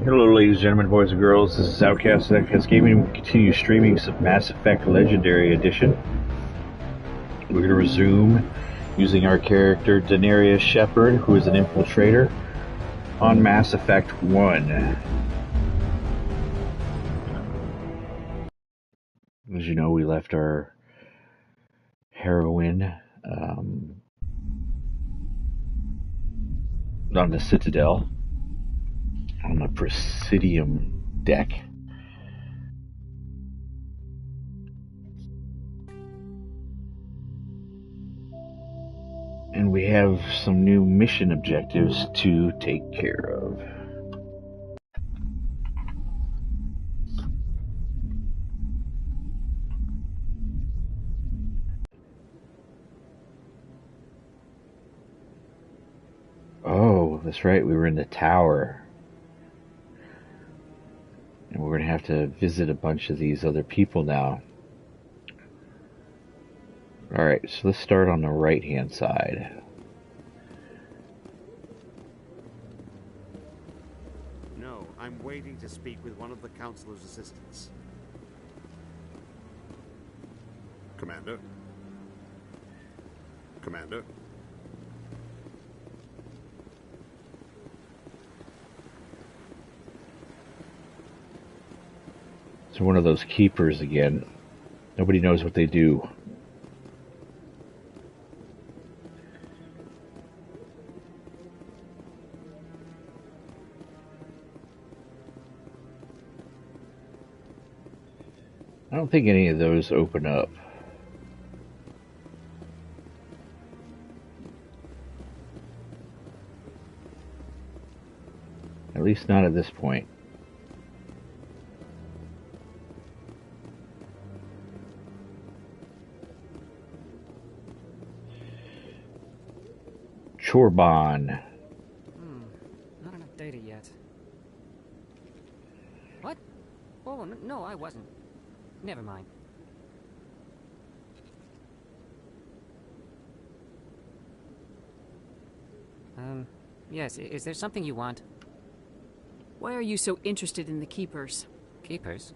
Hello, ladies and gentlemen, boys and girls. This is Outcast Gaming. We continue streaming some Mass Effect Legendary Edition. We're going to resume using our character Daenerys Shepard, who is an infiltrator, on Mass Effect 1. As you know, we left our heroine on the Citadel on the Presidium deck. And we have some new mission objectives to take care of. Oh, that's right, we were in the tower. And we're going to have to visit a bunch of these other people now. Alright, so let's start on the right-hand side. No, I'm waiting to speak with one of the Councilor's assistants. Commander? Commander? So one of those keepers again. Nobody knows what they do. I don't think any of those open up. At least not at this point. Chorbon. Not enough data yet. What? Oh, no, I wasn't. Never mind. Yes, is there something you want? Why are you so interested in the Keepers? Keepers?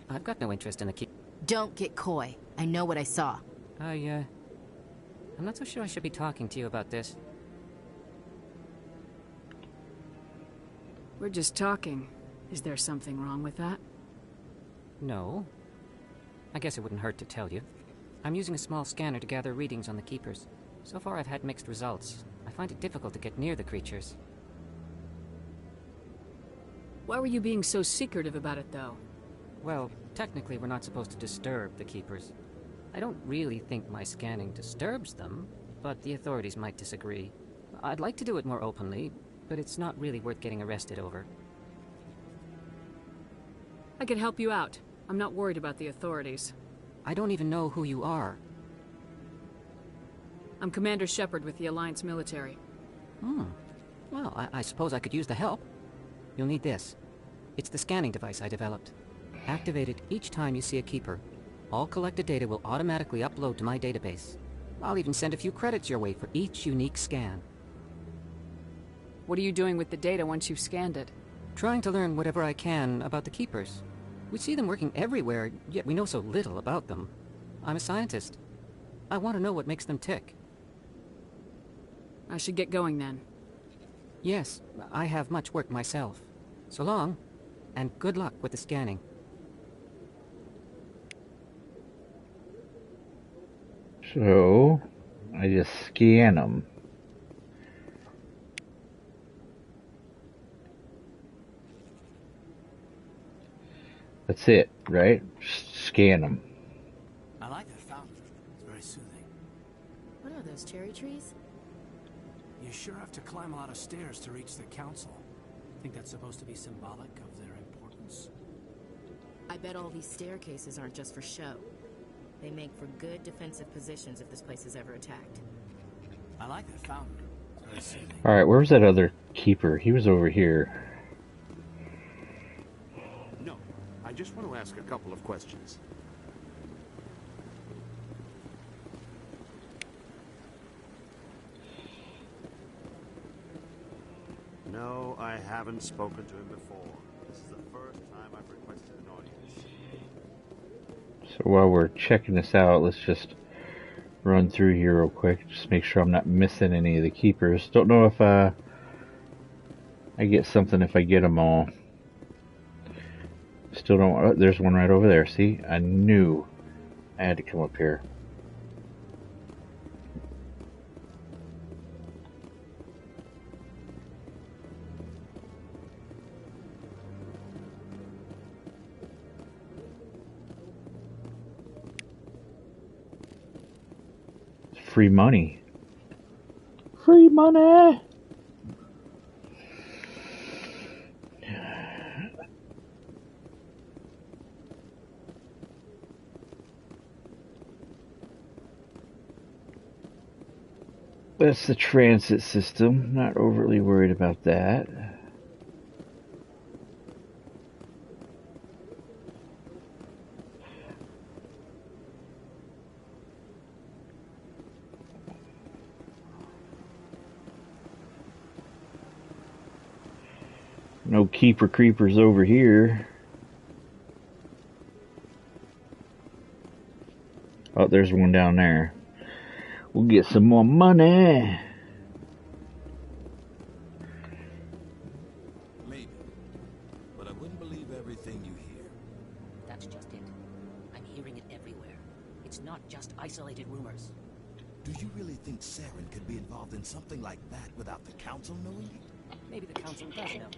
I've got no interest in the Don't get coy. I know what I saw. I'm not so sure I should be talking to you about this. We're just talking. Is there something wrong with that? No. I guess it wouldn't hurt to tell you. I'm using a small scanner to gather readings on the Keepers. So far I've had mixed results. I find it difficult to get near the creatures. Why were you being so secretive about it, though? Well, technically we're not supposed to disturb the Keepers. I don't really think my scanning disturbs them, but the authorities might disagree. I'd like to do it more openly, but it's not really worth getting arrested over. I could help you out. I'm not worried about the authorities. I don't even know who you are. I'm Commander Shepard with the Alliance military. Well, I suppose I could use the help. You'll need this. It's the scanning device I developed. Activate it each time you see a Keeper. All collected data will automatically upload to my database. I'll even send a few credits your way for each unique scan. What are you doing with the data once you've scanned it? Trying to learn whatever I can about the Keepers. We see them working everywhere, yet we know so little about them. I'm a scientist. I want to know what makes them tick. I should get going then. Yes, I have much work myself. So long, and good luck with the scanning. So, I just scan them. That's it, right? Just scan them. I like that fountain. It's very soothing. What are those, cherry trees? You sure have to climb a lot of stairs to reach the council. Think that's supposed to be symbolic of their importance? I bet all these staircases aren't just for show. They make for good defensive positions if this place is ever attacked. I like that fountain. It's very soothing. Alright, where was that other keeper? He was over here. No, I just want to ask a couple of questions. No, I haven't spoken to him before. This is the first time I've requested an audience. So while we're checking this out, let's just run through here real quick. Just make sure I'm not missing any of the keepers. Don't know if I get something if I get them all. Still don't. Oh, there's one right over there. See? I knew I had to come up here. Free money. Free money! That's the transit system. Not overly worried about that. No keeper creepers over here. Oh, there's one down there. We'll get some more money. Maybe. But I wouldn't believe everything you hear. That's just it. I'm hearing it everywhere. It's not just isolated rumors. Do you really think Saren could be involved in something like that without the Council knowing? Maybe the Council does know.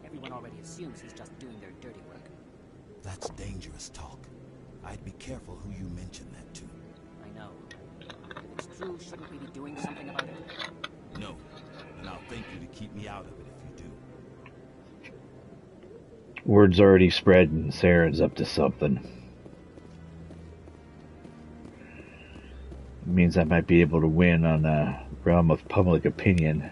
Everyone already assumes he's just doing their dirty work. That's dangerous talk. I'd be careful who you mention that to. I know. If it's true, shouldn't we be doing something about it? No. And I'll thank you to keep me out of it if you do. Word's already spread and Saren's up to something. It means I might be able to win on the realm of public opinion.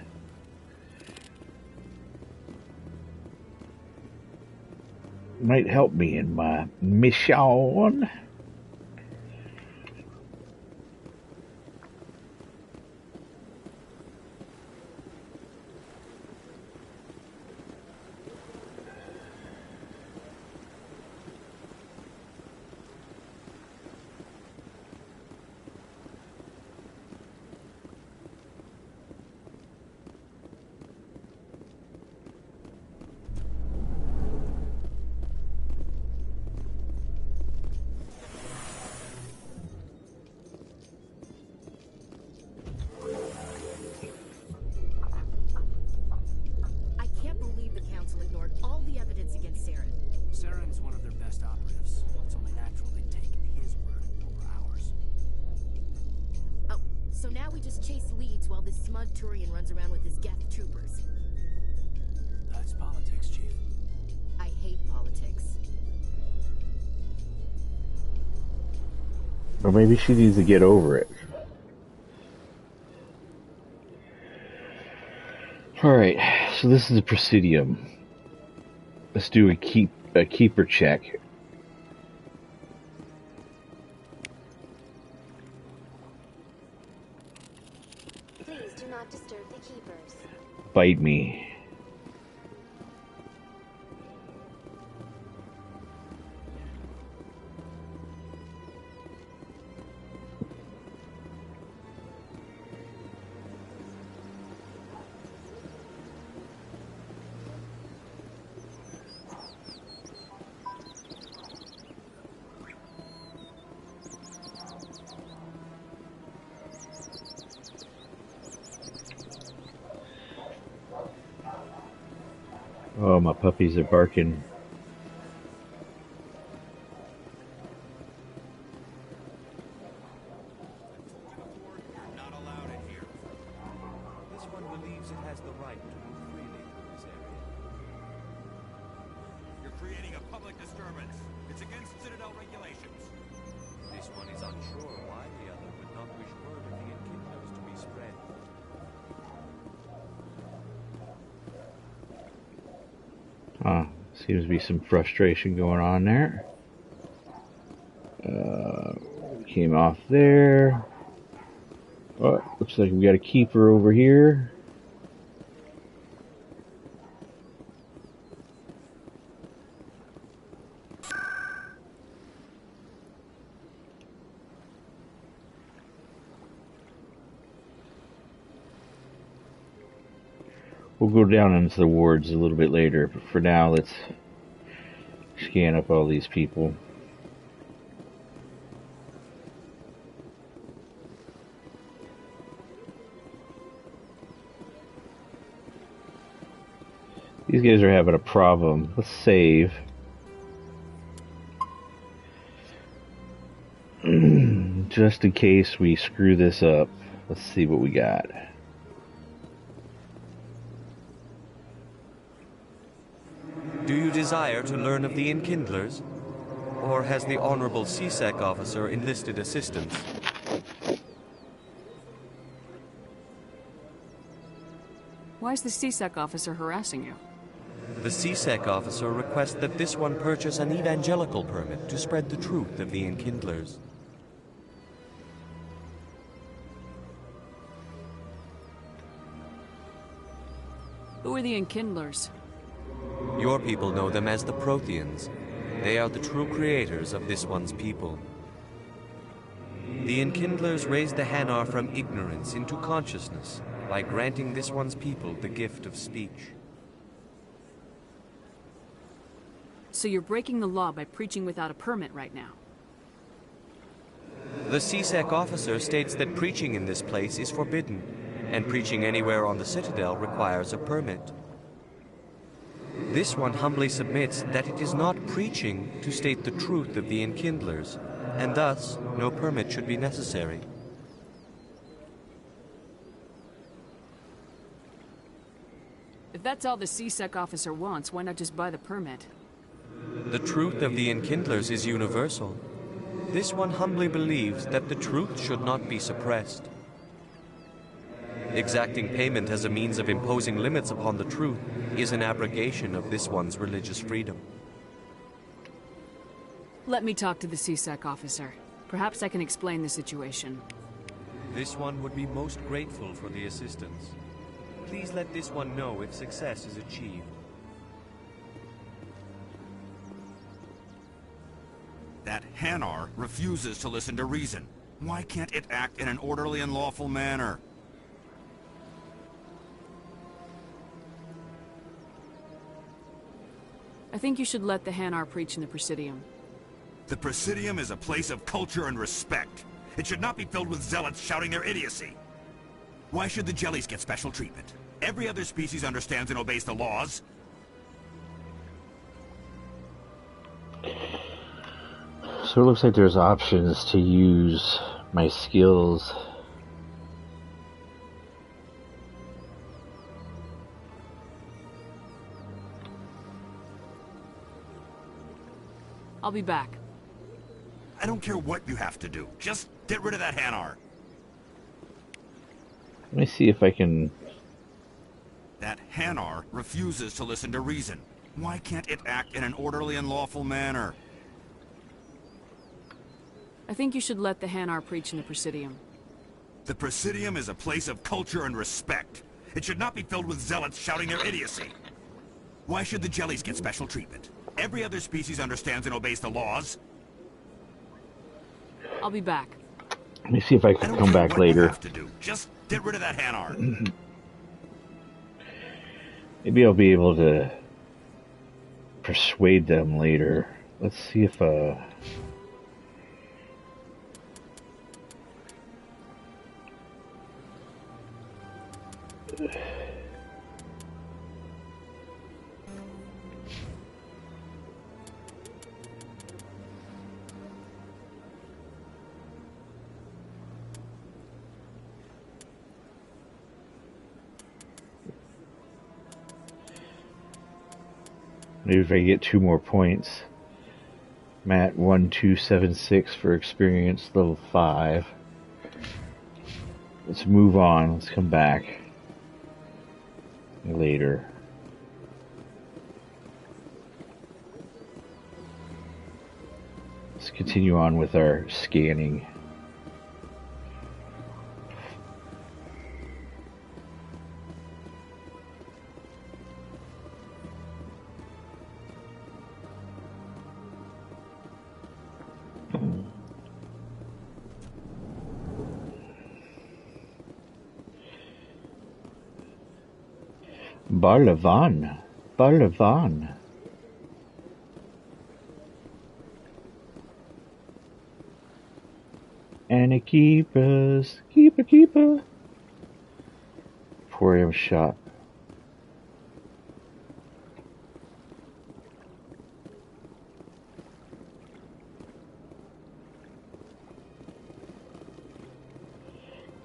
Might help me in my mission. Saren's one of their best operatives. It's only natural they take his word over ours. Oh, so now we just chase leads while this smug Turian runs around with his Geth troopers. That's politics, Chief. I hate politics. Or maybe she needs to get over it. Alright, so this is the Presidium. Let's do a keeper check. Please do not disturb the keepers. Bite me. Oh, my puppies are barking. You're not allowed in here. This one believes it has the right to move freely through this area. You're creating a public disturbance. It's against Citadel regulations. This one is unsure why the other would not wish word of the enkindlers to be spread. Seems to be some frustration going on there. Came off there. Oh, looks like we got a keeper over here. We'll go down into the wards a little bit later, but for now, let's scan up all these people. These guys are having a problem. Let's save. Just in case we screw this up. Let's see what we got. Do you desire to learn of the Enkindlers? Or has the Honorable CSEC officer enlisted assistance? Why is the CSEC officer harassing you? The CSEC officer requests that this one purchase an evangelical permit to spread the truth of the Enkindlers. Who are the Enkindlers? Your people know them as the Protheans. They are the true creators of this one's people. The Enkindlers raised the Hanar from ignorance into consciousness by granting this one's people the gift of speech. So you're breaking the law by preaching without a permit right now. The CSEC officer states that preaching in this place is forbidden, and preaching anywhere on the Citadel requires a permit. This one humbly submits that it is not preaching to state the truth of the Enkindlers, and thus no permit should be necessary. If that's all the CSEC officer wants, why not just buy the permit? The truth of the Enkindlers is universal. This one humbly believes that the truth should not be suppressed. Exacting payment as a means of imposing limits upon the truth is an abrogation of this one's religious freedom. Let me talk to the CSEC officer. Perhaps I can explain the situation. This one would be most grateful for the assistance. Please let this one know if success is achieved. That Hanar refuses to listen to reason. Why can't it act in an orderly and lawful manner? I think you should let the Hanar preach in the Presidium. The Presidium is a place of culture and respect. It should not be filled with zealots shouting their idiocy. Why should the jellies get special treatment? Every other species understands and obeys the laws. So it looks like there's options to use my skills. I'll be back. I don't care what you have to do. Just get rid of that Hanar. Let me see if I can... That Hanar refuses to listen to reason. Why can't it act in an orderly and lawful manner? I think you should let the Hanar preach in the Presidium. The Presidium is a place of culture and respect. It should not be filled with zealots shouting their idiocy. Why should the jellies get special treatment? Every other species understands and obeys the laws. I'll be back. Let me see if I can come back later. You have to do. Just get rid of that Hanar. Maybe I'll be able to persuade them later. Let's see if maybe if I get 2 more points. Matt 1276 for experience level 5. Let's move on. Let's come back later. Let's continue on with our scanning. Barlevan. Barlevan. And it keepers. Keeper. 4 a.m. shop.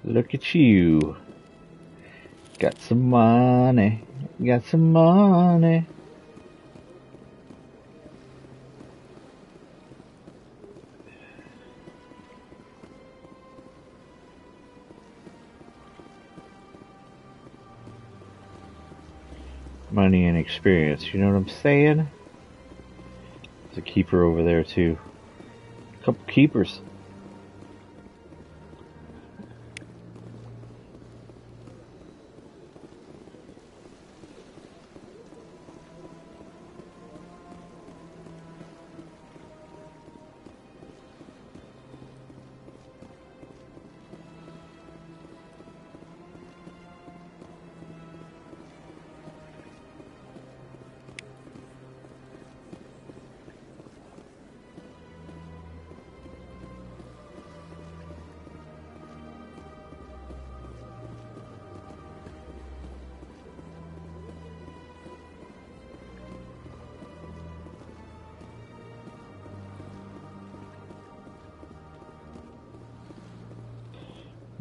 Look at you. Got some money. Got some money. Money and experience, you know what I'm saying? There's a keeper over there too. A couple keepers.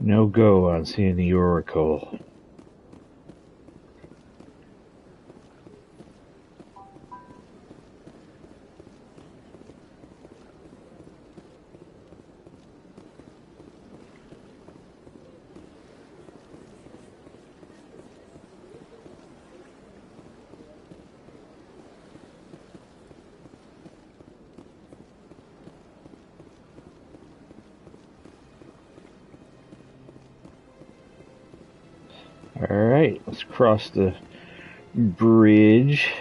No go on seeing the Oracle. Alright, let's cross the bridge.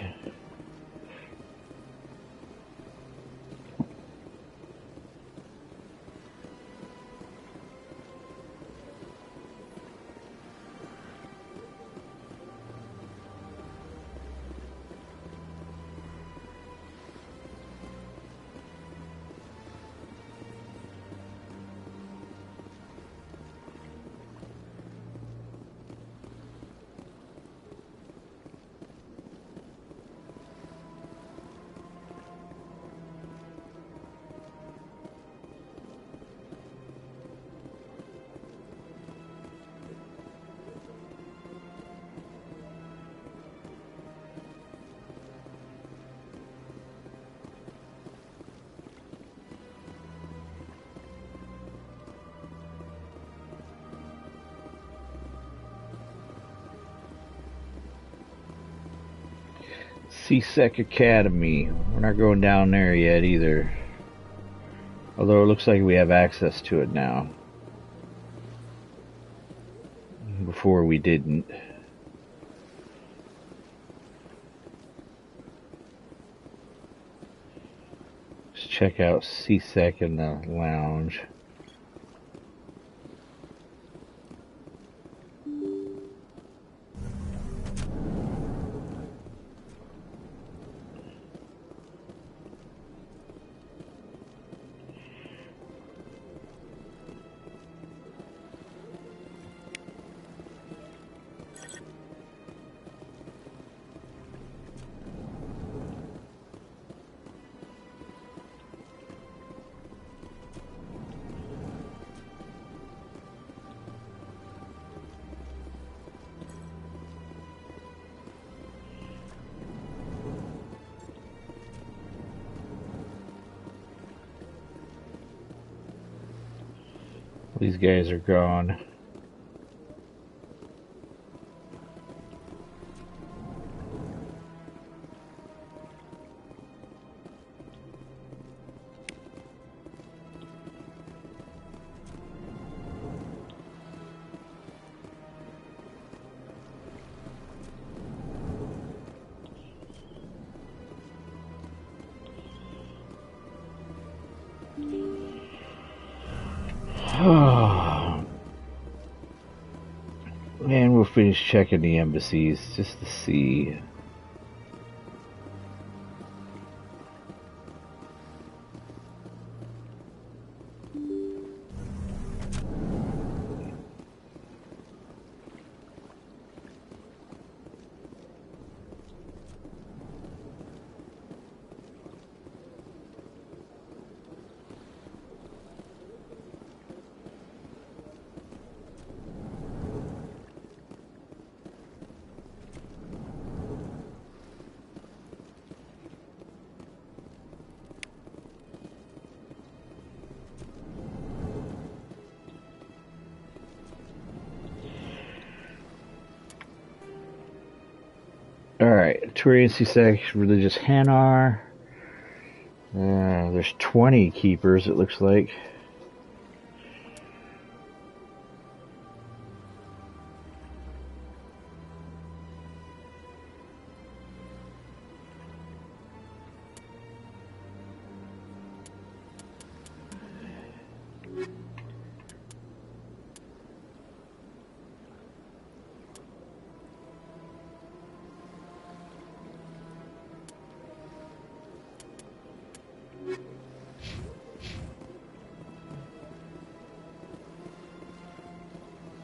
CSEC Academy. We're not going down there yet either. Although it looks like we have access to it now. Before we didn't. Let's check out CSEC in the lounge. These guys are gone. finish checking the embassies just to see. Alright, Turian C6, Religious Hanar. There's 20 keepers, it looks like.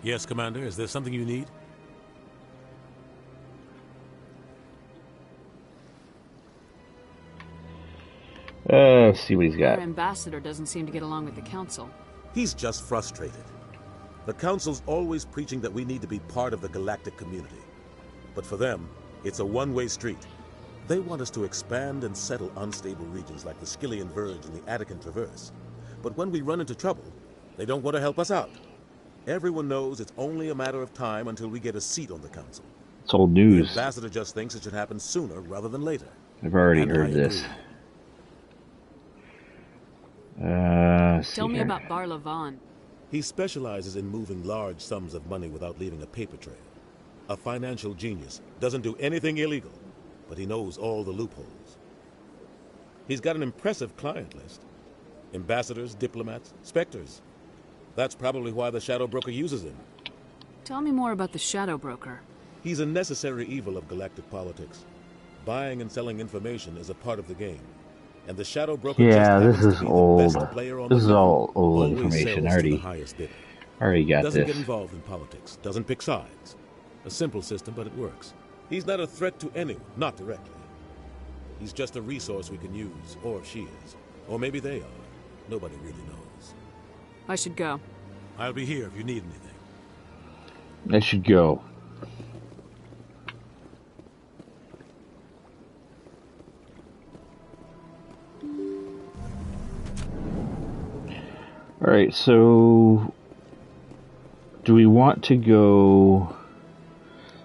Yes, Commander. Is there something you need? Let's see what he's got. Our ambassador doesn't seem to get along with the council. He's just frustrated. The council's always preaching that we need to be part of the galactic community. But for them, it's a one-way street. They want us to expand and settle unstable regions like the Skillian Verge and the Attican Traverse. But when we run into trouble, they don't want to help us out. Everyone knows it's only a matter of time until we get a seat on the council. It's old news. The ambassador just thinks it should happen sooner rather than later. I've already heard this. Tell me about Barla Vaughn. He specializes in moving large sums of money without leaving a paper trail. A financial genius, doesn't do anything illegal, but he knows all the loopholes. He's got an impressive client list. Ambassadors, diplomats, specters. That's probably why the Shadow Broker uses him. Tell me more about the Shadow Broker. He's a necessary evil of galactic politics. Buying and selling information is a part of the game. And the Shadow Broker this is to be old. the best player on This is the all old Always information. sells I to the highest bidder. already got Doesn't this. get involved in politics. Doesn't pick sides. A simple system, but it works. He's not a threat to anyone, not directly. He's just a resource we can use, or she is. Or maybe they are. Nobody really knows. I should go. I'll be here if you need anything. I should go. Alright, so do we want to go?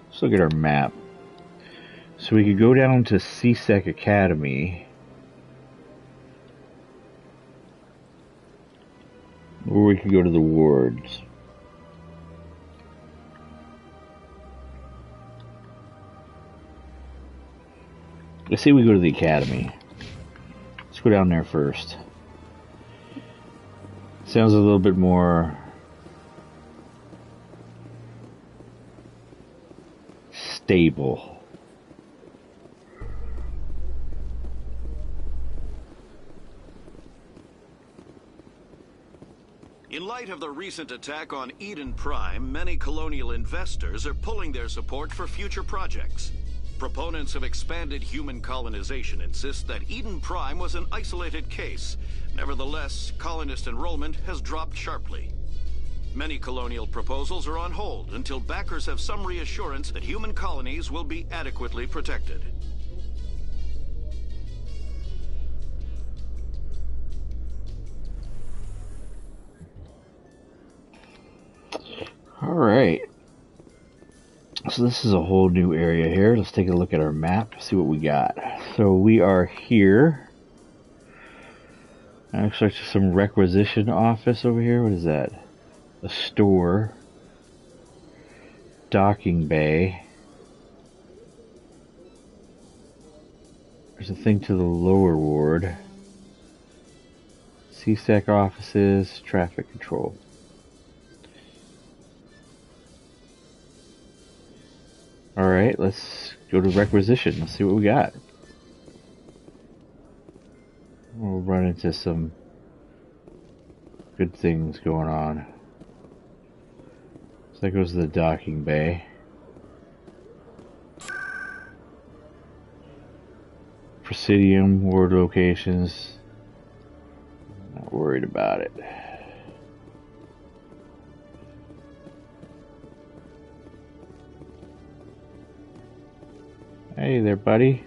Let's look at our map. So we could go down to CSEC Academy, or we could go to the wards. Let's say we go to the academy. Let's go down there first. Sounds a little bit more stable. In light of the recent attack on Eden Prime, many colonial investors are pulling their support for future projects. Proponents of expanded human colonization insist that Eden Prime was an isolated case. Nevertheless, colonist enrollment has dropped sharply. Many colonial proposals are on hold until backers have some reassurance that human colonies will be adequately protected. Alright. So this is a whole new area here. Let's take a look at our map, see what we got. So we are here. Looks like some requisition office over here. What is that? A store. Docking bay. There's a thing to the lower ward. CSEC offices, traffic control. Alright, let's go to requisition. Let's see what we got. We'll run into some good things going on. So that goes to the docking bay. Presidium, ward locations. Not worried about it. Hey there, buddy.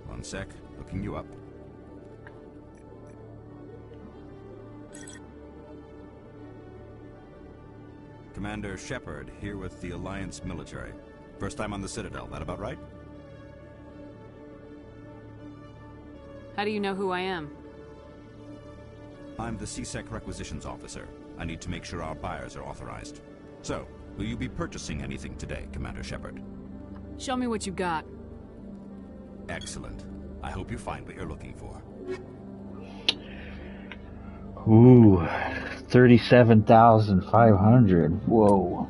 One sec, looking you up. Commander Shepard, here with the Alliance military. First time on the Citadel, that about right? How do you know who I am? I'm the CSEC requisitions officer. I need to make sure our buyers are authorized. So, will you be purchasing anything today, Commander Shepard? Show me what you got. Excellent. I hope you find what you're looking for. Ooh, 37,500. Whoa.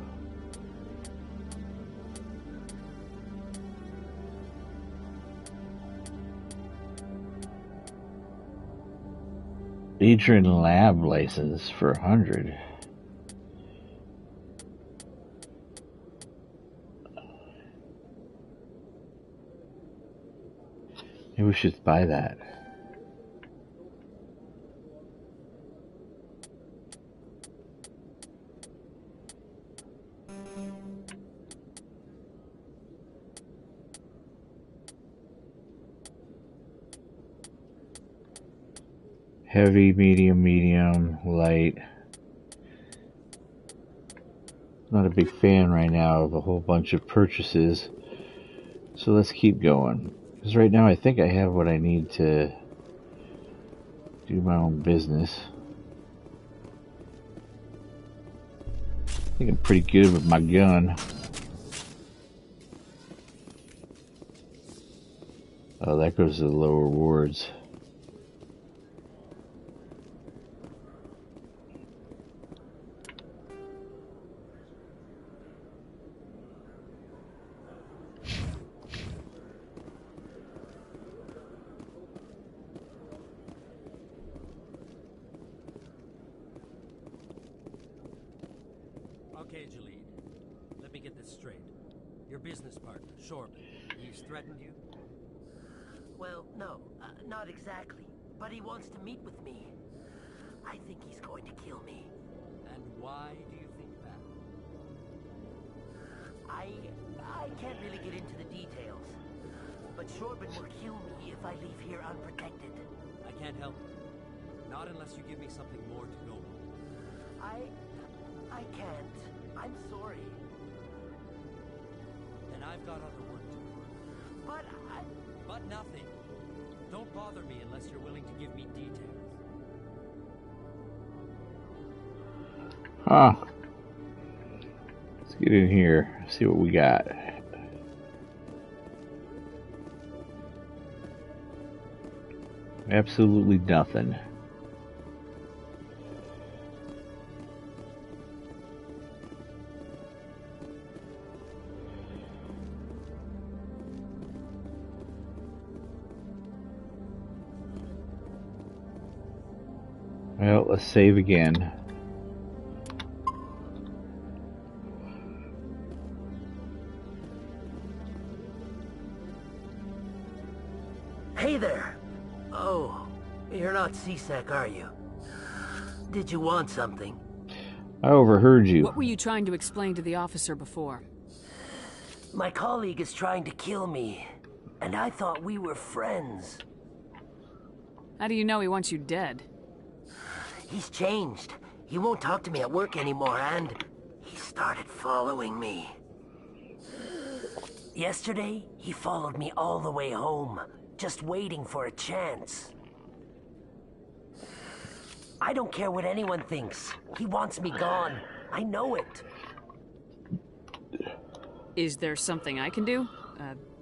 Adrian Lab license for 100. Maybe we should buy that. Heavy, medium, light. Not a big fan right now of a whole bunch of purchases. So let's keep going. Because right now I think I have what I need to do my own business. I think I'm pretty good with my gun. Oh, that goes to the lower wards. Okay, Jalid. Let me get this straight. Your business partner, Shorman, he's threatened you? Well, no, not exactly. But he wants to meet with me. I think he's going to kill me. And why do you think that? I can't really get into the details. But Shorman will kill me if I leave here unprotected. I can't help you. Not unless you give me something more to go on. I can't. I'm sorry. Then I've got other work to do. But nothing. Don't bother me unless you're willing to give me details. Huh. Let's get in here, see what we got. Absolutely nothing. Well, let's save again. Hey there! Oh, you're not CSEC, are you? Did you want something? I overheard you. What were you trying to explain to the officer before? My colleague is trying to kill me, and I thought we were friends. How do you know he wants you dead? He's changed. He won't talk to me at work anymore, and he started following me. Yesterday, he followed me all the way home, just waiting for a chance. I don't care what anyone thinks. He wants me gone. I know it. Is there something I can do?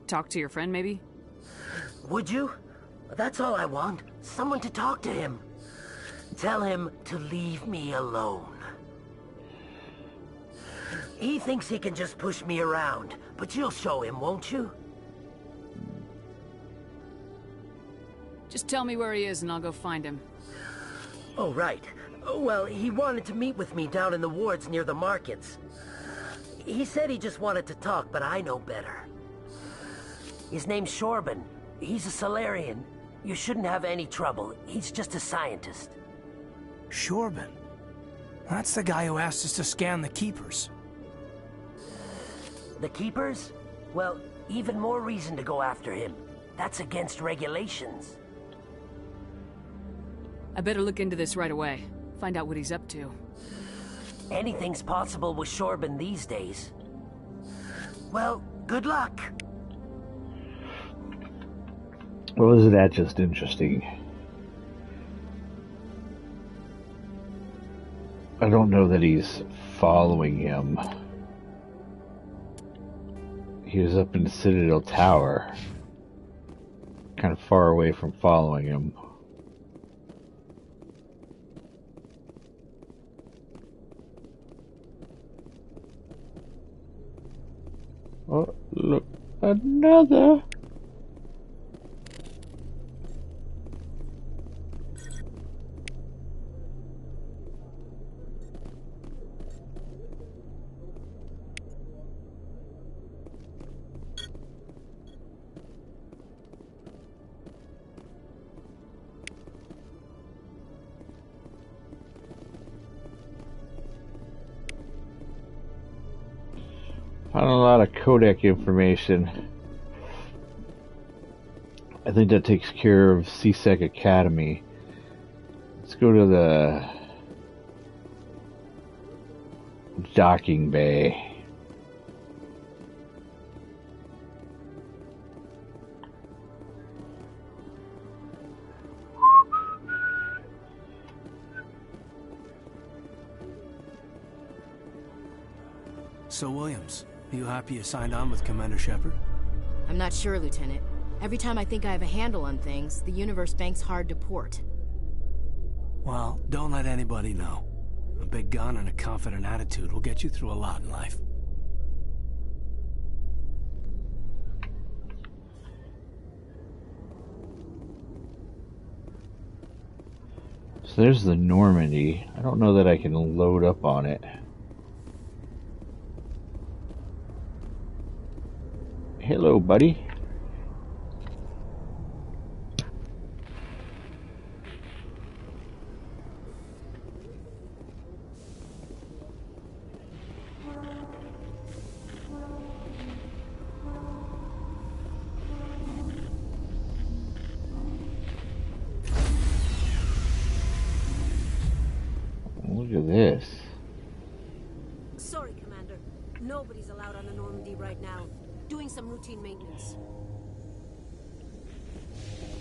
Talk to your friend, maybe? Would you? That's all I want. Someone to talk to him. Tell him to leave me alone. He thinks he can just push me around, but you'll show him, won't you? Just tell me where he is and I'll go find him. Oh, right. Well, he wanted to meet with me down in the wards near the markets. He said he just wanted to talk, but I know better. His name's Shorban. He's a Solarian. You shouldn't have any trouble. He's just a scientist. Shorban? That's the guy who asked us to scan the Keepers. The Keepers? Well, even more reason to go after him. That's against regulations. I better look into this right away. Find out what he's up to. Anything's possible with Shorban these days. Well, good luck. Well, isn't that just interesting? I don't know that he's following him. He was up in the Citadel Tower. Kind of far away from following him. Oh, look, another. Found a lot of codec information. I think that takes care of CSEC Academy. Let's go to the docking bay. So, Williams, are you happy you signed on with Commander Shepard? I'm not sure, Lieutenant. Every time I think I have a handle on things, the universe bank's hard to port. Well, don't let anybody know. A big gun and a confident attitude will get you through a lot in life. So there's the Normandy. I don't know that I can load up on it. Hello, buddy. Look at this. Sorry, Commander. Nobody's allowed on the Normandy right now. Doing some routine maintenance.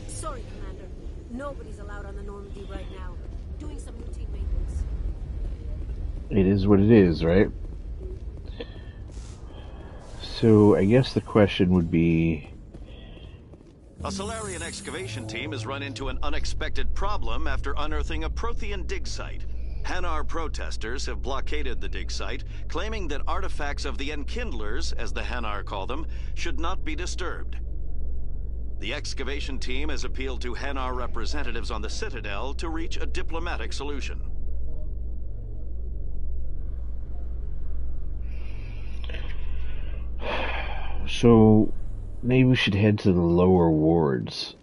Sorry, Commander. Nobody's allowed on the Normandy right now. Doing some routine maintenance. It is what it is, right? So I guess the question would be... A Solarian excavation team has run into an unexpected problem after unearthing a Prothean dig site. Hanar protesters have blockaded the dig site, claiming that artifacts of the Enkindlers, as the Hanar call them, should not be disturbed. The excavation team has appealed to Hanar representatives on the Citadel to reach a diplomatic solution. So maybe we should head to the lower wards.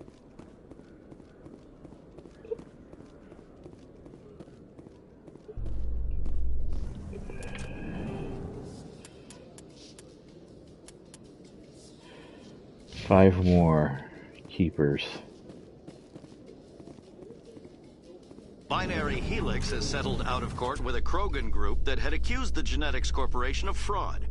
Five more keepers. Binary Helix has settled out of court with a Krogan group that had accused the Genetics Corporation of fraud.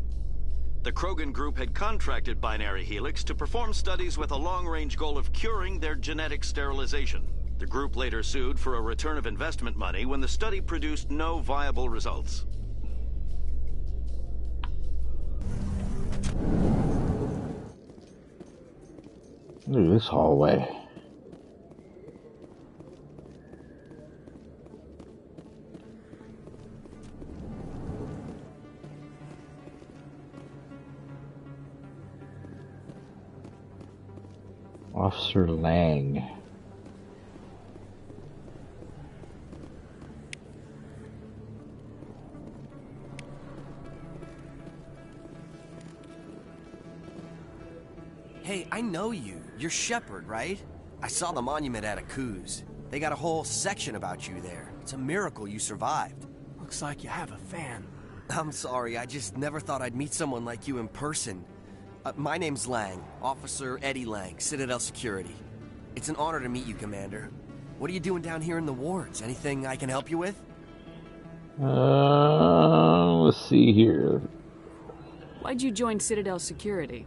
The Krogan group had contracted Binary Helix to perform studies with a long-range goal of curing their genetic sterilization. The group later sued for a return of investment money when the study produced no viable results. Look at this hallway. Officer Lang. Hey, I know you. You're Shepard, right? I saw the monument at Akuz. They got a whole section about you there. It's a miracle you survived. Looks like you have a fan. I'm sorry, I just never thought I'd meet someone like you in person. My name's Lang, Officer Eddie Lang, Citadel Security. It's an honor to meet you, Commander. What are you doing down here in the wards? Anything I can help you with? Let's see here. Why'd you join Citadel Security?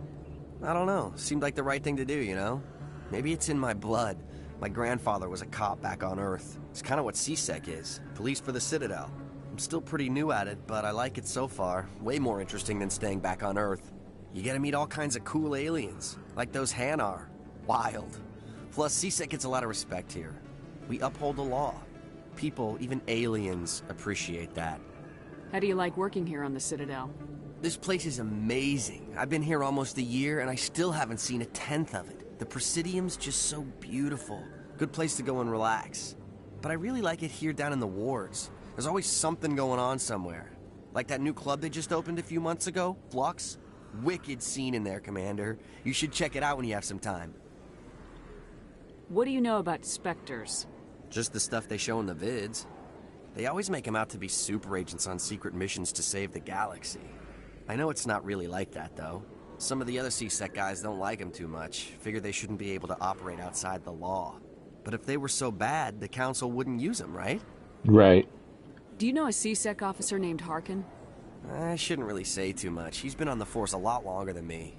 I don't know. Seemed like the right thing to do, you know? Maybe it's in my blood. My grandfather was a cop back on Earth. It's kind of what CSEC is. Police for the Citadel. I'm still pretty new at it, but I like it so far. Way more interesting than staying back on Earth. You get to meet all kinds of cool aliens, like those Hanar. Wild. Plus, CSEC gets a lot of respect here. We uphold the law. People, even aliens, appreciate that. How do you like working here on the Citadel? This place is amazing. I've been here almost a year, and I still haven't seen a tenth of it. The Presidium's just so beautiful. Good place to go and relax. But I really like it here down in the wards. There's always something going on somewhere. Like that new club they just opened a few months ago, Flux. Wicked scene in there, Commander. You should check it out when you have some time. What do you know about Spectres? Just the stuff they show in the vids. They always make them out to be super agents on secret missions to save the galaxy. I know it's not really like that, though. Some of the other CSEC guys don't like them too much. Figure they shouldn't be able to operate outside the law. But if they were so bad, the Council wouldn't use them, right? Right. Do you know a CSEC officer named Harkin? I shouldn't really say too much. He's been on the force a lot longer than me.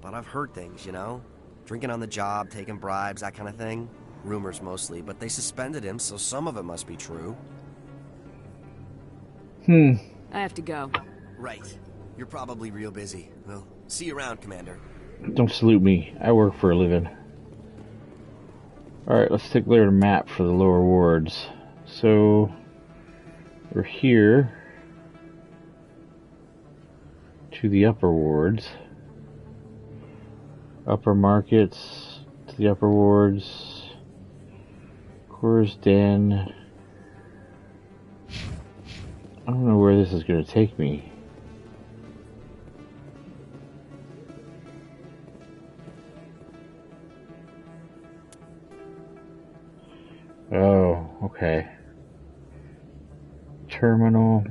But I've heard things, you know? Drinking on the job, taking bribes, that kind of thing. Rumors mostly, but they suspended him, so some of it must be true. I have to go. Right. You're probably real busy. Well, see you around, Commander. Don't salute me. I work for a living. Alright, let's take a look at a map for the lower wards. So, we're here to the upper wards. Upper markets to the upper wards. Coors Den. I don't know where this is going to take me. Oh, okay. Terminal.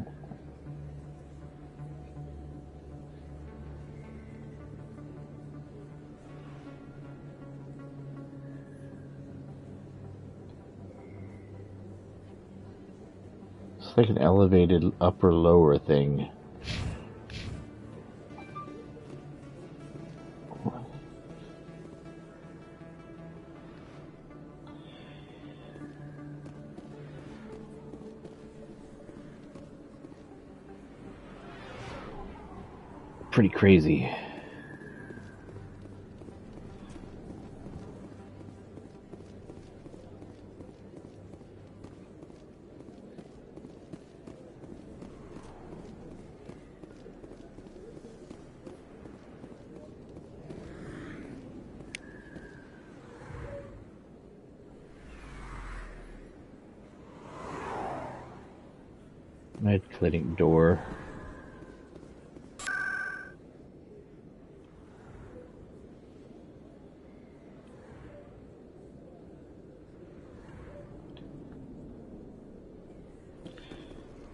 It's like an elevated upper-lower thing. Pretty crazy. Med clinic door.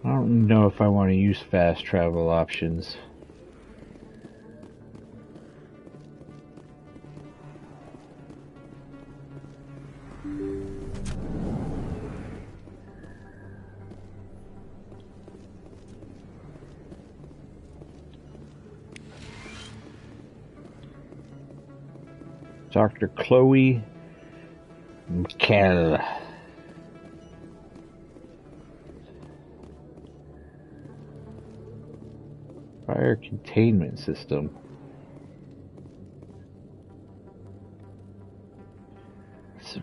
I don't know if I want to use fast travel options. Dr. Chloe McKell. Fire containment system.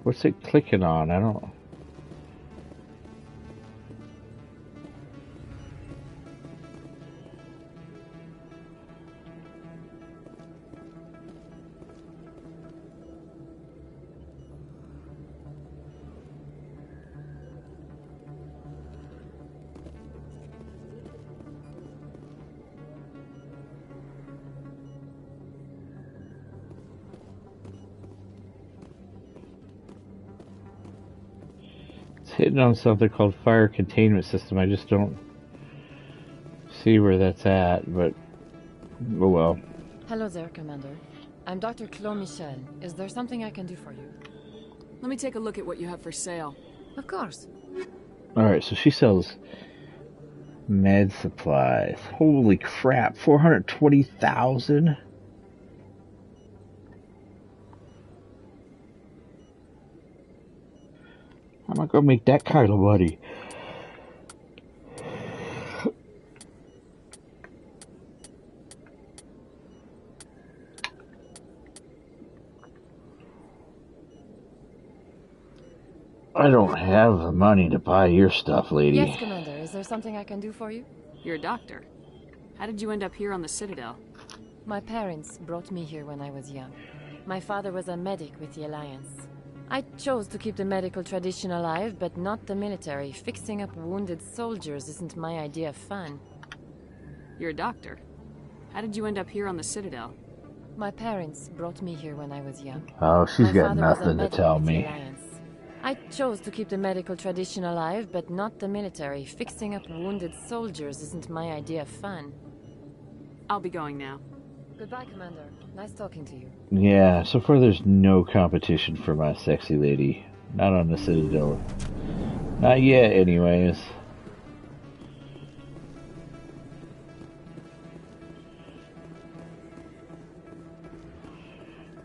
What's it clicking on? I don't. hitting on something called fire containment system. I just don't see where that's at, but oh well. Hello there, Commander. I'm Dr. Claude Michel. Is there something I can do for you? Let me take a look at what you have for sale. Of course. Alright, so she sells med supplies. Holy crap, 420,000? How am I gonna make that kind of money? I don't have the money to buy your stuff, lady. Yes, Commander. Is there something I can do for you? You're a doctor. How did you end up here on the Citadel? My parents brought me here when I was young. My father was a medic with the Alliance. I chose to keep the medical tradition alive, but not the military. Fixing up wounded soldiers isn't my idea of fun. You're a doctor. How did you end up here on the Citadel? My parents brought me here when I was young. Oh, she's got My father was a nothing to medic tell with the me. Alliance. I chose to keep the medical tradition alive, but not the military. Fixing up wounded soldiers isn't my idea of fun. I'll be going now. Goodbye, Commander. Nice talking to you. Yeah, so far there's no competition for my sexy lady. Not on the Citadel. Not yet, anyways.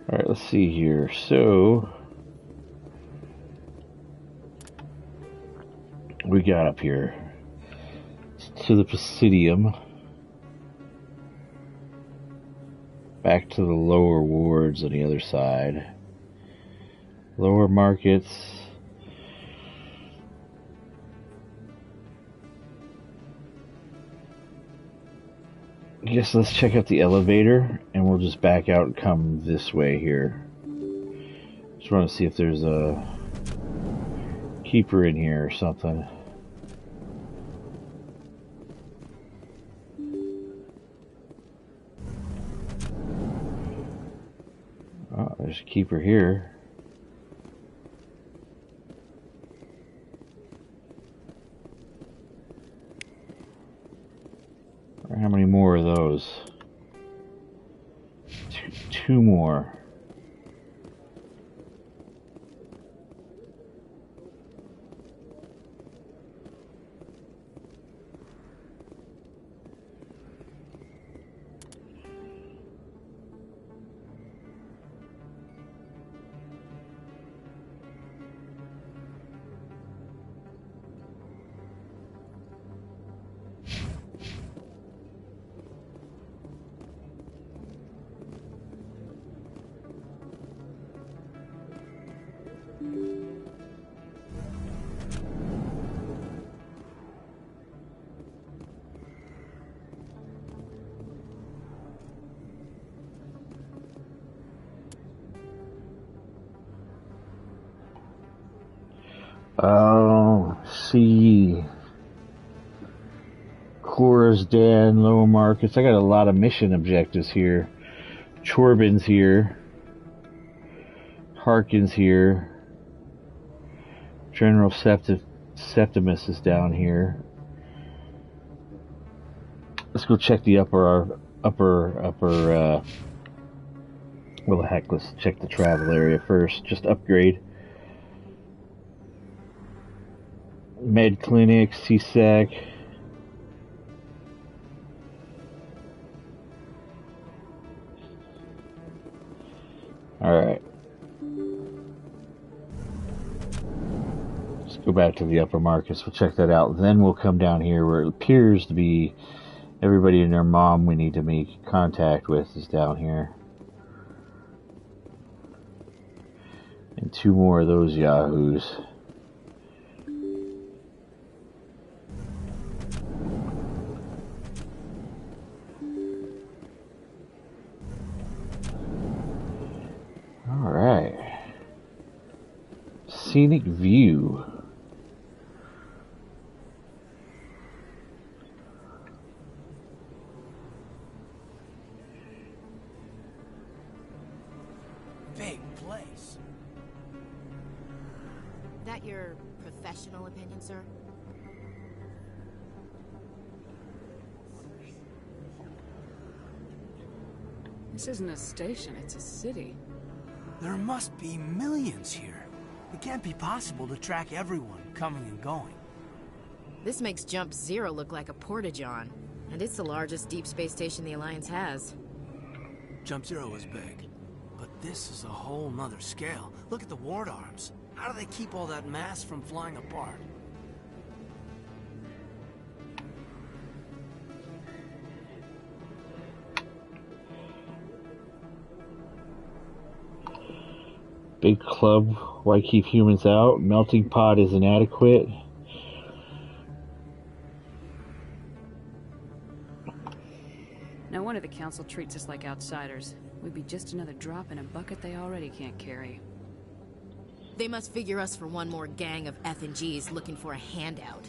Alright, let's see here. So, we got up here to the Presidium. Back to the lower wards on the other side. Lower markets. I guess let's check out the elevator and we'll just back out and come this way here. Just want to see if there's a keeper in here or something. Oh, there's a keeper here. How many more of those? Two more. Oh, see. Cora's Dan, lower markets. I got a lot of mission objectives here. Chorbin's here. Harkin's here. General Septimus is down here. Let's go check the upper. Well, the heck, let's check the travel area first. Just upgrade. Med Clinic, CSEC. Alright. Let's go back to the upper markets. We'll check that out. Then we'll come down here where it appears to be everybody and their mom we need to make contact with is down here. And two more of those yahoos. Alright. Scenic view. Big place. That your professional opinion, sir? This isn't a station, it's a city. There must be millions here. It can't be possible to track everyone coming and going. This makes Jump Zero look like a porta-john, and it's the largest deep space station the Alliance has. Jump Zero is big, but this is a whole nother scale. Look at the ward arms. How do they keep all that mass from flying apart? Big club, why keep humans out? Melting pot is inadequate. No wonder the council treats us like outsiders. We'd be just another drop in a bucket they already can't carry. They must figure us for one more gang of F&Gs looking for a handout.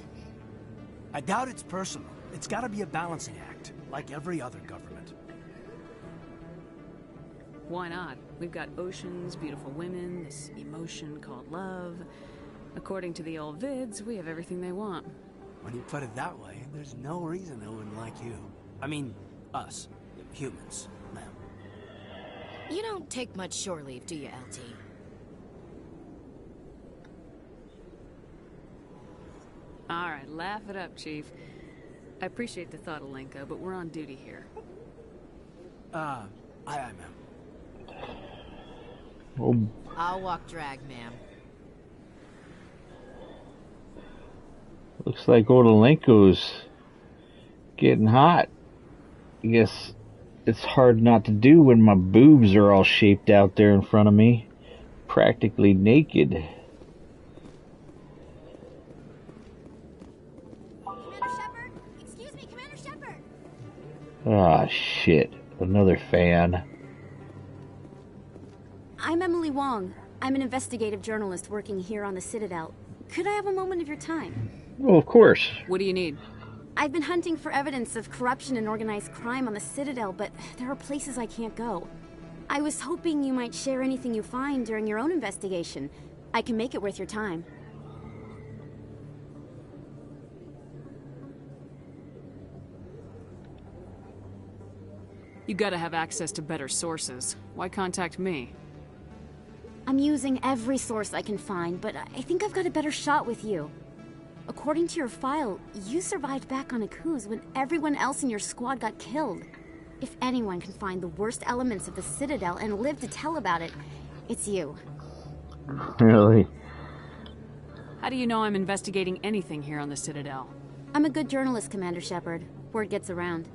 I doubt it's personal. It's gotta be a balancing act, like every other government. Why not? We've got oceans, beautiful women, this emotion called love. According to the old vids, we have everything they want. When you put it that way, there's no reason they wouldn't like you. I mean, us. Humans, ma'am. You don't take much shore leave, do you, LT? Alright, laugh it up, Chief. I appreciate the thought, Alenka, but we're on duty here. Aye, ma'am. Oh. I'll walk drag, ma'am. Looks like old Alenko's getting hot. I guess it's hard not to do when my boobs are all shaped out there in front of me. Practically naked. Commander Shepard? Excuse me, Commander Shepard! Ah, shit. Another fan. I'm Emily Wong. I'm an investigative journalist working here on the Citadel. Could I have a moment of your time? Well, of course. What do you need? I've been hunting for evidence of corruption and organized crime on the Citadel, but there are places I can't go. I was hoping you might share anything you find during your own investigation. I can make it worth your time. You gotta have access to better sources. Why contact me? I'm using every source I can find, but I think I've got a better shot with you. According to your file, you survived back on Akuz when everyone else in your squad got killed. If anyone can find the worst elements of the Citadel and live to tell about it, it's you. Really? How do you know I'm investigating anything here on the Citadel? I'm a good journalist, Commander Shepard. Word gets around.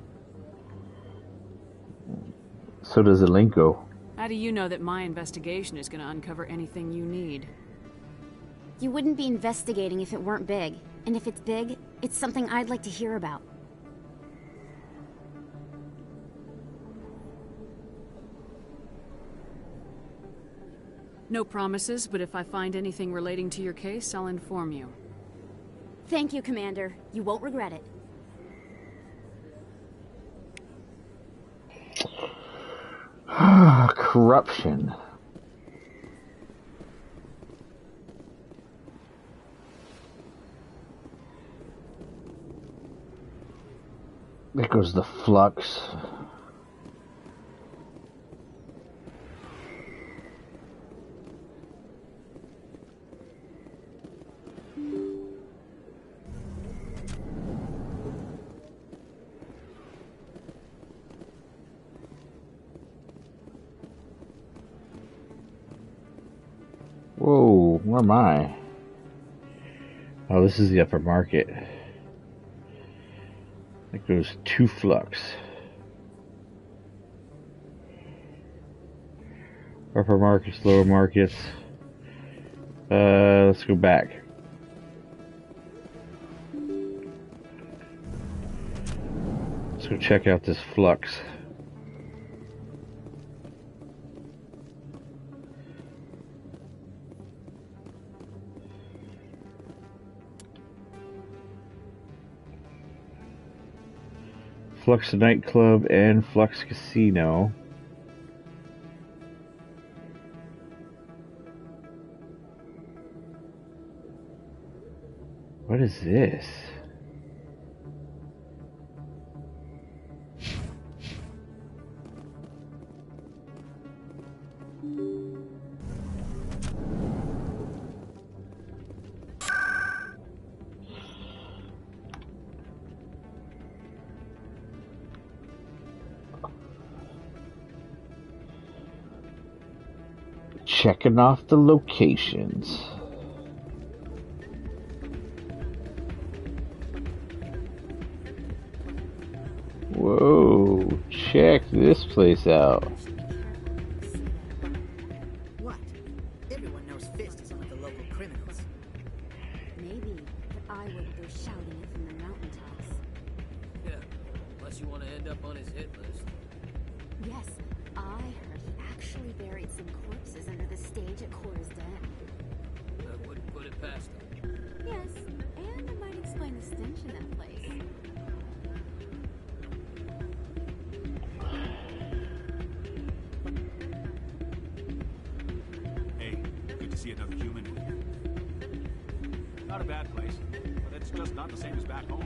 So does Alenko. How do you know that my investigation is gonna uncover anything you need? You wouldn't be investigating if it weren't big. And if it's big, it's something I'd like to hear about. No promises, but if I find anything relating to your case, I'll inform you. Thank you, Commander. You won't regret it. Corruption. There goes the flux. Whoa, where am I? Oh, this is the upper market. That goes to flux. Upper markets, lower markets. Let's go back. Let's go check out this flux. Flux nightclub and Flux casino. What is this? Checking off the locations. Whoa, check this place out. What? Everyone knows Fist is one of the local criminals. Maybe, but I wouldn't go shouting it from the mountaintops. Yeah, unless you want to end up on his hit list. Yes, I heard he actually buried some corpses under the stage at Cora's Den. I wouldn't put it past him. Yes, and it might explain the stench in that place. Hey, good to see another human in here. Not a bad place, but it's just not the same as back home.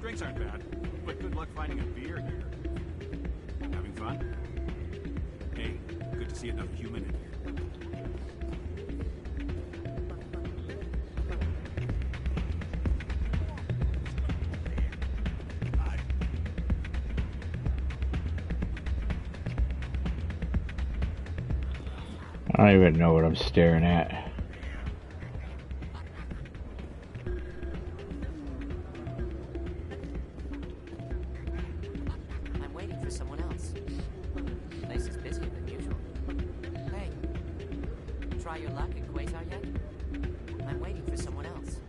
Drinks aren't bad, but good luck finding a beer here. Having fun? Hey, good to see another human in here. I don't even know what I'm staring at. I'm waiting for someone else. The place is busier than usual. Hey, try your luck at Quasar yet? I'm waiting for someone else.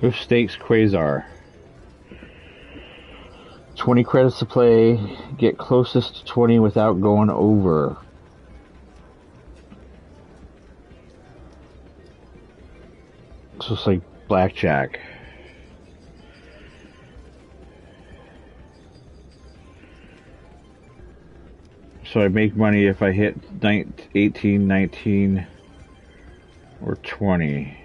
Low stakes Quasar. 20 credits to play. Get closest to 20 without going over. So it's like blackjack. So I make money if I hit 18, 19, or 20.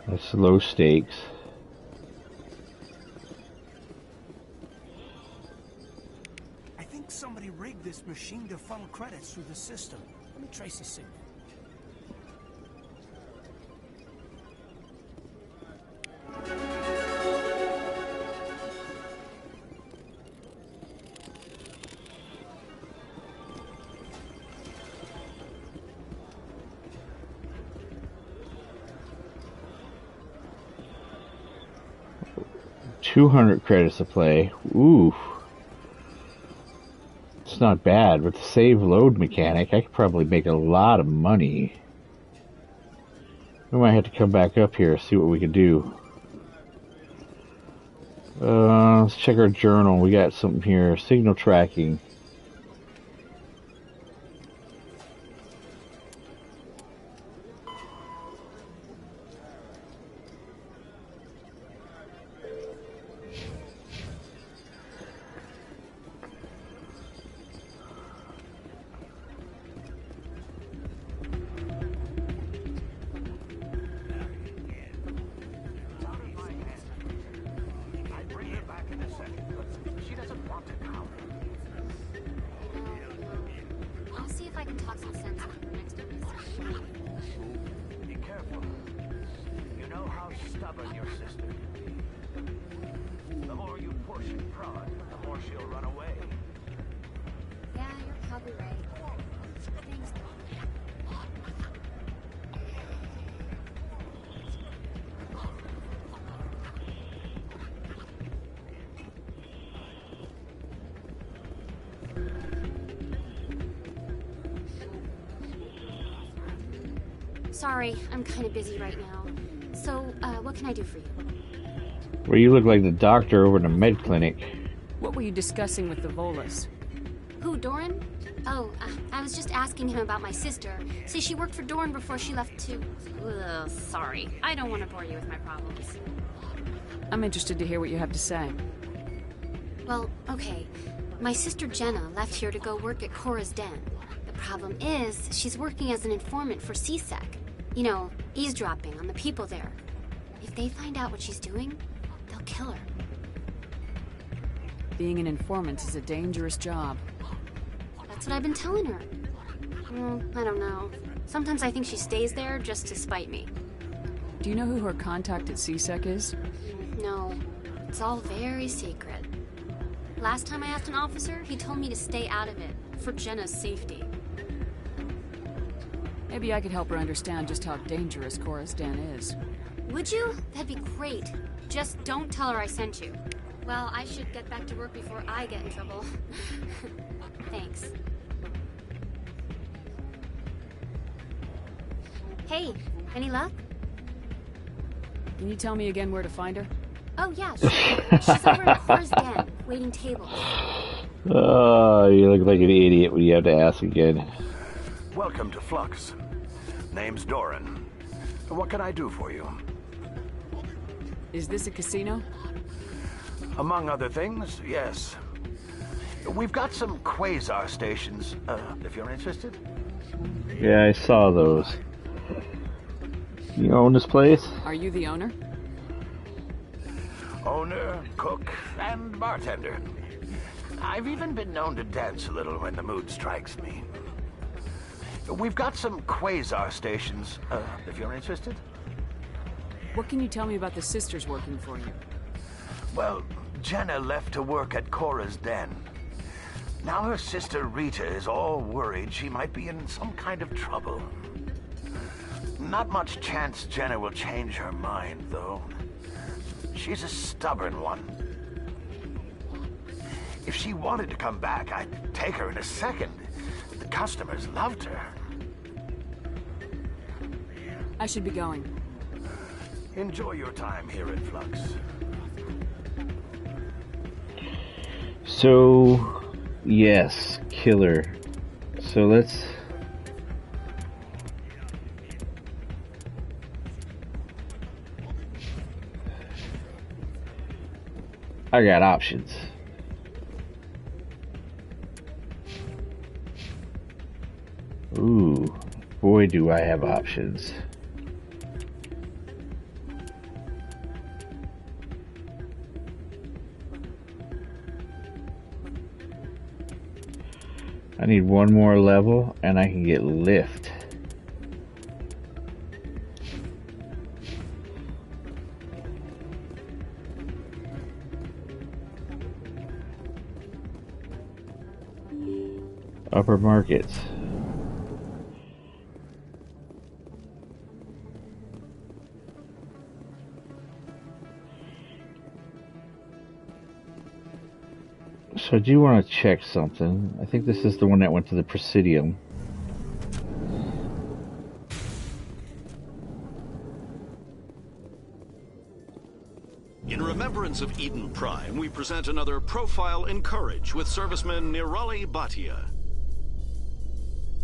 That's low stakes. I think somebody rigged this machine to funnel credits through the system. Let me trace the signal. $200 credits to play. Ooh. It's not bad. With the save load mechanic, I could probably make a lot of money. We might have to come back up here, see what we can do. Let's check our journal. We got something here. Signal tracking. I'll see if I can talk some sense into her next episode. Be careful. You know how stubborn your sister can be. The more you push and prod, the more she'll run away. Yeah, you're probably right. Thanks, Sorry, I'm kind of busy right now. So, what can I do for you? Well, you look like the doctor over in the med clinic. What were you discussing with the Volas? Who, Doran? Oh, I was just asking him about my sister. See, she worked for Doran before she left to... Ugh, sorry. I don't want to bore you with my problems. I'm interested to hear what you have to say. Well, okay. My sister Jenna left here to go work at Cora's Den. The problem is, she's working as an informant for CSEC. You know, eavesdropping on the people there. If they find out what she's doing, they'll kill her. Being an informant is a dangerous job. That's what I've been telling her. I don't know. Sometimes I think she stays there just to spite me. Do you know who her contact at CSEC is? No. It's all very secret. Last time I asked an officer, he told me to stay out of it, for Jenna's safety. Maybe I could help her understand just how dangerous Cora's Den is. Would you? That'd be great. Just don't tell her I sent you. Well, I should get back to work before I get in trouble. Thanks. Hey, any luck? Can you tell me again where to find her? Oh, yeah, sure. She's over at Cora's Den, waiting tables. Oh, you look like an idiot when you have to ask again. Welcome to Flux. Name's Doran. What can I do for you? Is this a casino? Among other things, yes. We've got some quasar stations, if you're interested. Yeah, I saw those. You own this place? Are you the owner? Owner, cook, and bartender. I've even been known to dance a little when the mood strikes me. We've got some quasar stations, if you're interested. What can you tell me about the sisters working for you? Well, Jenna left to work at Cora's Den. Now her sister Rita is all worried she might be in some kind of trouble. Not much chance Jenna will change her mind, though. She's a stubborn one. If she wanted to come back, I'd take her in a second. The customers loved her. I should be going. Enjoy your time here at Flux. So, yes, killer. So let's... I got options. Ooh, boy do I have options. I need one more level and I can get lift. Upper markets. So I do want to check something. I think this is the one that went to the Presidium. In remembrance of Eden Prime, we present another Profile in Courage with serviceman Nirali Bhatia.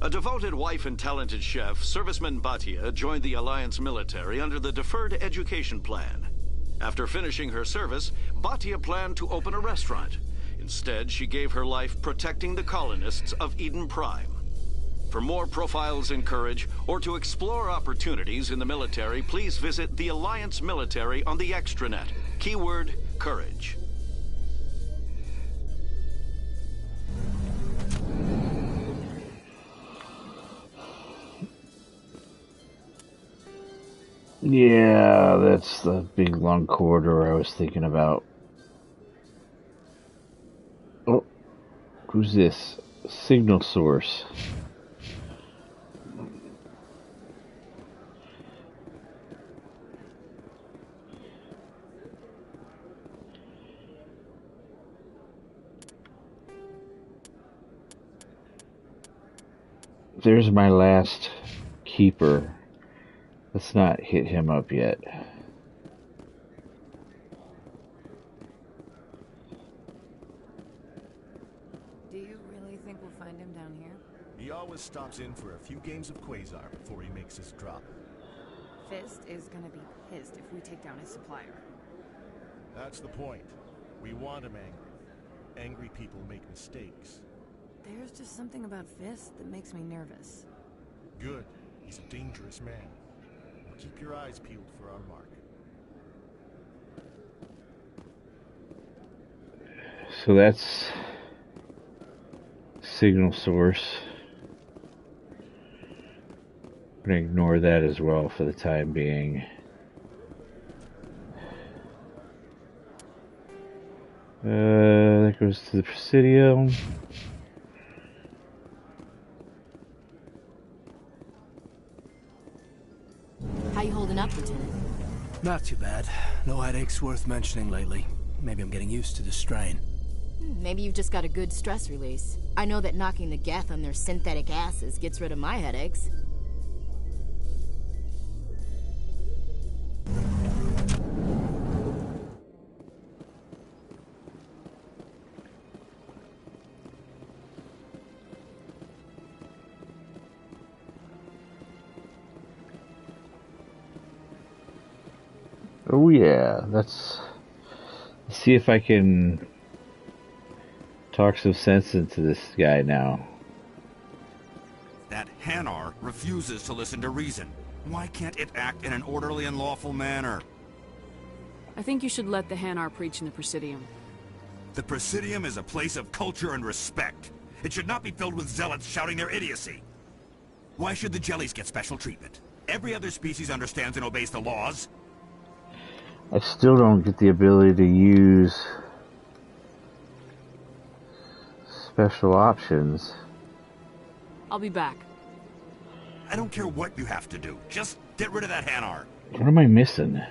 A devoted wife and talented chef, Serviceman Bhatia joined the Alliance military under the Deferred Education Plan. After finishing her service, Bhatia planned to open a restaurant. Instead, she gave her life protecting the colonists of Eden Prime. For more Profiles in Courage, or to explore opportunities in the military, please visit the Alliance Military on the extranet. Keyword, Courage. Yeah, that's the big long corridor I was thinking about. Oh, who's this? Signal source. There's my last keeper. Let's not hit him up yet. just stops in for a few games of Quasar before he makes his drop. Fist is gonna be pissed if we take down his supplier. That's the point. We want him angry. Angry people make mistakes. There's just something about Fist that makes me nervous. Good. He's a dangerous man. Keep your eyes peeled for our mark. So that's signal source. I'm going to ignore that as well for the time being. That goes to the Presidium. How you holding up, Lieutenant? Not too bad. No headaches worth mentioning lately. Maybe I'm getting used to the strain. Maybe you've just got a good stress release. I know that knocking the geth on their synthetic asses gets rid of my headaches. Oh yeah, let's see if I can talk some sense into this guy now. That Hanar refuses to listen to reason. Why can't it act in an orderly and lawful manner? I think you should let the Hanar preach in the Presidium. The Presidium is a place of culture and respect. It should not be filled with zealots shouting their idiocy. Why should the jellies get special treatment? Every other species understands and obeys the laws. I still don't get the ability to use special options. I'll be back. I don't care what you have to do. Just get rid of that Hanar. What am I missing?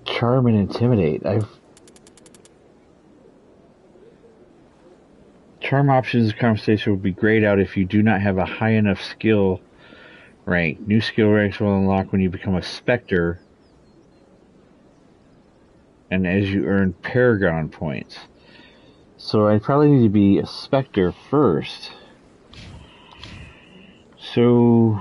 Charm and intimidate. Charm options conversation would be grayed out if you do not have a high enough skill rank. New skill ranks will unlock when you become a Spectre and as you earn Paragon points. So I probably need to be a Spectre first. So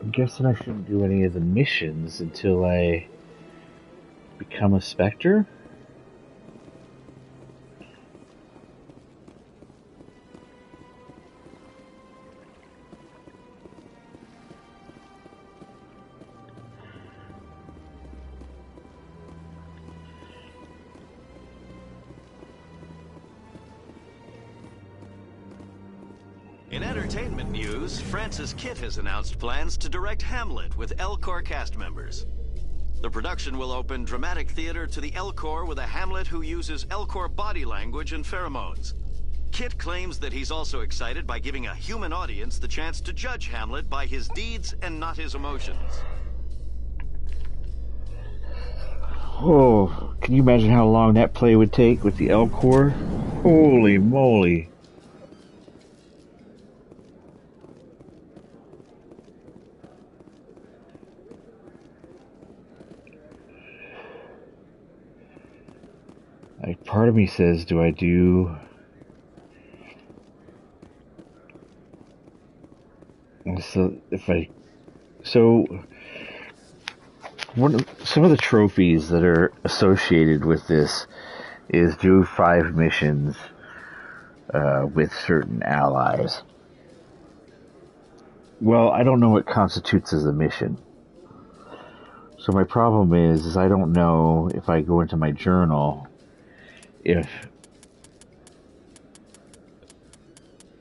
I'm guessing I shouldn't do any of the missions until I become a Spectre? In entertainment news, Francis Kitt has announced plans to direct Hamlet with Elcor cast members. The production will open dramatic theater to the Elcor with a Hamlet who uses Elcor body language and pheromones. Kitt claims that he's also excited by giving a human audience the chance to judge Hamlet by his deeds and not his emotions. Oh, can you imagine how long that play would take with the Elcor? Holy moly. Like, part of me says, do I do... So, some of the trophies that are associated with this is do 5 missions with certain allies. Well, I don't know what constitutes as a mission. So my problem is I don't know if I go into my journal if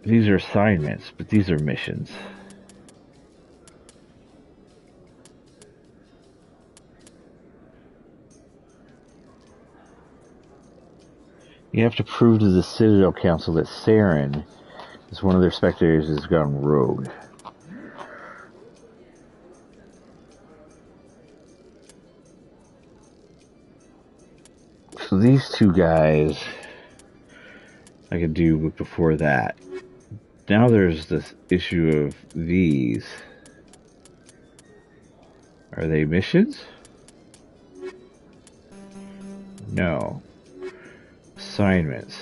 these are assignments, but these are missions. You have to prove to the Citadel Council that Saren, as one of their spectators, has gone rogue. So these two guys I could do before that. Now there's this issue of these. Are they missions? No. Assignments.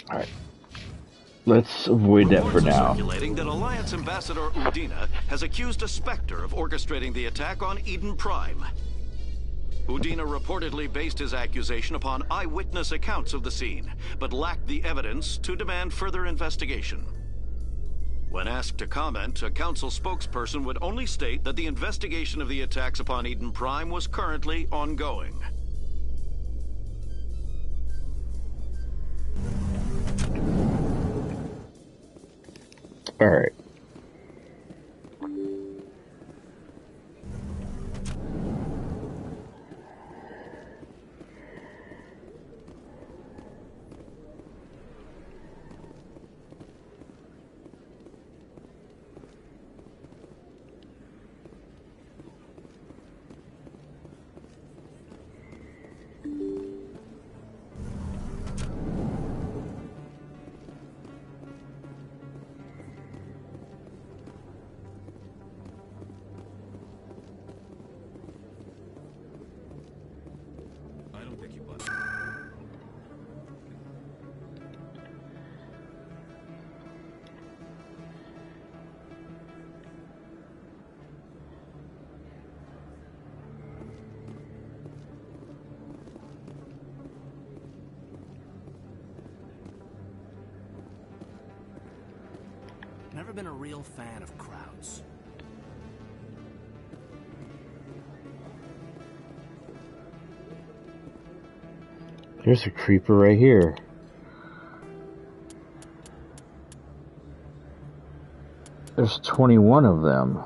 Alright. Let's avoid that for now. Circulating that Alliance Ambassador Udina has accused a Spectre of orchestrating the attack on Eden Prime. Udina reportedly based his accusation upon eyewitness accounts of the scene, but lacked the evidence to demand further investigation. When asked to comment, a council spokesperson would only state that the investigation of the attacks upon Eden Prime was currently ongoing. All right. Never been a real fan of crowds. There's a creeper right here. There's 21 of them.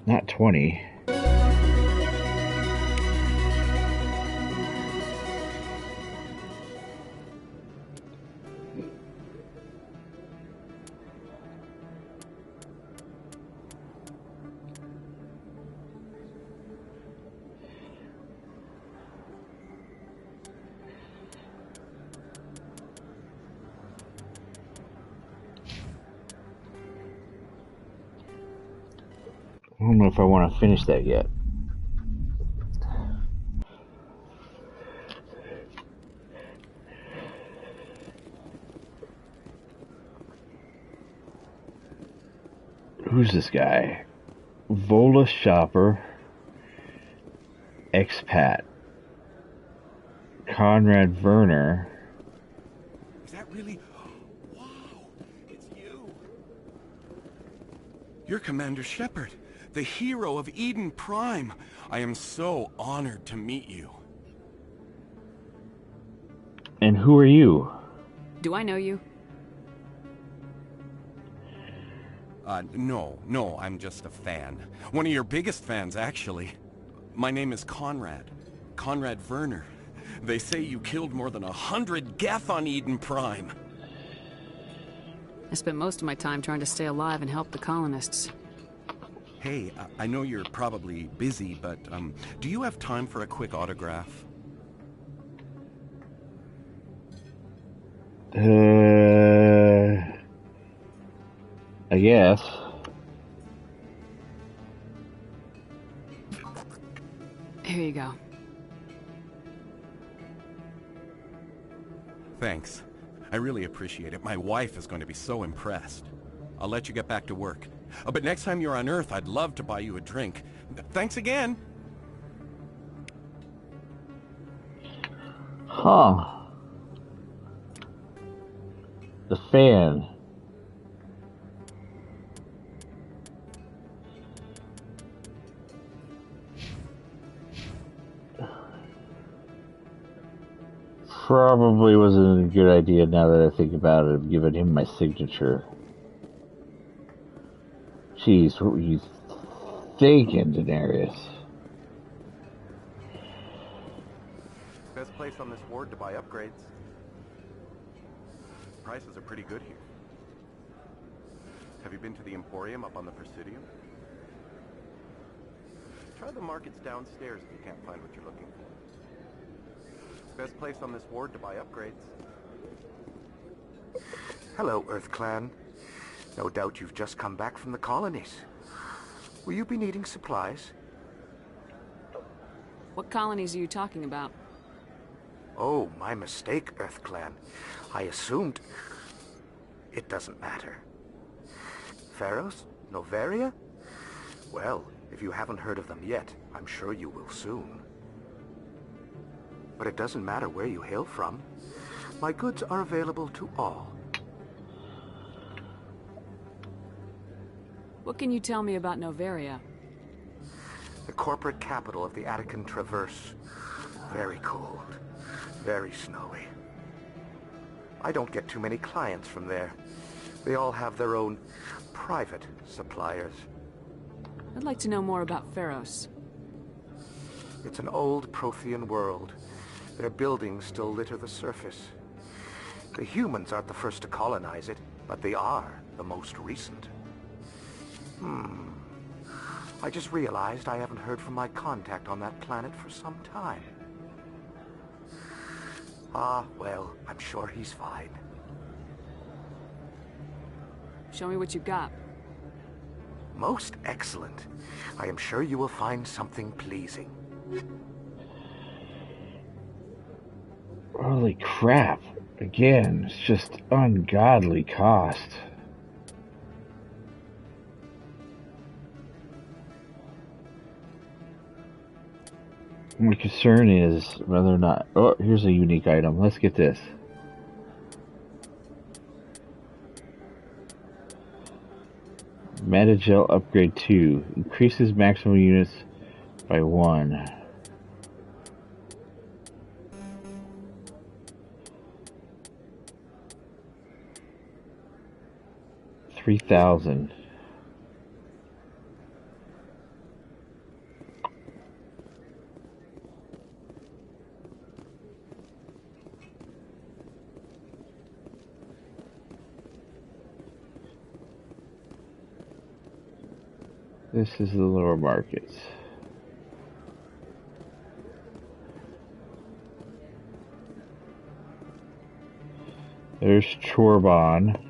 Not 20. I don't know if I want to finish that yet. Who's this guy? Vola Shopper, Expat, Conrad Werner. Is that really? Wow, it's you. You're Commander Shepard, the hero of Eden Prime. I am so honored to meet you. And who are you? Do I know you? No, I'm just a fan. One of your biggest fans, actually. My name is Conrad. Conrad Werner. They say you killed more than 100 Geth on Eden Prime. I spent most of my time trying to stay alive and help the colonists. Hey, I know you're probably busy, but do you have time for a quick autograph? I guess. Here you go. Thanks. I really appreciate it. My wife is going to be so impressed. I'll let you get back to work. But next time you're on Earth, I'd love to buy you a drink. Thanks again. Huh. The fan. probably wasn't a good idea now that I think about it, of giving him my signature. Jeez, what were you thinking, Daenerys? Best place on this ward to buy upgrades. Prices are pretty good here. Have you been to the Emporium up on the Presidium? Try the markets downstairs if you can't find what you're looking for. Best place on this ward to buy upgrades. Hello, Earth Clan. No doubt you've just come back from the colonies. Will you be needing supplies? What colonies are you talking about? Oh, my mistake, Earth Clan. I assumed... It doesn't matter. Pharos? Noveria? Well, if you haven't heard of them yet, I'm sure you will soon. But it doesn't matter where you hail from. My goods are available to all. What can you tell me about Noveria? The corporate capital of the Attican Traverse. Very cold. Very snowy. I don't get too many clients from there. They all have their own private suppliers. I'd like to know more about Pharos. It's an old Prothean world. Their buildings still litter the surface. The humans aren't the first to colonize it, but they are the most recent. I just realized I haven't heard from my contact on that planet for some time. Ah, well, I'm sure he's fine. Show me what you got. Most excellent. I am sure you will find something pleasing. Holy crap. Again, it's just ungodly cost. My concern is whether or not... Oh, here's a unique item. Let's get this. Metagel upgrade 2. Increases maximum units by 1. $3,000. This is the lower markets. There's Chorbon.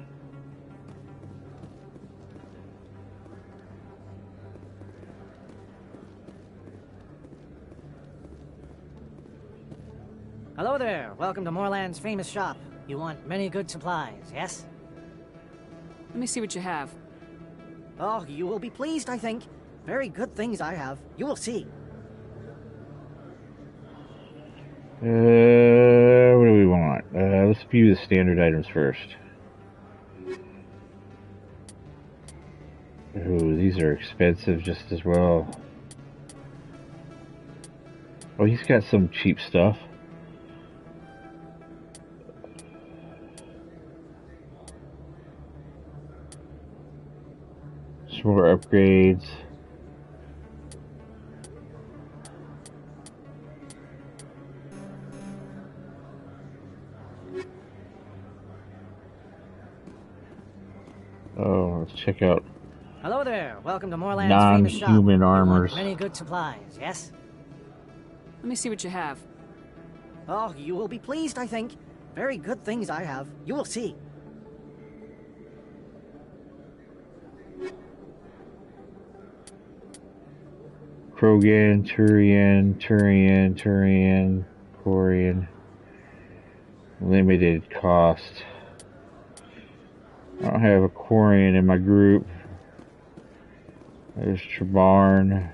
Hello there. Welcome to Moorland's famous shop. You want many good supplies, yes? Let me see what you have. Oh, you will be pleased, I think. Very good things I have. You will see. What do we want? Let's view the standard items first. Ooh, these are expensive just as well. Oh, he's got some cheap stuff. Some more upgrades. Oh, let's check out Hello there. Welcome to Moorland's famous shop. non-human You armors. want many good supplies, yes? Let me see what you have. Oh, you will be pleased, I think. Very good things I have. You will see. Krogan, Turian, Corian. Limited cost. I don't have a Corian in my group. There's Trabarn.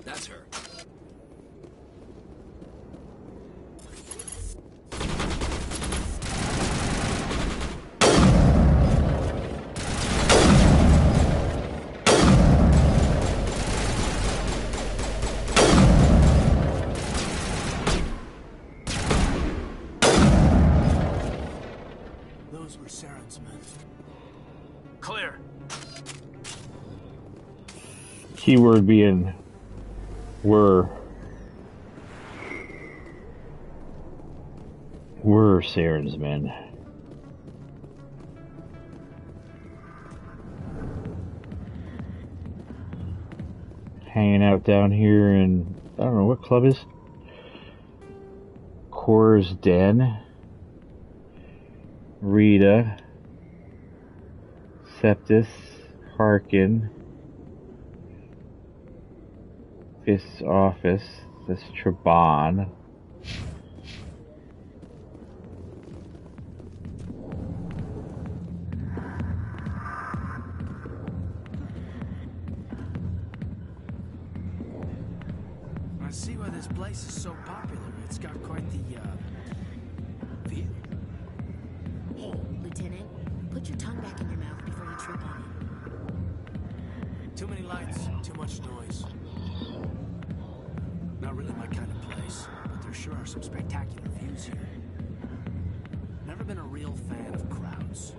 That's her. Those were Saren's men. Clear. Keyword being were Saren's men. Hanging out down here in, I don't know what club is. Cora's Den. Rita. Septus. Harkin. Fist's office. This Trabon. I see why this place is so popular. It's got quite the, view. Hey, Lieutenant, put your tongue back in your mouth before you trip on it. Too many lights, too much noise. Not really my kind of place, but there sure are some spectacular views here. Never been a real fan of crowds.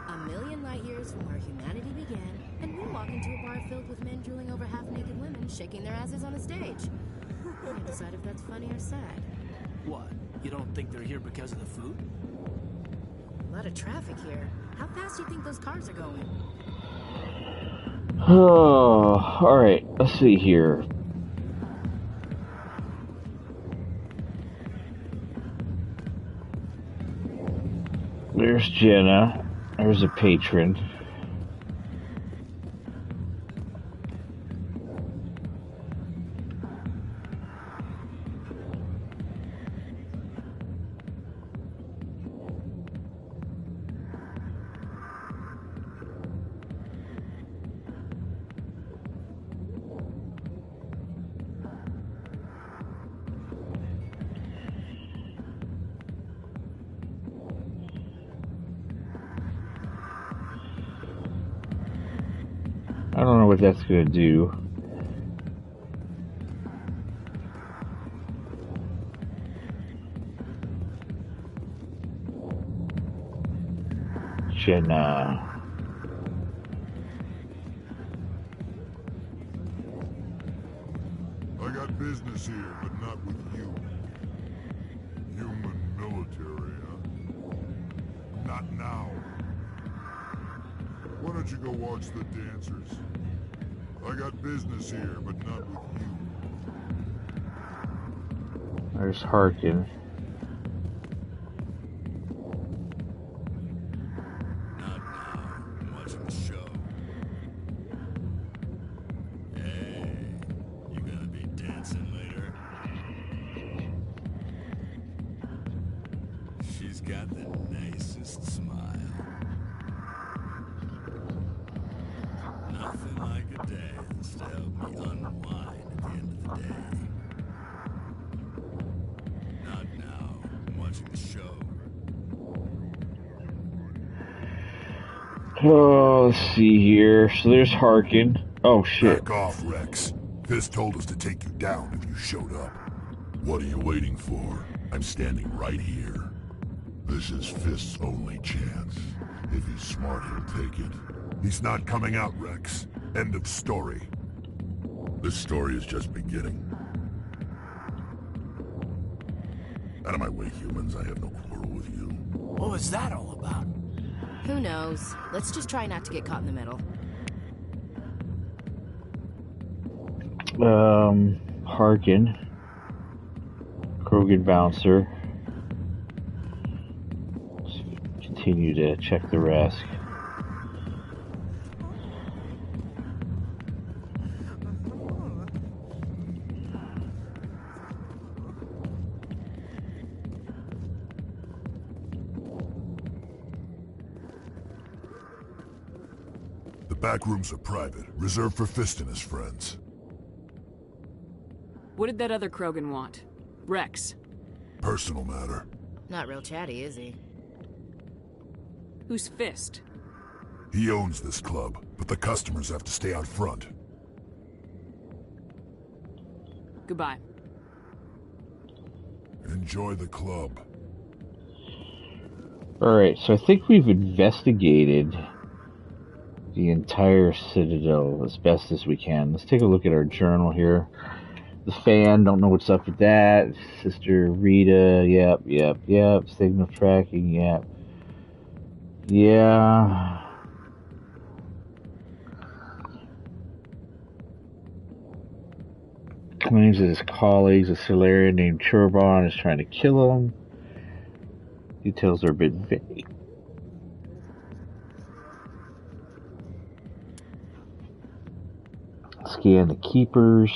A million light years from where humanity began, and we walk into a bar filled with men drooling over half-naked women shaking their asses on a stage. You decide if that's funny or sad. What? You don't think they're here because of the food? A lot of traffic here. How fast do you think those cars are going? Oh, alright, let's see here. There's Jenna. There's a patron. I don't know what that's gonna do. Jenna. I got business here, but not with you. Human military, huh? Not now. Why don't you go watch the dancers? I got business here, but not with you. There's Harkin. Not now. I'm watching the show. Hey, you gonna be dancing later? She's got the nicest smile. Nothing like a dance to help me unwind at the end of the day. Not now. I'm watching the show. Oh, let's see here. So there's Harkin. Oh, shit. Back off, Rex. Fist told us to take you down if you showed up. What are you waiting for? I'm standing right here. This is Fist's only chance. If he's smart, he'll take it. He's not coming out, Rex. End of story. This story is just beginning. Out of my way, humans. I have no quarrel with you. What was that all about? Who knows? Let's just try not to get caught in the middle. Harkin. Krogan Bouncer. Let's continue to check the rest. The back rooms are private, reserved for Fist and his friends. What did that other Krogan want? Rex. Personal matter. Not real chatty, is he? Who's Fist? He owns this club, but the customers have to stay out front. Goodbye. Enjoy the club. Alright, so I think we've investigated the entire Citadel as best as we can. Let's take a look at our journal here. The fan, don't know what's up with that. Sister Rita, yep. Signal tracking, yep. Yeah. Claims that his colleagues, a Solarian named Turbon, is trying to kill him. Details are a bit vague. Scan the keepers.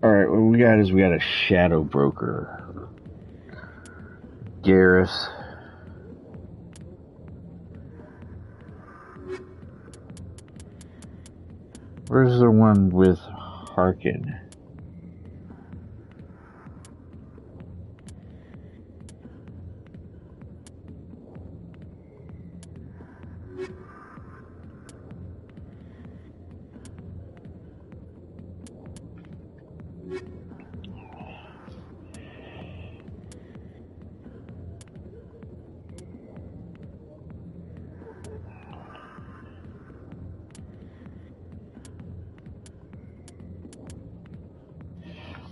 Alright, what we got is we got a shadow broker. Garrus. Where's the one with Harkin?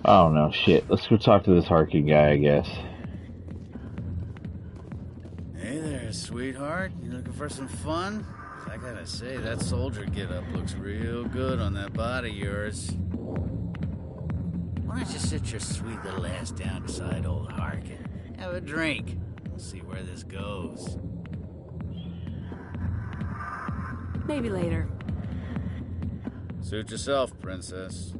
Oh no, shit. Let's go talk to this Harkin guy, I guess. Hey there, sweetheart. You looking for some fun? I gotta say, that soldier get-up looks real good on that body of yours. Why don't you sit your sweet little ass down beside old Harkin? Have a drink. We'll see where this goes. Maybe later. Suit yourself, princess.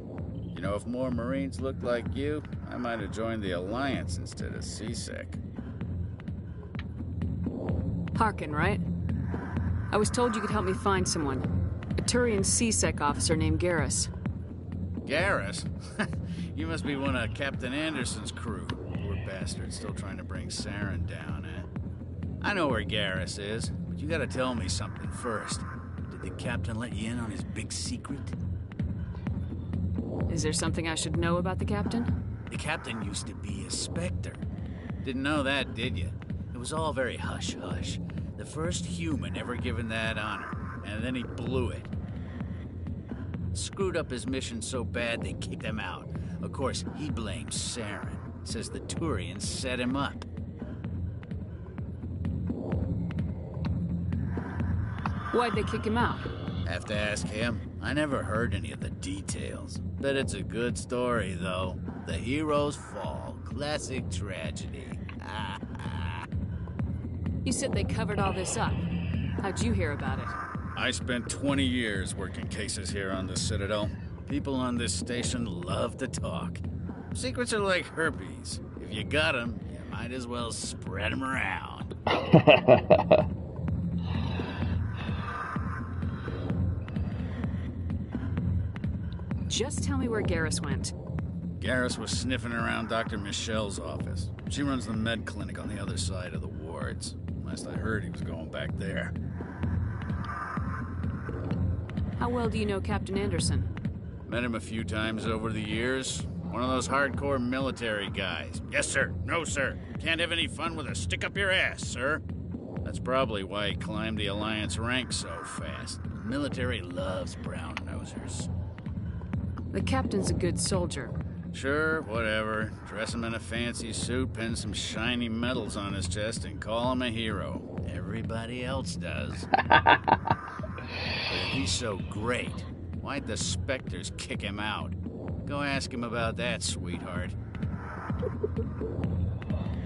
You know, if more Marines looked like you, I might have joined the Alliance instead of CSEC. Harkin, right? I was told you could help me find someone. A Turian CSEC officer named Garrus. Garrus? You must be one of Captain Anderson's crew. Poor bastard, still trying to bring Saren down, eh? I know where Garrus is, but you gotta tell me something first. Did the captain let you in on his big secret? Is there something I should know about the captain? The captain used to be a Spectre. Didn't know that, did you? It was all very hush-hush. The first human ever given that honor, and then he blew it. Screwed up his mission so bad they kicked him out. Of course, he blames Saren. Says the Turians set him up. Why'd they kick him out? Have to ask him. I never heard any of the details. Bet it's a good story, though. The heroes fall. Classic tragedy. You said they covered all this up. How'd you hear about it? I spent 20 years working cases here on the Citadel. People on this station love to talk. Secrets are like herpes. If you got them, you might as well spread them around. Just tell me where Garrus went. Garrus was sniffing around Dr. Michelle's office. She runs the med clinic on the other side of the wards. Last I heard, he was going back there. How well do you know Captain Anderson? Met him a few times over the years. One of those hardcore military guys. Yes, sir. No, sir. Can't have any fun with a stick up your ass, sir. That's probably why he climbed the Alliance ranks so fast. The military loves brown-nosers. The captain's a good soldier. Sure, whatever. Dress him in a fancy suit, pin some shiny medals on his chest, and call him a hero. Everybody else does. But if he's so great, why'd the Spectres kick him out? Go ask him about that, sweetheart.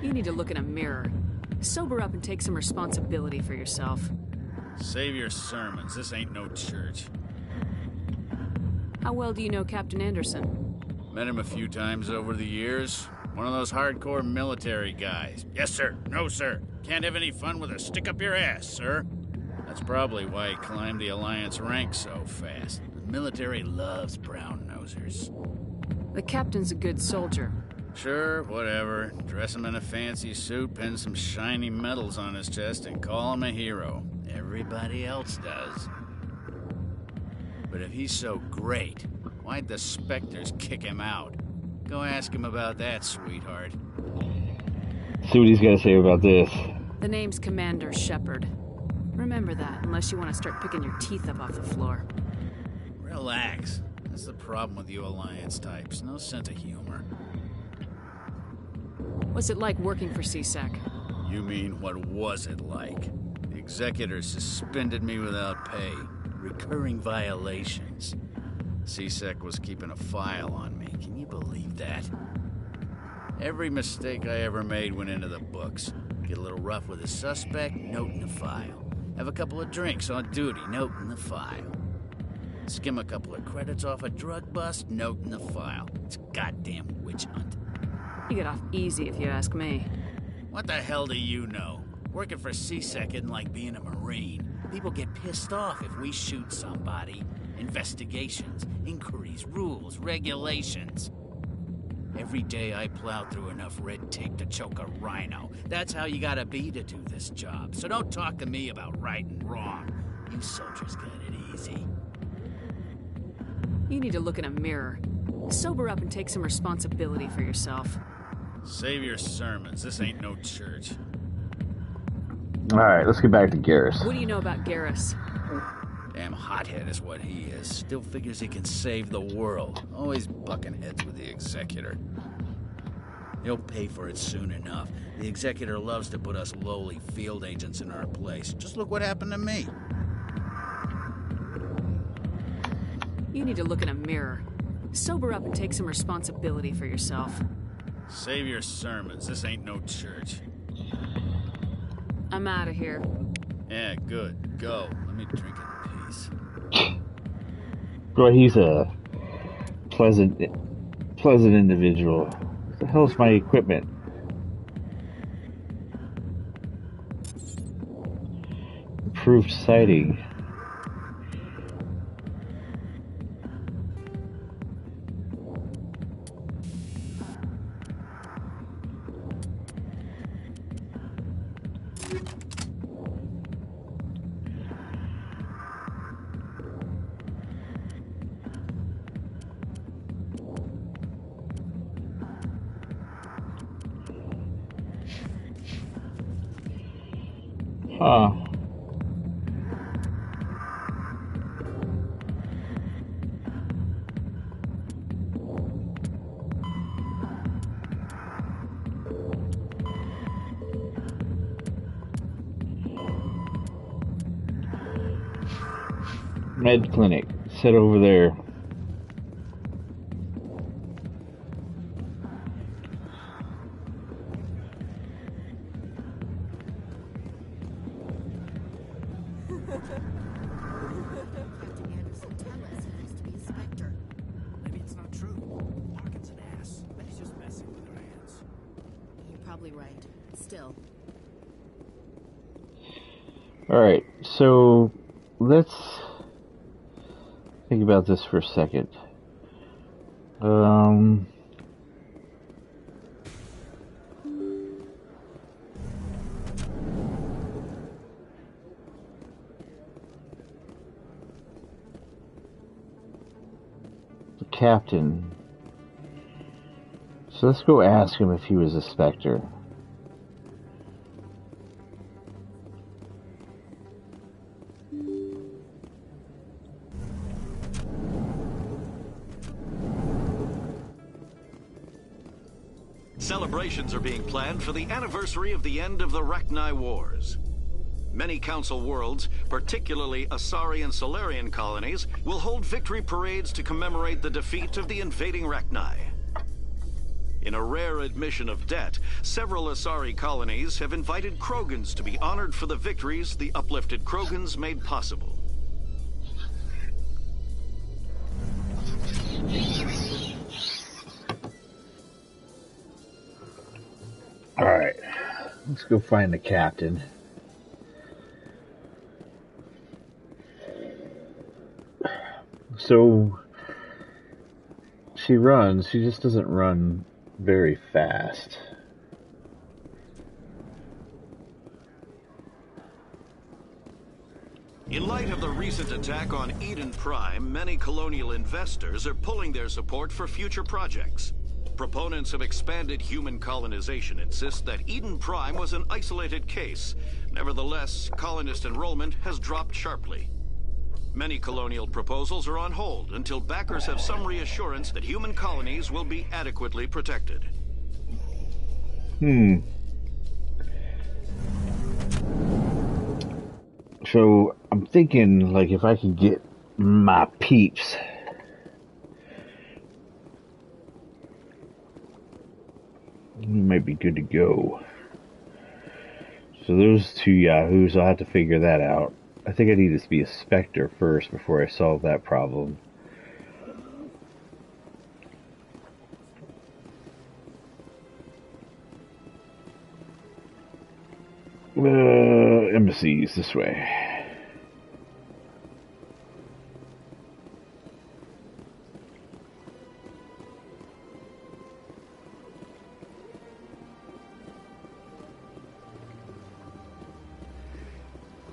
You need to look in a mirror. Sober up and take some responsibility for yourself. Save your sermons. This ain't no church. How well do you know Captain Anderson? Met him a few times over the years. One of those hardcore military guys. Yes, sir. No, sir. Can't have any fun with a stick up your ass, sir. That's probably why he climbed the Alliance ranks so fast. The military loves brown-nosers. The captain's a good soldier. Sure, whatever. Dress him in a fancy suit, pin some shiny medals on his chest, and call him a hero. Everybody else does. But if he's so great, why'd the Spectres kick him out? Go ask him about that, sweetheart. See what he's got to say about this. The name's Commander Shepard. Remember that, unless you want to start picking your teeth up off the floor. Relax. That's the problem with you Alliance types. No sense of humor. What's it like working for CSEC? You mean, what was it like? The executors suspended me without pay. Recurring violations. CSEC was keeping a file on me. Can you believe that? Every mistake I ever made went into the books. Get a little rough with a suspect, note in the file. Have a couple of drinks on duty, note in the file. Skim a couple of credits off a drug bust, note in the file. It's a goddamn witch hunt. You get off easy if you ask me. What the hell do you know? Working for CSEC isn't like being a Marine. People get pissed off if we shoot somebody. Investigations, inquiries, rules, regulations. Every day I plow through enough red tape to choke a rhino. That's how you gotta be to do this job. So don't talk to me about right and wrong. You soldiers got it easy. You need to look in a mirror. Sober up and take some responsibility for yourself. Save your sermons. This ain't no church. Alright, let's get back to Garrus. What do you know about Garrus? Damn hothead is what he is. Still figures he can save the world. Always bucking heads with the Executor. He'll pay for it soon enough. The Executor loves to put us lowly field agents in our place. Just look what happened to me. You need to look in a mirror. Sober up and take some responsibility for yourself. Save your sermons. This ain't no church. I'm out of here. Yeah, good. Go. Let me drink in peace. Boy, he's a pleasant individual. What the hell's my equipment? Improved sighting. Huh. Med clinic. Sit over there. Captain Anderson, tell us he used to be a Spectre. Maybe it's not true. Larkin's an ass. But he's just messing with our hands. You're probably right. Still. Alright, so let's think about this for a second. The captain. So let's go ask him if he was a Spectre. Celebrations are being planned for the anniversary of the end of the Rachni Wars. Many Council worlds, particularly Asari and Solarian colonies, will hold victory parades to commemorate the defeat of the invading Rachni. In a rare admission of debt, several Asari colonies have invited Krogans to be honored for the victories the uplifted Krogans made possible. Alright, let's go find the captain. So, she runs, she just doesn't run very fast. In light of the recent attack on Eden Prime, many colonial investors are pulling their support for future projects. Proponents of expanded human colonization insist that Eden Prime was an isolated case. Nevertheless, colonist enrollment has dropped sharply. Many colonial proposals are on hold until backers have some reassurance that human colonies will be adequately protected. So I'm thinking, like, if I could get my peeps we might be good to go. So those two yahoos, I'll have to figure that out. I think I need to be a Spectre first before I solve that problem. Embassies this way.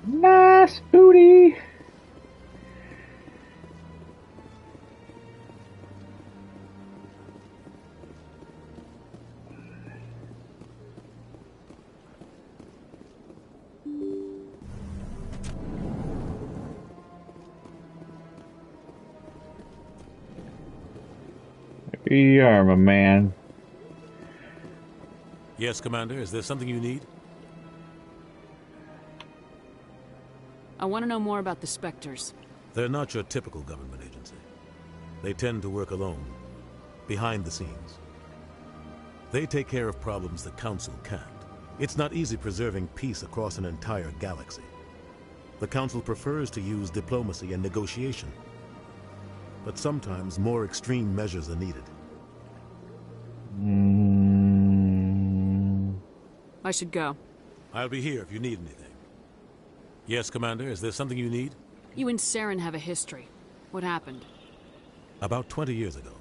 Nice booty. Here you are, my man. Yes, Commander. Is there something you need? I want to know more about the Spectres. They're not your typical government agency. They tend to work alone, behind the scenes. They take care of problems the Council can't. It's not easy preserving peace across an entire galaxy. The Council prefers to use diplomacy and negotiation. But sometimes more extreme measures are needed. I should go. I'll be here if you need anything. Yes, Commander, is there something you need? You and Saren have a history. What happened? About 20 years ago,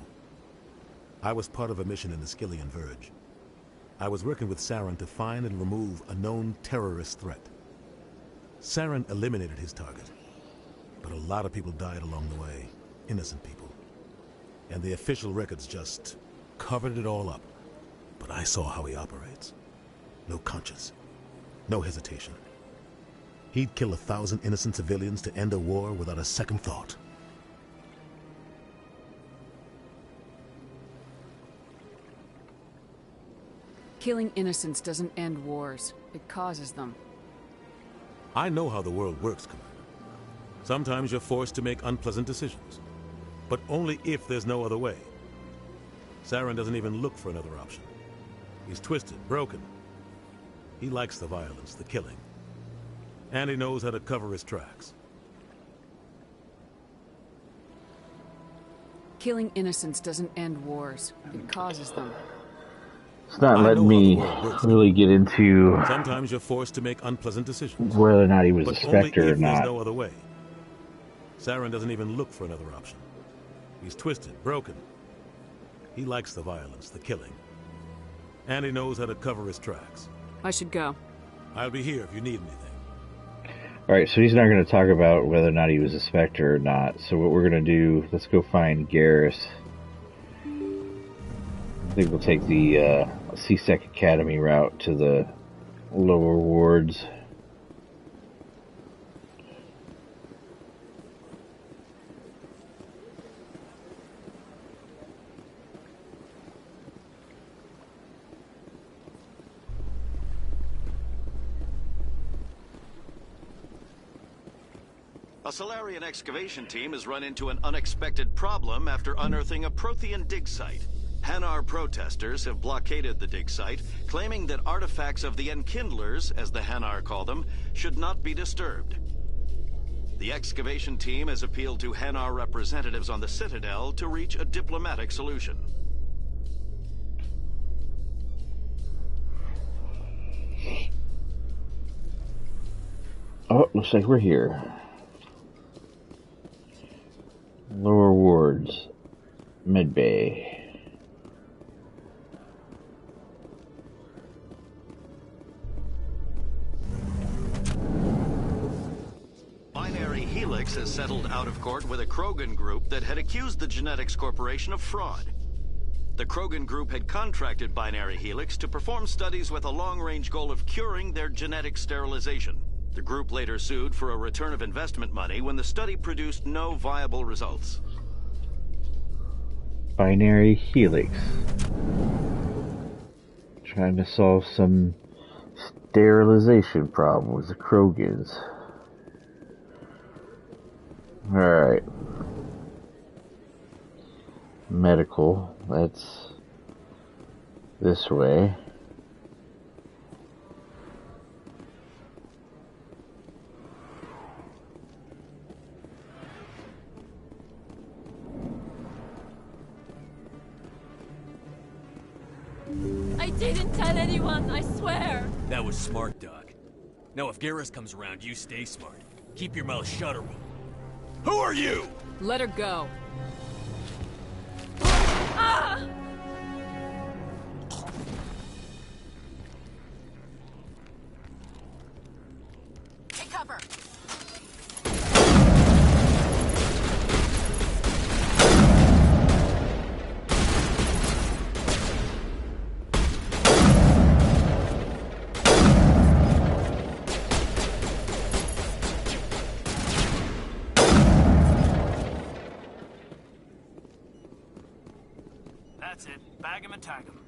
I was part of a mission in the Skillian Verge. I was working with Saren to find and remove a known terrorist threat. Saren eliminated his target, but a lot of people died along the way, innocent people. And the official records just covered it all up. But I saw how he operates. No conscience, no hesitation. He'd kill 1,000 innocent civilians to end a war without a second thought. Killing innocents doesn't end wars. It causes them. I know how the world works, Commander. Sometimes you're forced to make unpleasant decisions, but only if there's no other way. Saren doesn't even look for another option. He's twisted, broken. He likes the violence, the killing. And he knows how to cover his tracks. Killing innocents doesn't end wars. It causes them. It's not letting me really get into Sometimes you're forced to make unpleasant decisions, whether or not he was a but only Spectre or if there's not. no other way. Saren doesn't even look for another option. He's twisted, broken. He likes the violence, the killing. And he knows how to cover his tracks. I should go. I'll be here if you need anything. Alright, so he's not going to talk about whether or not he was a Spectre or not. So what we're going to do, let's go find Garrus. I think we'll take the C-Sec Academy route to the lower wards. A Solarian excavation team has run into an unexpected problem after unearthing a Prothean dig site. Hanar protesters have blockaded the dig site, claiming that artifacts of the Enkindlers, as the Hanar call them, should not be disturbed. The excavation team has appealed to Hanar representatives on the Citadel to reach a diplomatic solution. Oh, looks like we're here. Lower wards. Mid-bay. Helix has settled out of court with a Krogan group that had accused the Genetics Corporation of fraud. The Krogan group had contracted Binary Helix to perform studies with a long-range goal of curing their genetic sterilization. The group later sued for a return of investment money when the study produced no viable results. Binary Helix. Trying to solve some sterilization problem with the Krogans. Alright. Medical. That's this way. I didn't tell anyone, I swear. That was smart, Doc. Now if Garrus comes around, you stay smart. Keep your mouth shut or we'll... Who are you? Let her go. Ah! Take cover. That's it. Bag him and tag him.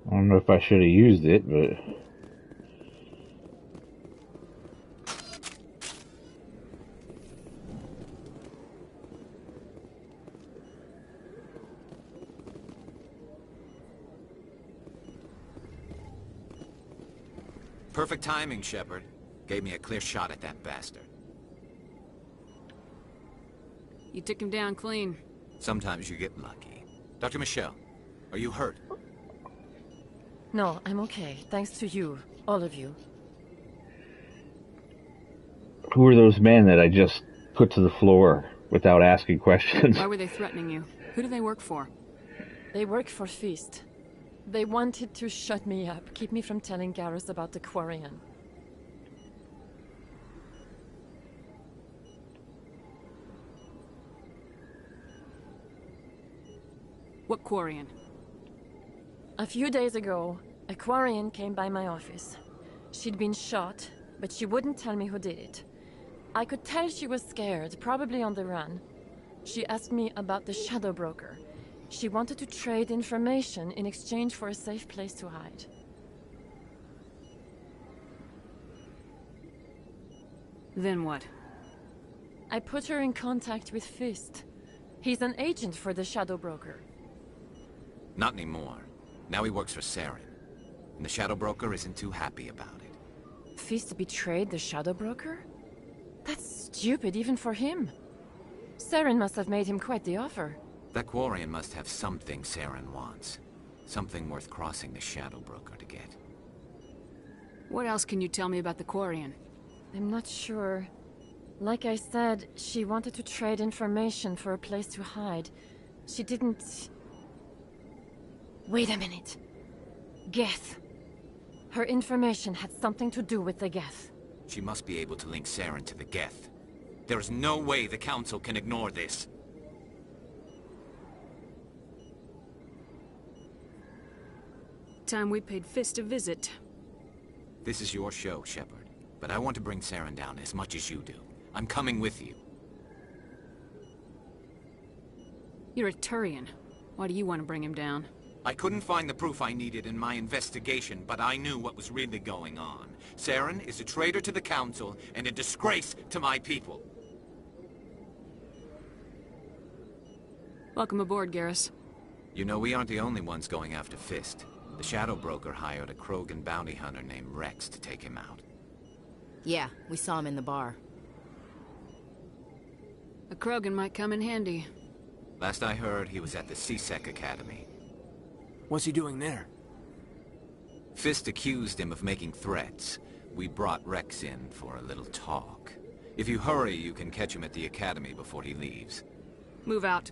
I don't know if I should have used it, but... Perfect timing, Shepard. Gave me a clear shot at that bastard. You took him down clean. Sometimes you get lucky. Dr. Michelle, are you hurt? No, I'm okay. Thanks to you. All of you. Who are those men that I just put to the floor without asking questions? Why were they threatening you? Who do they work for? They work for Feast. They wanted to shut me up, keep me from telling Garrus about the Quarian. What Quarian? A few days ago, a Quarian came by my office. She'd been shot, but she wouldn't tell me who did it. I could tell she was scared, probably on the run. She asked me about the Shadow Broker. She wanted to trade information in exchange for a safe place to hide. Then what? I put her in contact with Fist. He's an agent for the Shadow Broker. Not anymore. Now he works for Saren. And the Shadow Broker isn't too happy about it. Fist betrayed the Shadow Broker? That's stupid even for him. Saren must have made him quite the offer. That Quarian must have something Saren wants. Something worth crossing the Shadow Broker to get. What else can you tell me about the Quarian? I'm not sure. Like I said, she wanted to trade information for a place to hide. She didn't... Wait a minute. Geth. Her information had something to do with the Geth. She must be able to link Saren to the Geth. There's no way the Council can ignore this. Time we paid Fist a visit. This is your show, Shepard. But I want to bring Saren down as much as you do. I'm coming with you. You're a Turian. Why do you want to bring him down? I couldn't find the proof I needed in my investigation, but I knew what was really going on. Saren is a traitor to the Council and a disgrace to my people. Welcome aboard, Garrus. You know, we aren't the only ones going after Fist. The Shadow Broker hired a Krogan bounty hunter named Rex to take him out. Yeah, we saw him in the bar. A Krogan might come in handy. Last I heard, he was at the CSEC Academy. What's he doing there? Fist accused him of making threats. We brought Rex in for a little talk. If you hurry, you can catch him at the Academy before he leaves. Move out.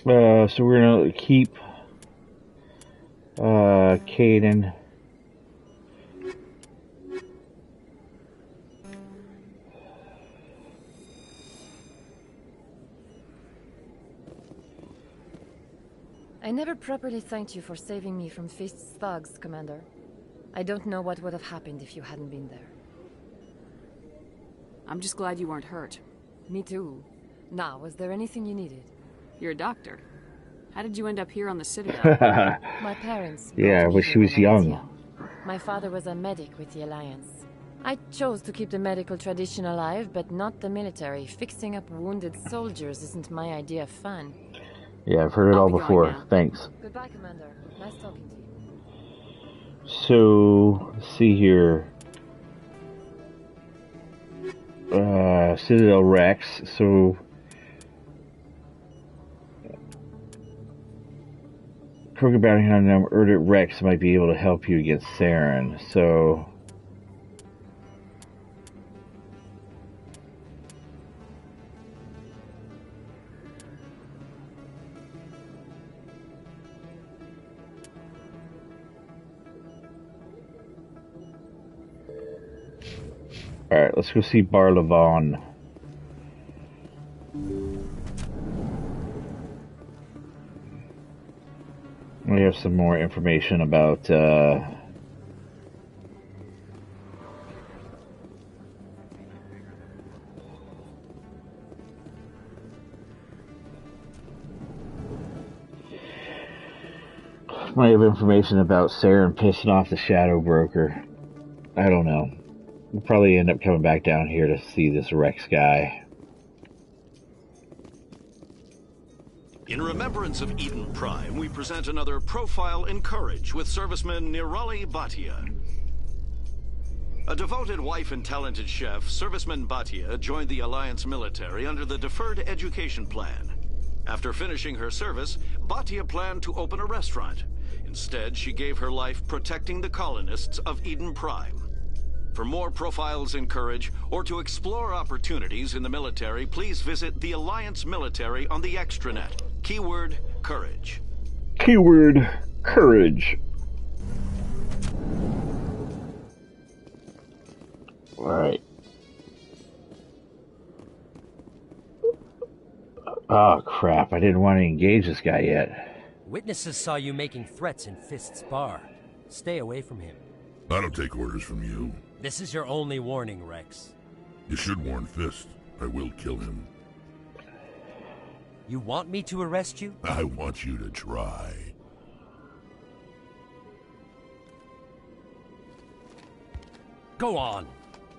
So we're gonna keep Caden. I never properly thanked you for saving me from Fist's thugs, Commander. I don't know what would have happened if you hadn't been there. I'm just glad you weren't hurt. Me too. Now, was there anything you needed? You're a doctor. How did you end up here on the Citadel? My parents. Yeah, when she was young. My father was a medic with the Alliance. I chose to keep the medical tradition alive, but not the military. Fixing up wounded soldiers isn't my idea of fun. Yeah, I've heard it all before. Thanks. Goodbye, Commander. Nice talking to you. So, let's see here. Citadel Rex. So, Krogan Bounty Hunter Erdit Rex might be able to help you against Saren. So, alright, let's go see Bar Levon. We have some more information about might have information about Saren pissing off the Shadow Broker. I don't know. We'll probably end up coming back down here to see this Rex guy. In remembrance of Eden Prime, we present another profile in courage with serviceman Nirali Bhatia. A devoted wife and talented chef, serviceman Bhatia joined the Alliance military under the Deferred Education Plan. After finishing her service, Bhatia planned to open a restaurant. Instead, she gave her life protecting the colonists of Eden Prime. For more profiles in courage, or to explore opportunities in the military, please visit the Alliance Military on the extranet. Keyword, courage. Keyword, courage. Alright. Oh, crap. I didn't want to engage this guy yet. Witnesses saw you making threats in Fist's bar. Stay away from him. I don't take orders from you. This is your only warning, Rex. You should warn Fist. I will kill him. You want me to arrest you? I want you to try. Go on.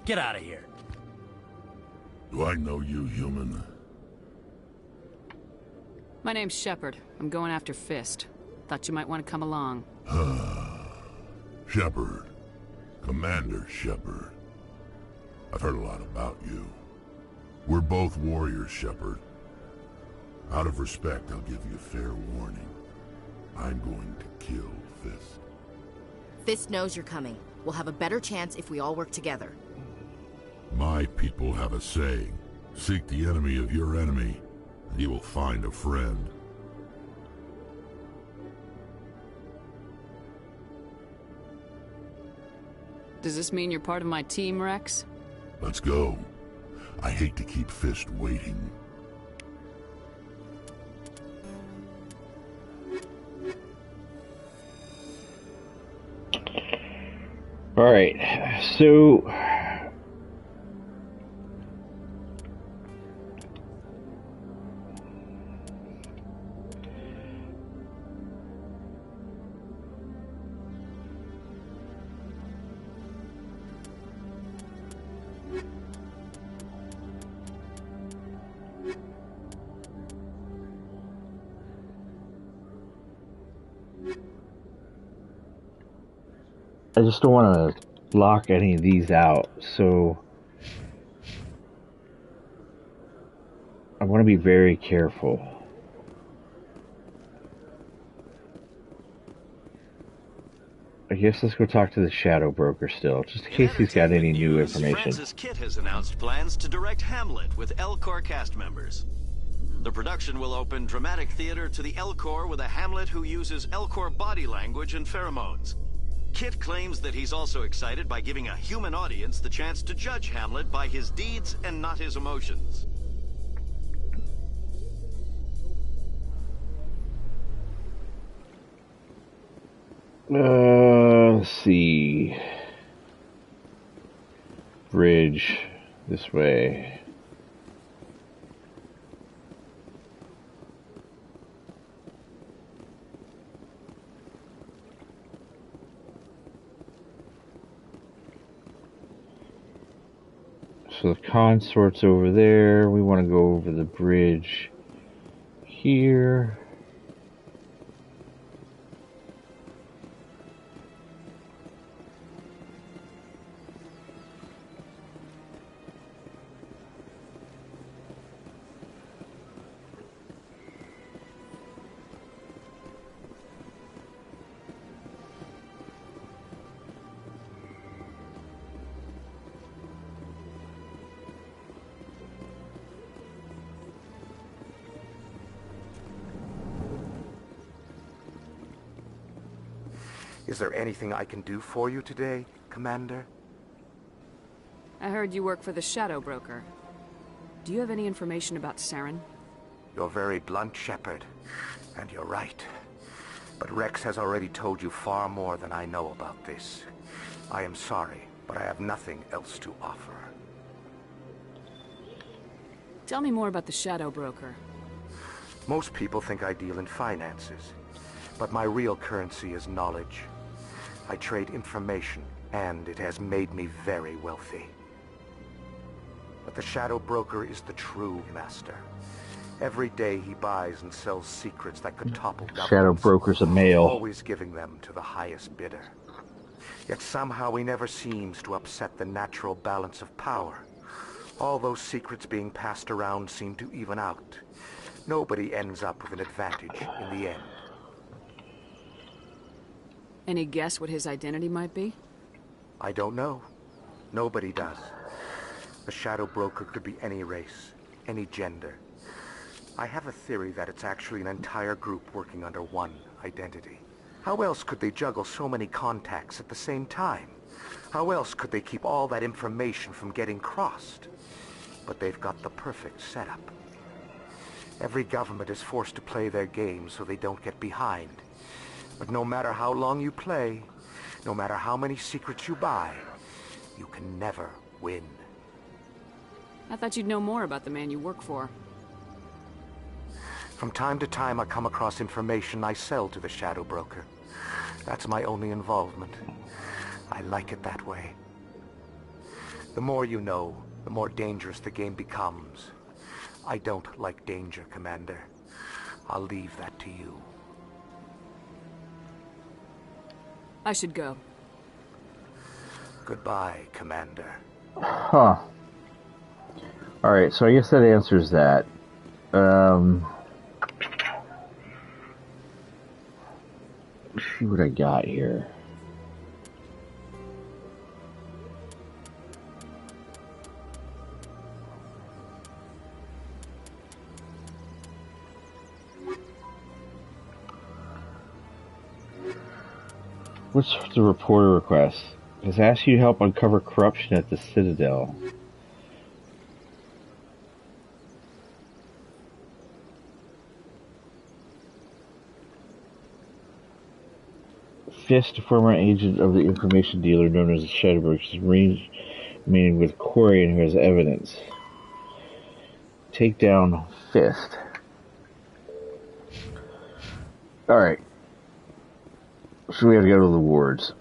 Get out of here. Do I know you, human? My name's Shepard. I'm going after Fist. Thought you might want to come along. Shepard. Commander Shepard. I've heard a lot about you. We're both warriors, Shepard. Out of respect, I'll give you a fair warning. I'm going to kill Fist. Fist knows you're coming. We'll have a better chance if we all work together. My people have a saying. Seek the enemy of your enemy, and you will find a friend. Does this mean you're part of my team, Rex? Let's go. I hate to keep Fist waiting. Alright, so I just don't want to lock any of these out, so I want to be very careful. I guess let's go talk to the Shadow Broker still, just in case he's got any new information. Francis Kitt has announced plans to direct Hamlet with Elcor cast members. The production will open dramatic theater to the Elcor with a Hamlet who uses Elcor body language and pheromones. Kit claims that he's also excited by giving a human audience the chance to judge Hamlet by his deeds and not his emotions. Let's see. Bridge this way. So the consort's over there. We want to go over the bridge here. Is there anything I can do for you today, Commander? I heard you work for the Shadow Broker. Do you have any information about Saren? You're very blunt, Shepard. And you're right. But Rex has already told you far more than I know about this. I am sorry, but I have nothing else to offer. Tell me more about the Shadow Broker. Most people think I deal in finances, but my real currency is knowledge. I trade information, and it has made me very wealthy. But the Shadow Broker is the true master. Every day he buys and sells secrets that could topple governments. Shadow Broker's a male. Always giving them to the highest bidder. Yet somehow he never seems to upset the natural balance of power. All those secrets being passed around seem to even out. Nobody ends up with an advantage in the end. Any guess what his identity might be? I don't know. Nobody does. The Shadow Broker could be any race, any gender. I have a theory that it's actually an entire group working under one identity. How else could they juggle so many contacts at the same time? How else could they keep all that information from getting crossed? But they've got the perfect setup. Every government is forced to play their game so they don't get behind. But no matter how long you play, no matter how many secrets you buy, you can never win. I thought you'd know more about the man you work for. From time to time, I come across information I sell to the Shadow Broker. That's my only involvement. I like it that way. The more you know, the more dangerous the game becomes. I don't like danger, Commander. I'll leave that to you. I should go. Goodbye, Commander. Huh. Alright, so I guess that answers that. Let's see what I got here. What's the reporter request? It has asked you to help uncover corruption at the Citadel. Fist, a former agent of the information dealer known as the Shadowbrook, is remaining with Quarian who has evidence. Take down Fist. Alright. So we have to go to the wards.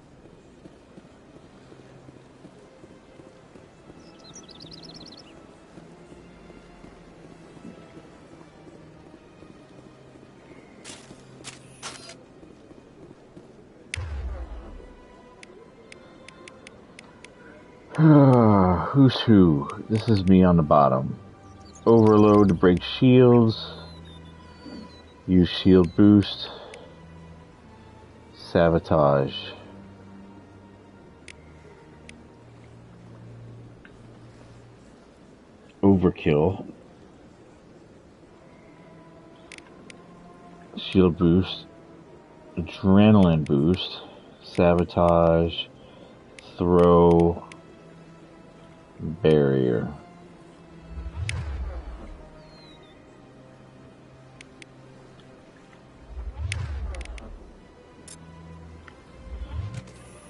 Who's who? This is me on the bottom. Overload to break shields. Use shield boost. Sabotage. Overkill. shield boost, adrenaline boost, sabotage, throw, barrier.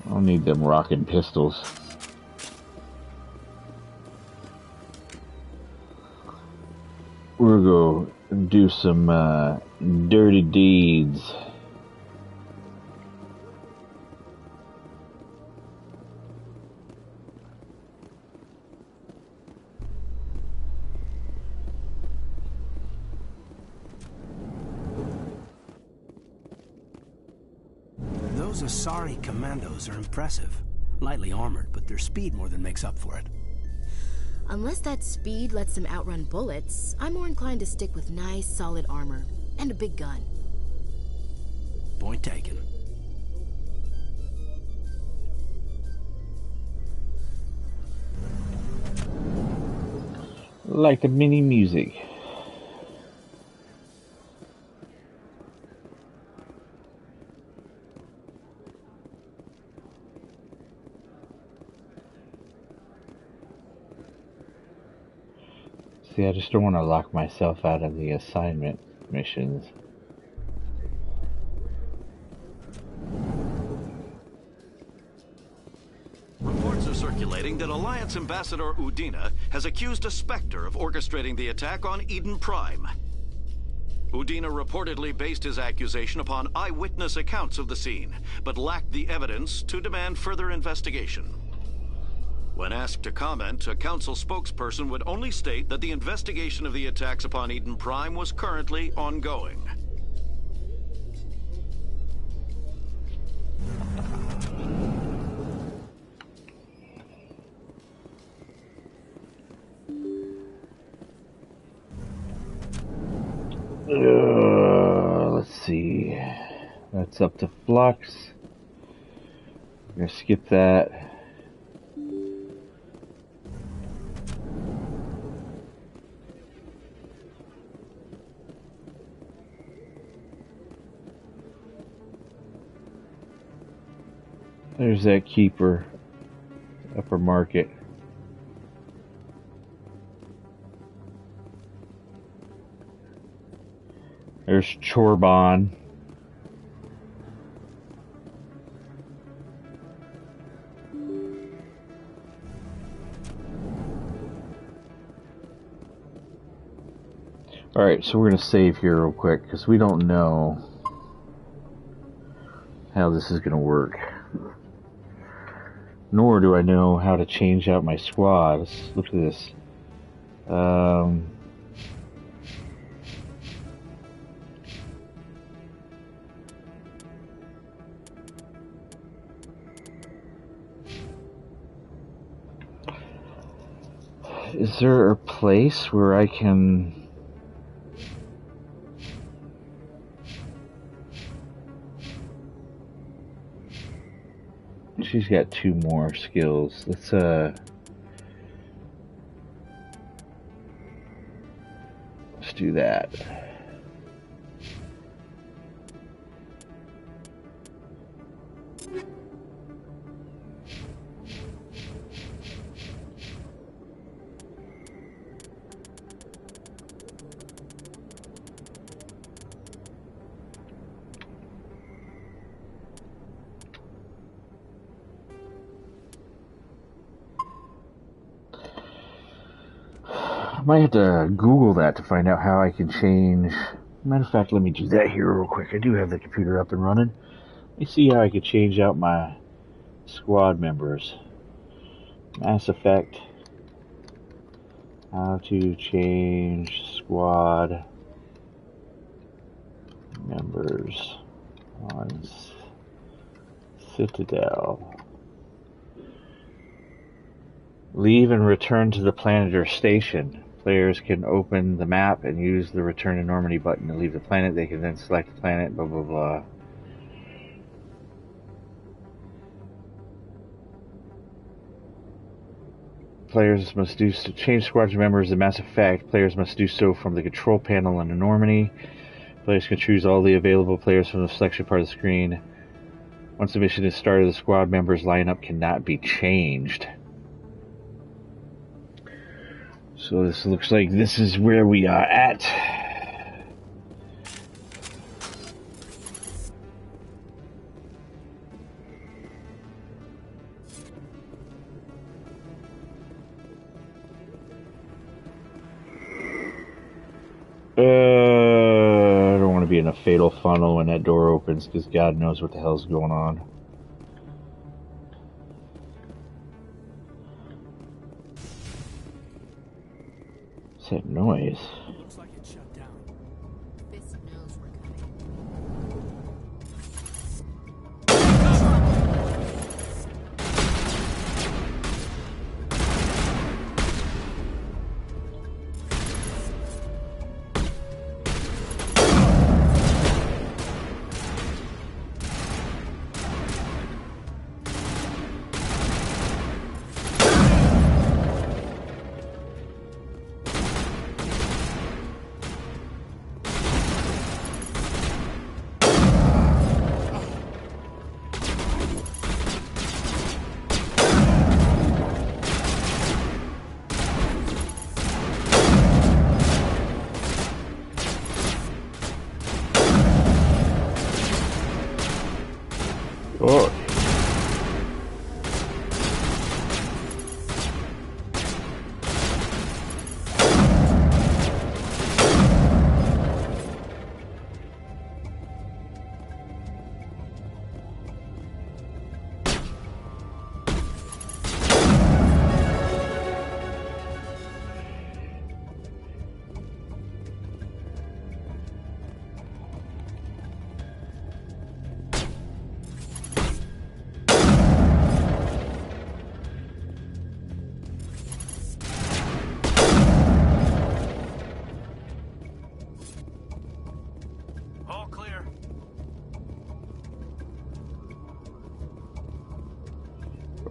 I don't need them rockin' pistols. We're gonna do some dirty deeds. Those Asari commandos are impressive. Lightly armored, but their speed more than makes up for it. Unless that speed lets them outrun bullets, I'm more inclined to stick with nice, solid armor. And a big gun. Point taken. Like the mini music. See, I just don't want to lock myself out of the assignment missions. Reports are circulating that Alliance Ambassador Udina has accused a Spectre of orchestrating the attack on Eden Prime. Udina reportedly based his accusation upon eyewitness accounts of the scene, but lacked the evidence to demand further investigation. When asked to comment, a council spokesperson would only state that the investigation of the attacks upon Eden Prime was currently ongoing. Let's see. That's up to Flux. I'm gonna skip that. There's that keeper. Upper market. There's Chorbon. Alright, so we're going to save here real quick because we don't know how this is going to work. Nor do I know how to change out my squad. Let's look at this. Is there a place where I can... She's got 2 more skills. Let's do that. I might have to Google that to find out how I can change. Matter of fact, let me do that here real quick. I do have the computer up and running. Let me see how I could change out my squad members. Mass Effect. How to change squad members on Citadel. Leave and return to the planet or station. Players can open the map and use the Return to Normandy button to leave the planet. They can then select the planet, blah blah blah. Players must do change squad members in Mass Effect. Players must do so from the control panel in Normandy. Players can choose all the available players from the selection part of the screen. Once the mission is started, the squad members' lineup cannot be changed. So this looks like this is where we are at. I don't want to be in a fatal funnel when that door opens, because God knows what the hell's going on. What's that noise? Looks like it shut down. Fist knows we're coming. Oh. All clear.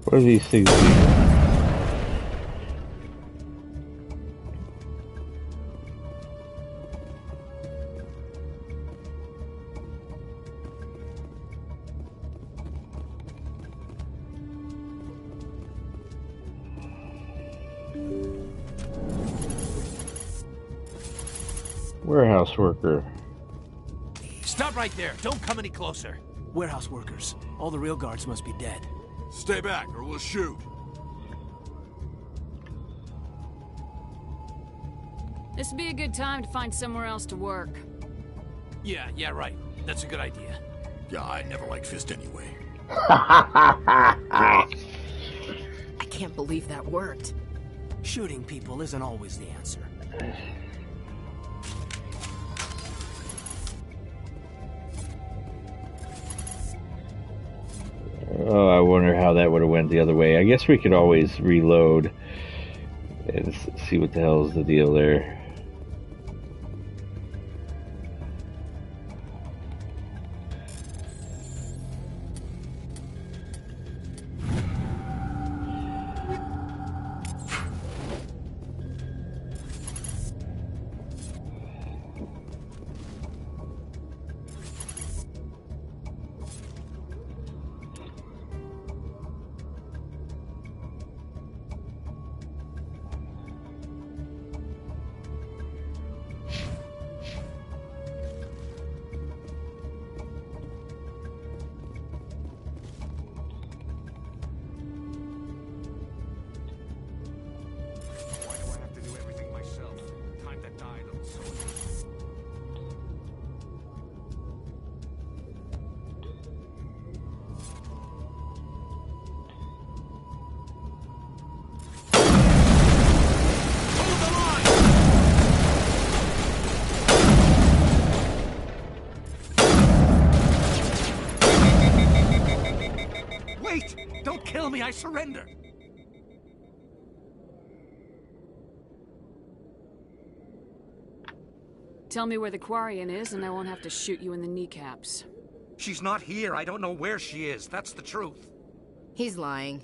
What are these things do? Warehouse worker. Stop right there. Don't come any closer. Warehouse workers. All the real guards must be dead. Stay back or we'll shoot. This would be a good time to find somewhere else to work. Yeah, right. That's a good idea. Yeah, I never liked Fist anyway. I can't believe that worked. Shooting people isn't always the answer. Oh, I wonder how that would have went the other way. I guess we could always reload and see what the hell is the deal there. Why do I have to do everything myself? Time to die, little soldier. Wait! Don't kill me, I surrender! Tell me where the Quarian is and I won't have to shoot you in the kneecaps. She's not here. I don't know where she is. That's the truth. He's lying.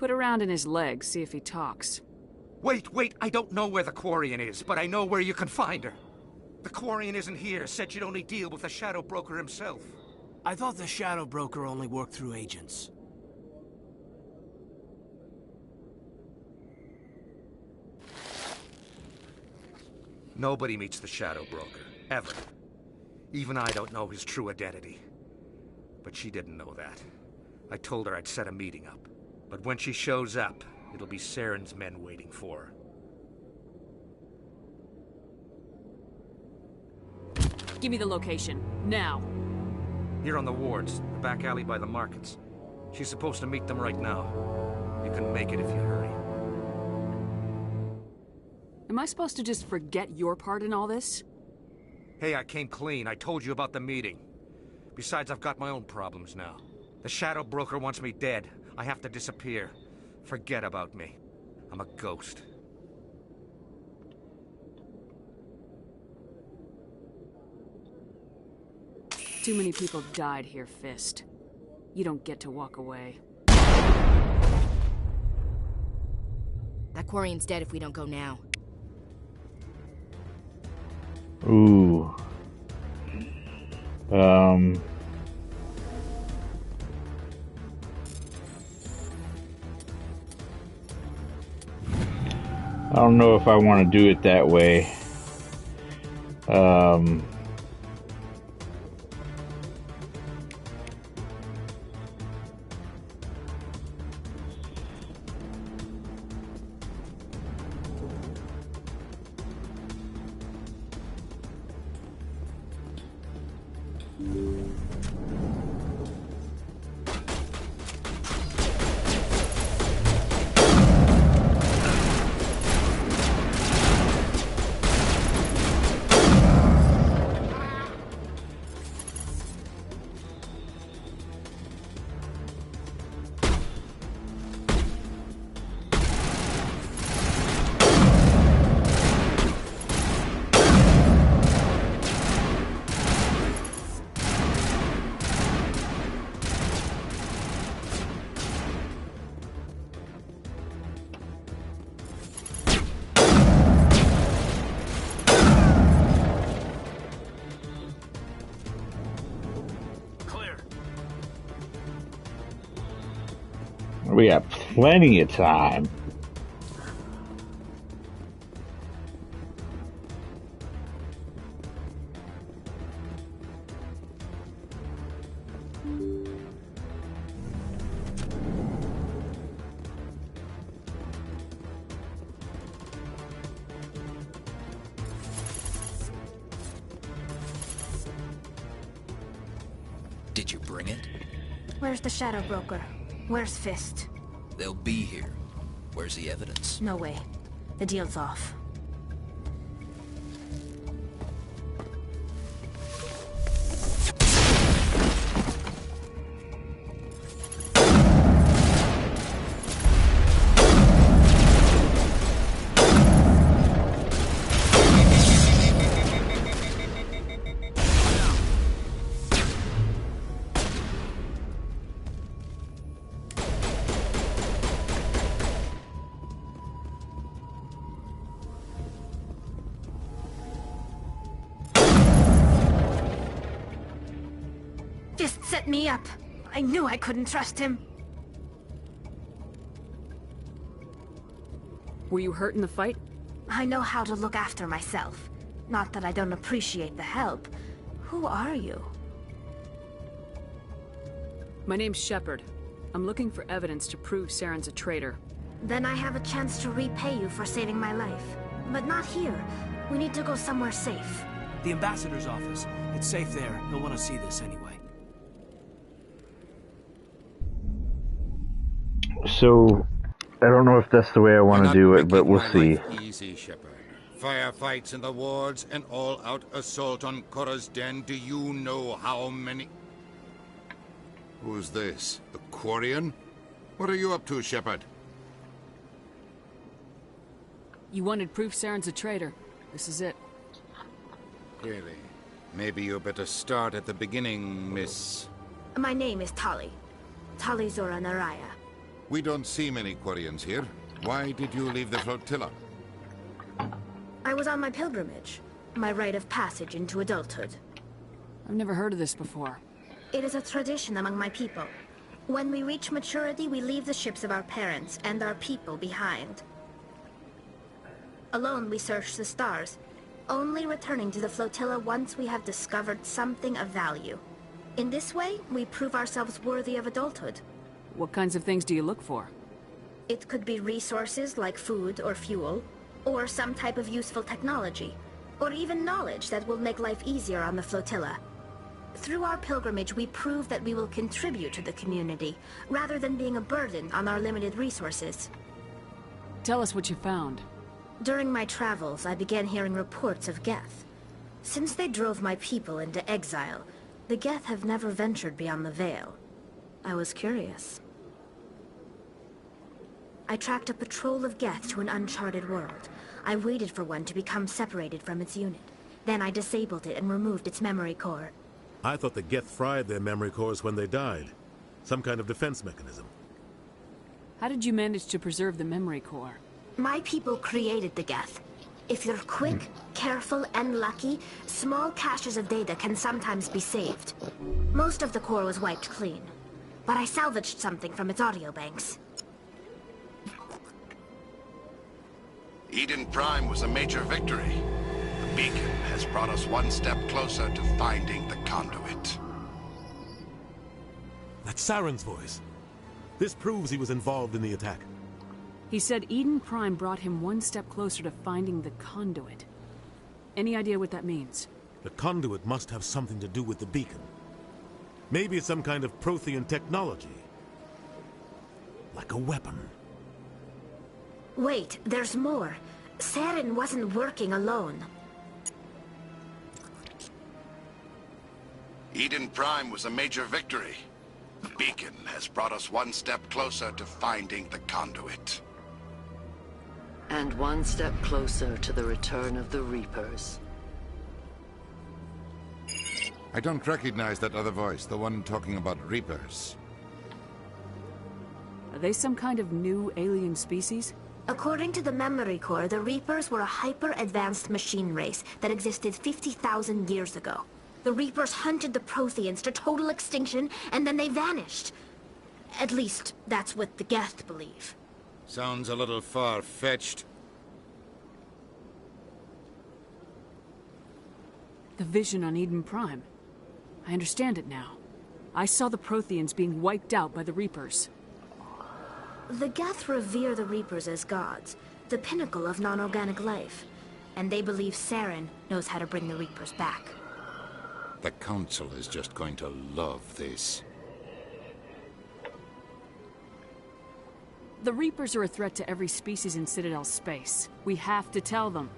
Put a round in his leg, see if he talks. Wait, I don't know where the Quarian is, but I know where you can find her. The Quarian isn't here, said she'd only deal with the Shadow Broker himself. I thought the Shadow Broker only worked through agents. Nobody meets the Shadow Broker, ever. Even I don't know his true identity. But she didn't know that. I told her I'd set a meeting up. But when she shows up, it'll be Saren's men waiting for her. Give me the location, now. Here on the wards, the back alley by the markets. She's supposed to meet them right now. You can make it if you hurry. Am I supposed to just forget your part in all this? Hey, I came clean. I told you about the meeting. Besides, I've got my own problems now. The Shadow Broker wants me dead. I have to disappear. Forget about me. I'm a ghost. Too many people died here, Fist. You don't get to walk away. That Quarian's dead if we don't go now. Ooh. I don't know if I want to do it that way. We got plenty of time. Did you bring it? Where's the Shadow Broker? Where's Fist? They'll be here. Where's the evidence? No way. The deal's off. Just set me up. I knew I couldn't trust him. Were you hurt in the fight? I know how to look after myself. Not that I don't appreciate the help. Who are you? My name's Shepard. I'm looking for evidence to prove Saren's a traitor. Then I have a chance to repay you for saving my life. But not here. We need to go somewhere safe. The ambassador's office. It's safe there. He'll want to see this anyway. So, I don't know if that's the way I want to do it, but we'll see. Easy, Shepard. Firefights in the wards, an all-out assault on Korra's den. Do you know how many? Who's this? The Quarian? What are you up to, Shepard? You wanted proof Saren's a traitor. This is it. Really? Maybe you better start at the beginning, Miss... My name is Tali. Tali Zora Naraya. We don't see many Quarians here. Why did you leave the flotilla? I was on my pilgrimage. My rite of passage into adulthood. I've never heard of this before. It is a tradition among my people. When we reach maturity, we leave the ships of our parents and our people behind. Alone, we search the stars, only returning to the flotilla once we have discovered something of value. In this way, we prove ourselves worthy of adulthood. What kinds of things do you look for? It could be resources like food or fuel, or some type of useful technology, or even knowledge that will make life easier on the flotilla. Through our pilgrimage, we prove that we will contribute to the community, rather than being a burden on our limited resources. Tell us what you found. During my travels, I began hearing reports of Geth. Since they drove my people into exile, the Geth have never ventured beyond the Veil. I was curious. I tracked a patrol of Geth to an uncharted world. I waited for one to become separated from its unit. Then I disabled it and removed its memory core. I thought the Geth fried their memory cores when they died. Some kind of defense mechanism. How did you manage to preserve the memory core? My people created the Geth. If you're quick, careful, and lucky, small caches of data can sometimes be saved. Most of the core was wiped clean, but I salvaged something from its audio banks. Eden Prime was a major victory. The beacon has brought us one step closer to finding the conduit. That's Saren's voice. This proves he was involved in the attack. He said Eden Prime brought him one step closer to finding the conduit. Any idea what that means? The conduit must have something to do with the beacon. Maybe it's some kind of Prothean technology. Like a weapon. Wait, there's more. Saren wasn't working alone. Eden Prime was a major victory. The beacon has brought us one step closer to finding the conduit. And one step closer to the return of the Reapers. I don't recognize that other voice, the one talking about Reapers. Are they some kind of new alien species? According to the memory core, the Reapers were a hyper-advanced machine race that existed 50,000 years ago. The Reapers hunted the Protheans to total extinction, and then they vanished. At least, that's what the Geth believe. Sounds a little far-fetched. The vision on Eden Prime. I understand it now. I saw the Protheans being wiped out by the Reapers. The Geth revere the Reapers as gods, the pinnacle of non-organic life. And they believe Saren knows how to bring the Reapers back. The Council is just going to love this. The Reapers are a threat to every species in Citadel space. We have to tell them.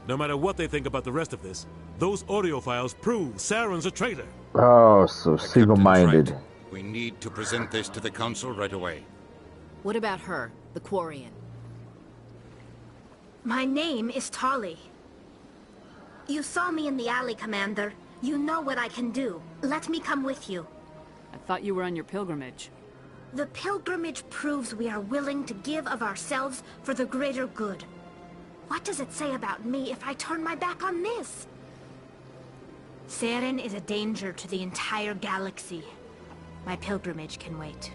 No matter what they think about the rest of this, those audio files prove Saren's a traitor. Oh, so single-minded. Right. We need to present this to the Council right away. What about her, the Quarian? My name is Tali. You saw me in the alley, Commander. You know what I can do. Let me come with you. I thought you were on your pilgrimage. The pilgrimage proves we are willing to give of ourselves for the greater good. What does it say about me if I turn my back on this? Saren is a danger to the entire galaxy. My pilgrimage can wait.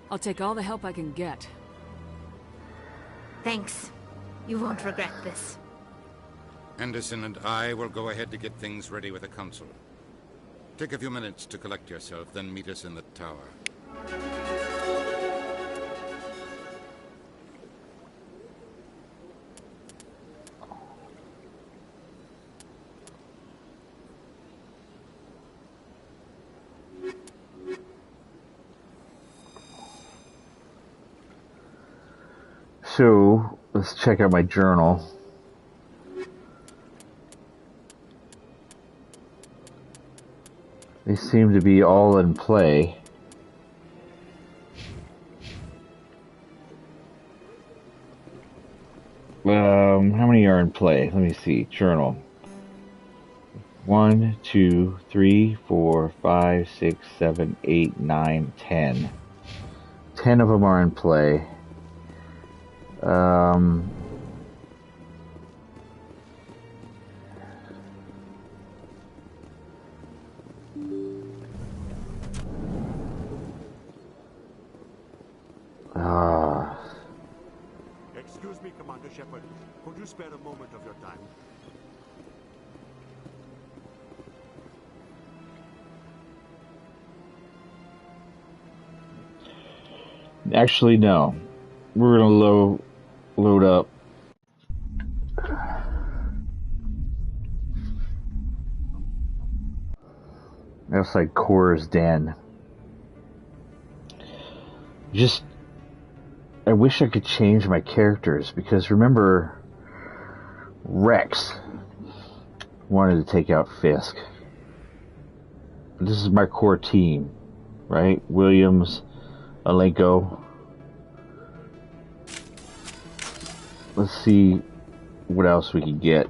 I'll take all the help I can get. Thanks. You won't regret this. Anderson and I will go ahead to get things ready with the Council. Take a few minutes to collect yourself, then meet us in the tower. So, let's check out my journal. They seem to be all in play. How many are in play? Let me see. Journal. 1, 2, 3, 4, 5, 6, 7, 8, 9, 10. 10 of them are in play. Excuse me, Commander Shepard. Could you spare a moment of your time? Actually, no. We're gonna load up. Outside Cora's den. I wish I could change my characters, because remember, Rex wanted to take out Fisk. This is my core team, right? Williams, Alenko. Let's see what else we can get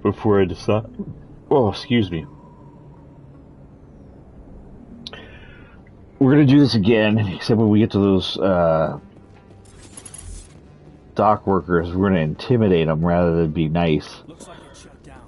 before I decide. Oh, excuse me. We're going to do this again, except when we get to those dock workers, we're going to intimidate them rather than be nice. Looks like it's shut down.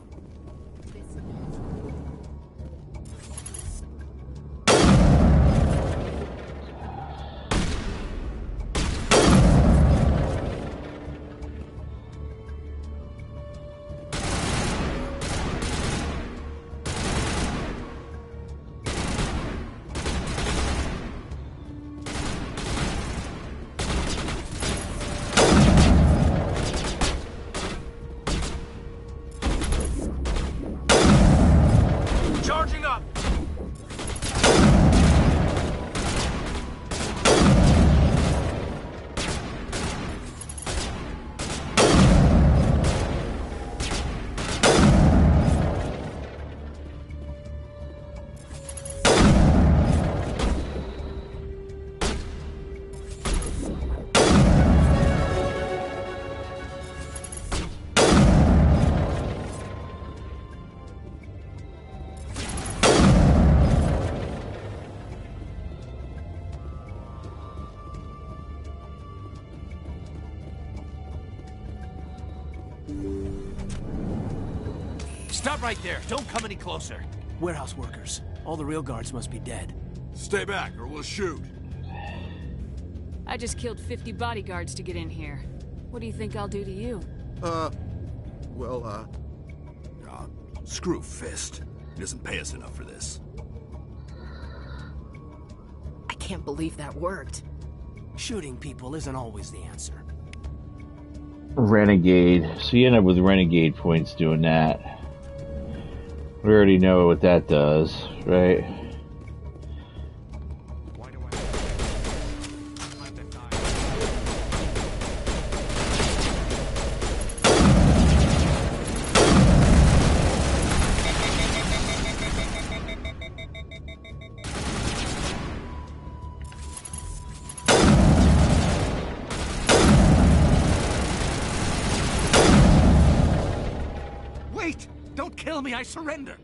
Charging up! Stop right there. Don't come any closer. Warehouse workers. All the real guards must be dead. Stay back or we'll shoot. I just killed 50 bodyguards to get in here. What do you think I'll do to you? Screw Fist. He doesn't pay us enough for this. I can't believe that worked. Shooting people isn't always the answer. Renegade. So you end up with Renegade points doing that. We already know what that does, right? Wait! Don't kill me, I surrender!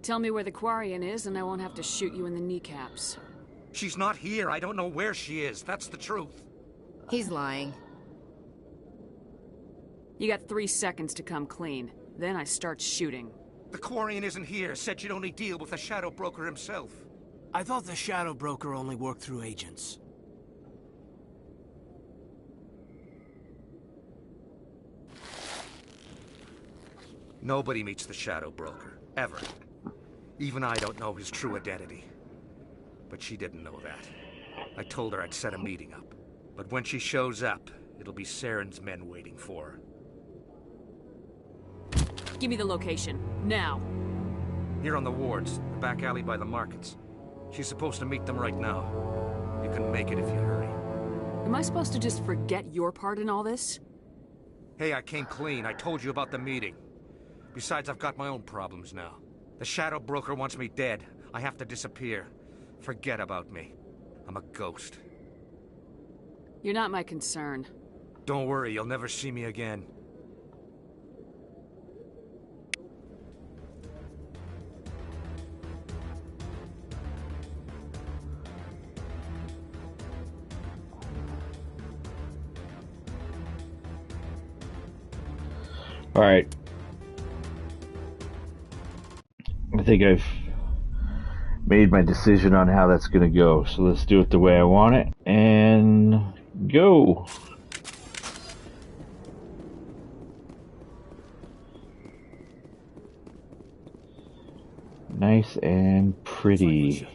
Tell me where the Quarian is and I won't have to shoot you in the kneecaps. She's not here. I don't know where she is. That's the truth. He's lying. You got 3 seconds to come clean. Then I start shooting. The Quarian isn't here. Said you'd only deal with the Shadow Broker himself. I thought the Shadow Broker only worked through agents. Nobody meets the Shadow Broker. Ever. Even I don't know his true identity. But she didn't know that. I told her I'd set a meeting up. But when she shows up, it'll be Saren's men waiting for her. Give me the location. Now. Here on the wards, the back alley by the markets. She's supposed to meet them right now. You can make it if you hurry. Am I supposed to just forget your part in all this? Hey, I came clean. I told you about the meeting. Besides, I've got my own problems now. The Shadow Broker wants me dead. I have to disappear. Forget about me. I'm a ghost. You're not my concern. Don't worry, you'll never see me again. Alright. I think I've made my decision on how that's going to go. So let's do it the way I want it. And go. Nice and pretty.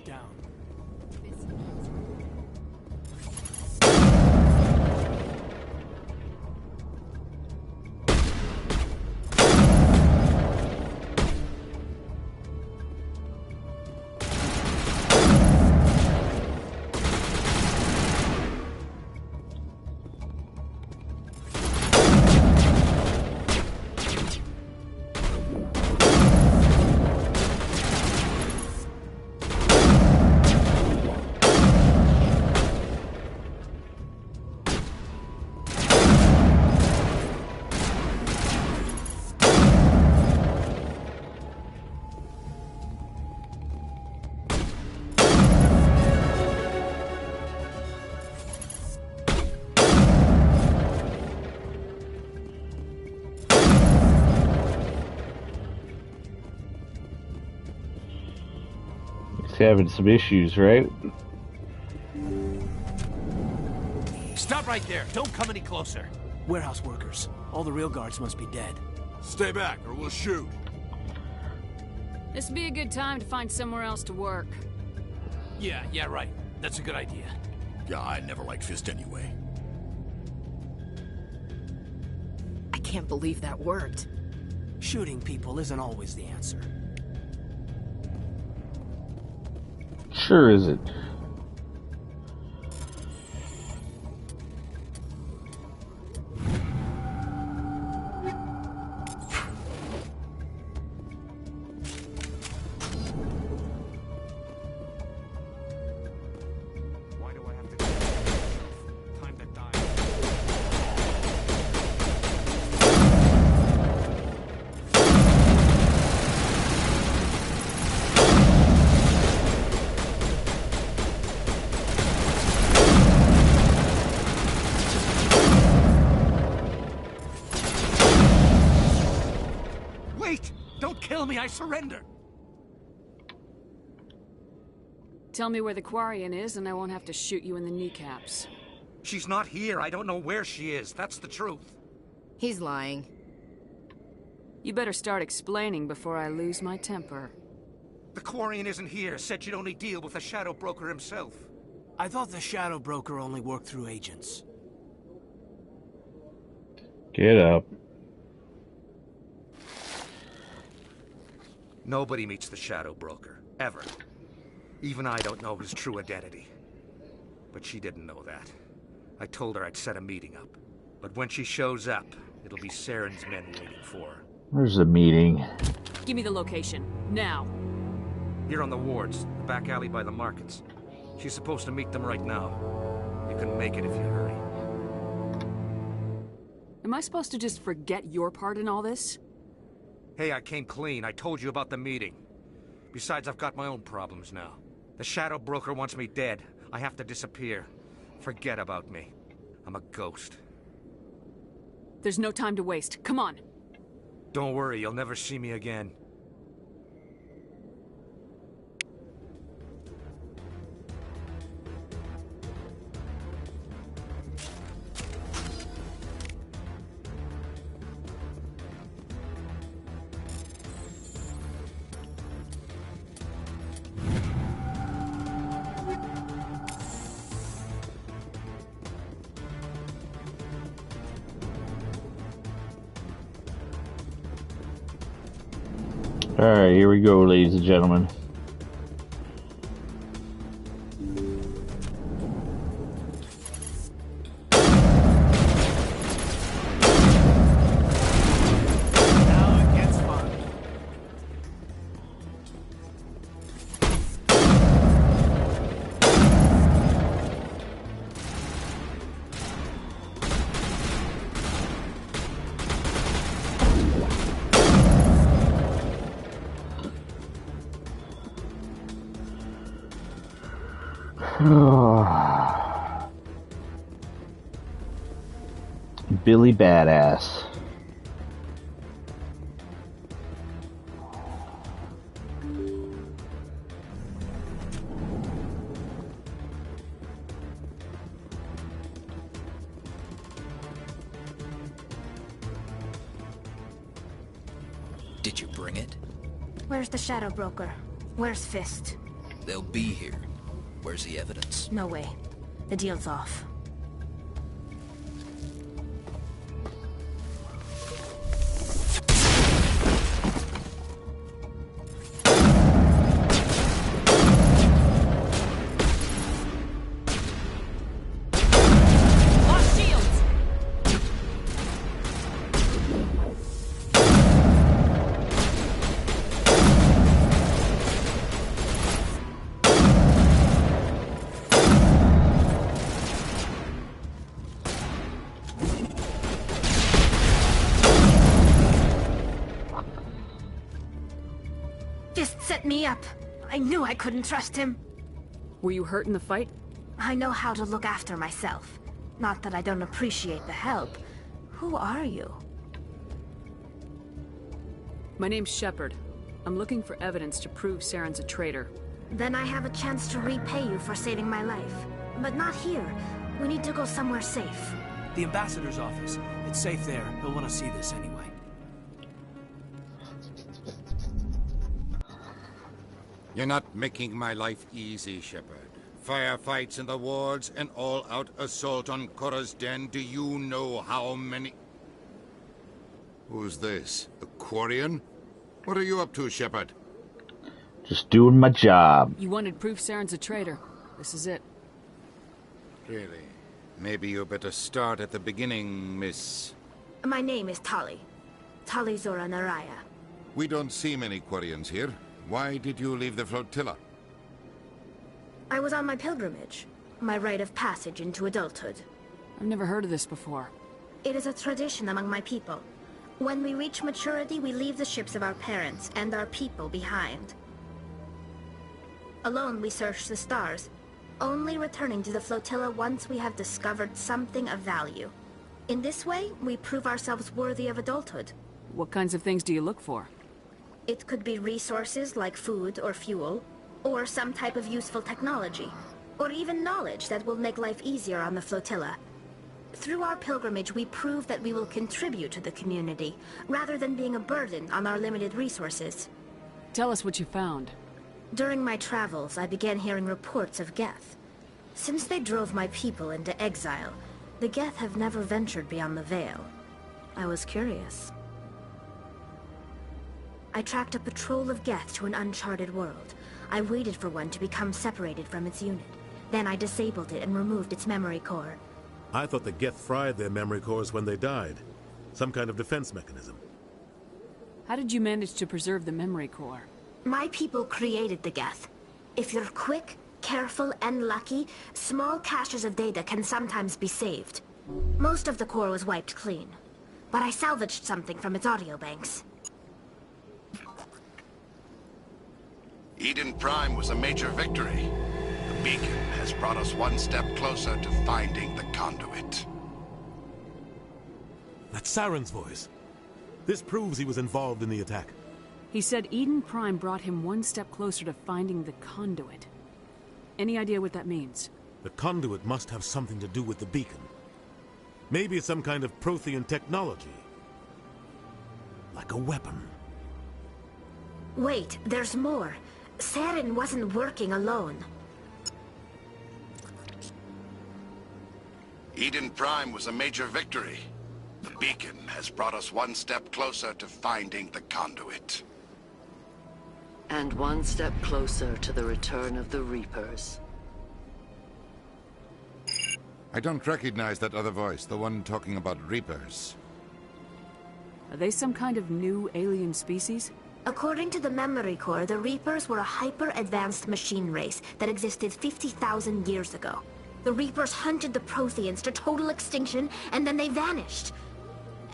Having some issues, right? Stop right there. Don't come any closer. Warehouse workers. All the real guards must be dead. Stay back or we'll shoot. This would be a good time to find somewhere else to work. Yeah, right. That's a good idea. Yeah, I never liked Fist anyway. I can't believe that worked. Shooting people isn't always the answer. Sure isn't. Why do I have to do this? Time to die. Wait! Don't kill me, I surrender! Tell me where the Quarian is and I won't have to shoot you in the kneecaps. She's not here. I don't know where she is. That's the truth. He's lying. You better start explaining before I lose my temper. The Quarian isn't here. Said she'd only deal with the Shadow Broker himself. I thought the Shadow Broker only worked through agents. Get up. Nobody meets the Shadow Broker. Ever. Even I don't know his true identity. But she didn't know that. I told her I'd set a meeting up. But when she shows up, it'll be Saren's men waiting for her. Where's the meeting? Give me the location. Now. Here on the wards, the back alley by the markets. She's supposed to meet them right now. You can make it if you hurry. Am I supposed to just forget your part in all this? Hey, I came clean. I told you about the meeting. Besides, I've got my own problems now. The Shadow Broker wants me dead. I have to disappear. Forget about me. I'm a ghost. There's no time to waste. Come on. Don't worry, you'll never see me again. Alright, here we go, ladies and gentlemen. Now it gets fun. Billy Badass. Did you bring it? Where's the Shadow Broker? Where's Fist? They'll be here. Where's the evidence? No way. The deal's off. Set me up. I knew I couldn't trust him. Were you hurt in the fight? I know how to look after myself. Not that I don't appreciate the help. Who are you? My name's Shepard. I'm looking for evidence to prove Saren's a traitor. Then I have a chance to repay you for saving my life. But not here. We need to go somewhere safe. The ambassador's office. It's safe there. He'll want to see this anyway. You're not making my life easy, Shepard. Firefights in the wards, an all-out assault on Korra's den. Do you know how many... Who's this? A Quarian? What are you up to, Shepard? Just doing my job. You wanted proof Saren's a traitor. This is it. Really? Maybe you better start at the beginning, Miss... My name is Tali. Tali Zora Naraya. We don't see many Quarians here. Why did you leave the flotilla? I was on my pilgrimage. My rite of passage into adulthood. I've never heard of this before. It is a tradition among my people. When we reach maturity, we leave the ships of our parents and our people behind. Alone, we search the stars, only returning to the flotilla once we have discovered something of value. In this way, we prove ourselves worthy of adulthood. What kinds of things do you look for? It could be resources like food or fuel, or some type of useful technology, or even knowledge that will make life easier on the flotilla. Through our pilgrimage, we prove that we will contribute to the community, rather than being a burden on our limited resources. Tell us what you found. During my travels, I began hearing reports of Geth. Since they drove my people into exile, the Geth have never ventured beyond the Veil. I was curious. I tracked a patrol of Geth to an uncharted world. I waited for one to become separated from its unit. Then I disabled it and removed its memory core. I thought the Geth fried their memory cores when they died. Some kind of defense mechanism. How did you manage to preserve the memory core? My people created the Geth. If you're quick, careful, and lucky, small caches of data can sometimes be saved. Most of the core was wiped clean, but I salvaged something from its audio banks. Eden Prime was a major victory. The beacon has brought us one step closer to finding the conduit. That's Saren's voice. This proves he was involved in the attack. He said Eden Prime brought him one step closer to finding the conduit. Any idea what that means? The conduit must have something to do with the beacon. Maybe it's some kind of Prothean technology. Like a weapon. Wait, there's more. Saren wasn't working alone. Eden Prime was a major victory. The beacon has brought us one step closer to finding the conduit. And one step closer to the return of the Reapers. I don't recognize that other voice, the one talking about Reapers. Are they some kind of new alien species? According to the memory core, the Reapers were a hyper-advanced machine race that existed 50,000 years ago. The Reapers hunted the Protheans to total extinction, and then they vanished.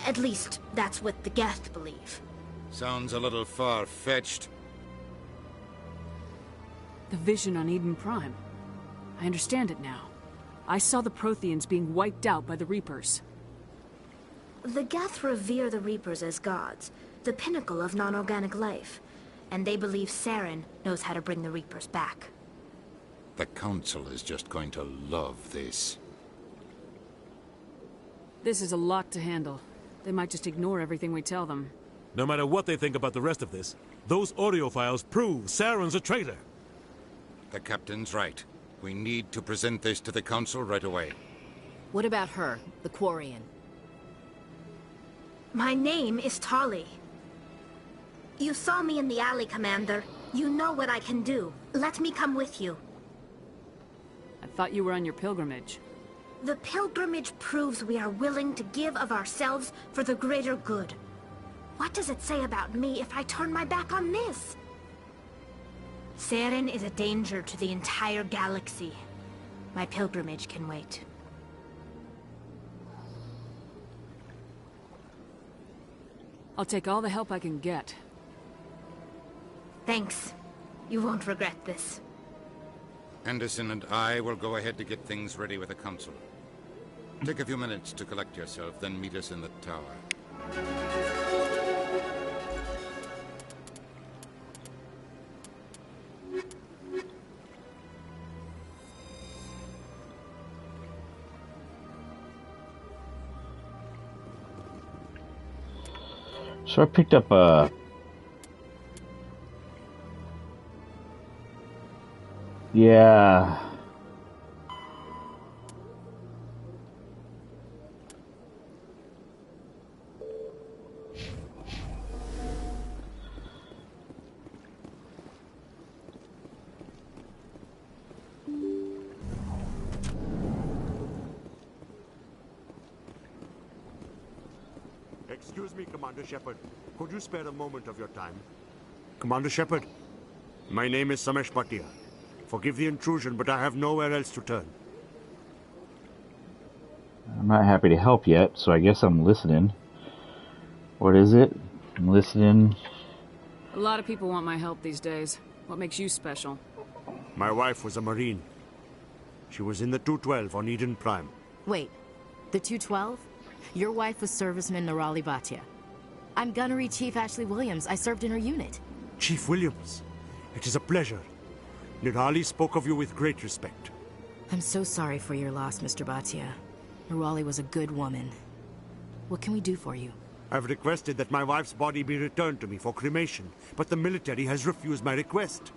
At least, that's what the Geth believe. Sounds a little far-fetched. The vision on Eden Prime. I understand it now. I saw the Protheans being wiped out by the Reapers. The Geth revere the Reapers as gods, the pinnacle of non-organic life, and they believe Saren knows how to bring the Reapers back. The Council is just going to love this. This is a lot to handle. They might just ignore everything we tell them. No matter what they think about the rest of this, those audio files prove Saren's a traitor. The captain's right. We need to present this to the council right away. What about her, the Quarian? My name is Tali. You saw me in the alley, Commander. You know what I can do. Let me come with you. I thought you were on your pilgrimage. The pilgrimage proves we are willing to give of ourselves for the greater good. What does it say about me if I turn my back on this? Saren is a danger to the entire galaxy. My pilgrimage can wait. I'll take all the help I can get. Thanks. You won't regret this. Anderson and I will go ahead to get things ready with the council. Take a few minutes to collect yourself, then meet us in the tower. So I picked up a... Yeah... Excuse me, Commander Shepard. Could you spare a moment of your time? Commander Shepard, my name is Samesh Bhatia. Forgive the intrusion, but I have nowhere else to turn. I'm not happy to help yet, so I guess I'm listening. What is it? I'm listening. A lot of people want my help these days. What makes you special? My wife was a Marine. She was in the 212 on Eden Prime. Wait, the 212? Your wife was serviceman Nirali Bhatia. I'm Gunnery Chief Ashley Williams. I served in her unit. Chief Williams, it is a pleasure. Nirali spoke of you with great respect. I'm so sorry for your loss, Mr. Bhatia. Nirali was a good woman. What can we do for you? I've requested that my wife's body be returned to me for cremation, but the military has refused my request.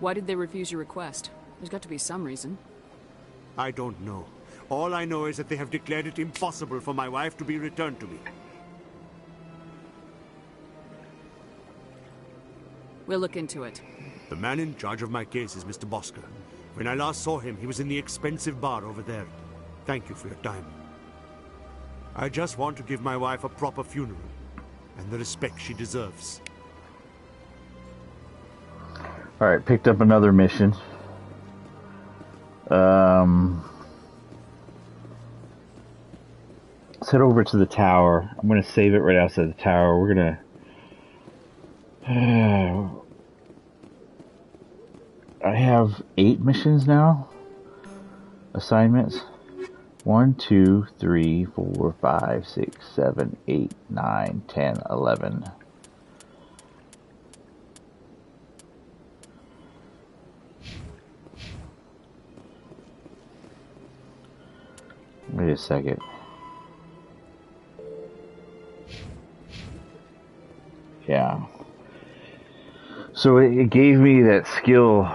Why did they refuse your request? There's got to be some reason. I don't know. All I know is that they have declared it impossible for my wife to be returned to me. We'll look into it. The man in charge of my case is Mr. Bosker. When I last saw him, he was in the expensive bar over there. Thank you for your time. I just want to give my wife a proper funeral, and the respect she deserves. Alright, picked up another mission. Let's head over to the tower. I'm going to save it right outside the tower. We're going to... I have 8 missions now. Assignments. 1, 2, 3, 4, 5, 6, 7, 8, 9, 10, 11. Wait a second. Yeah. So it gave me that skill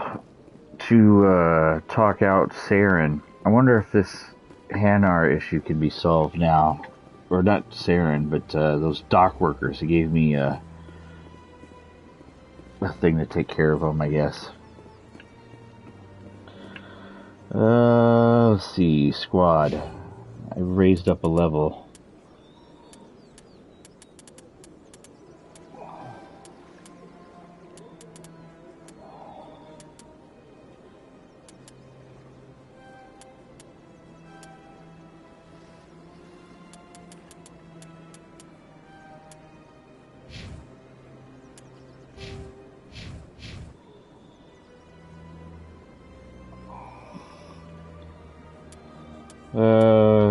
to talk out Saren. I wonder if this Hanar issue can be solved now. Or not Saren, but those dock workers. It gave me a thing to take care of them, I guess. Let's see. Squad. I raised up a level.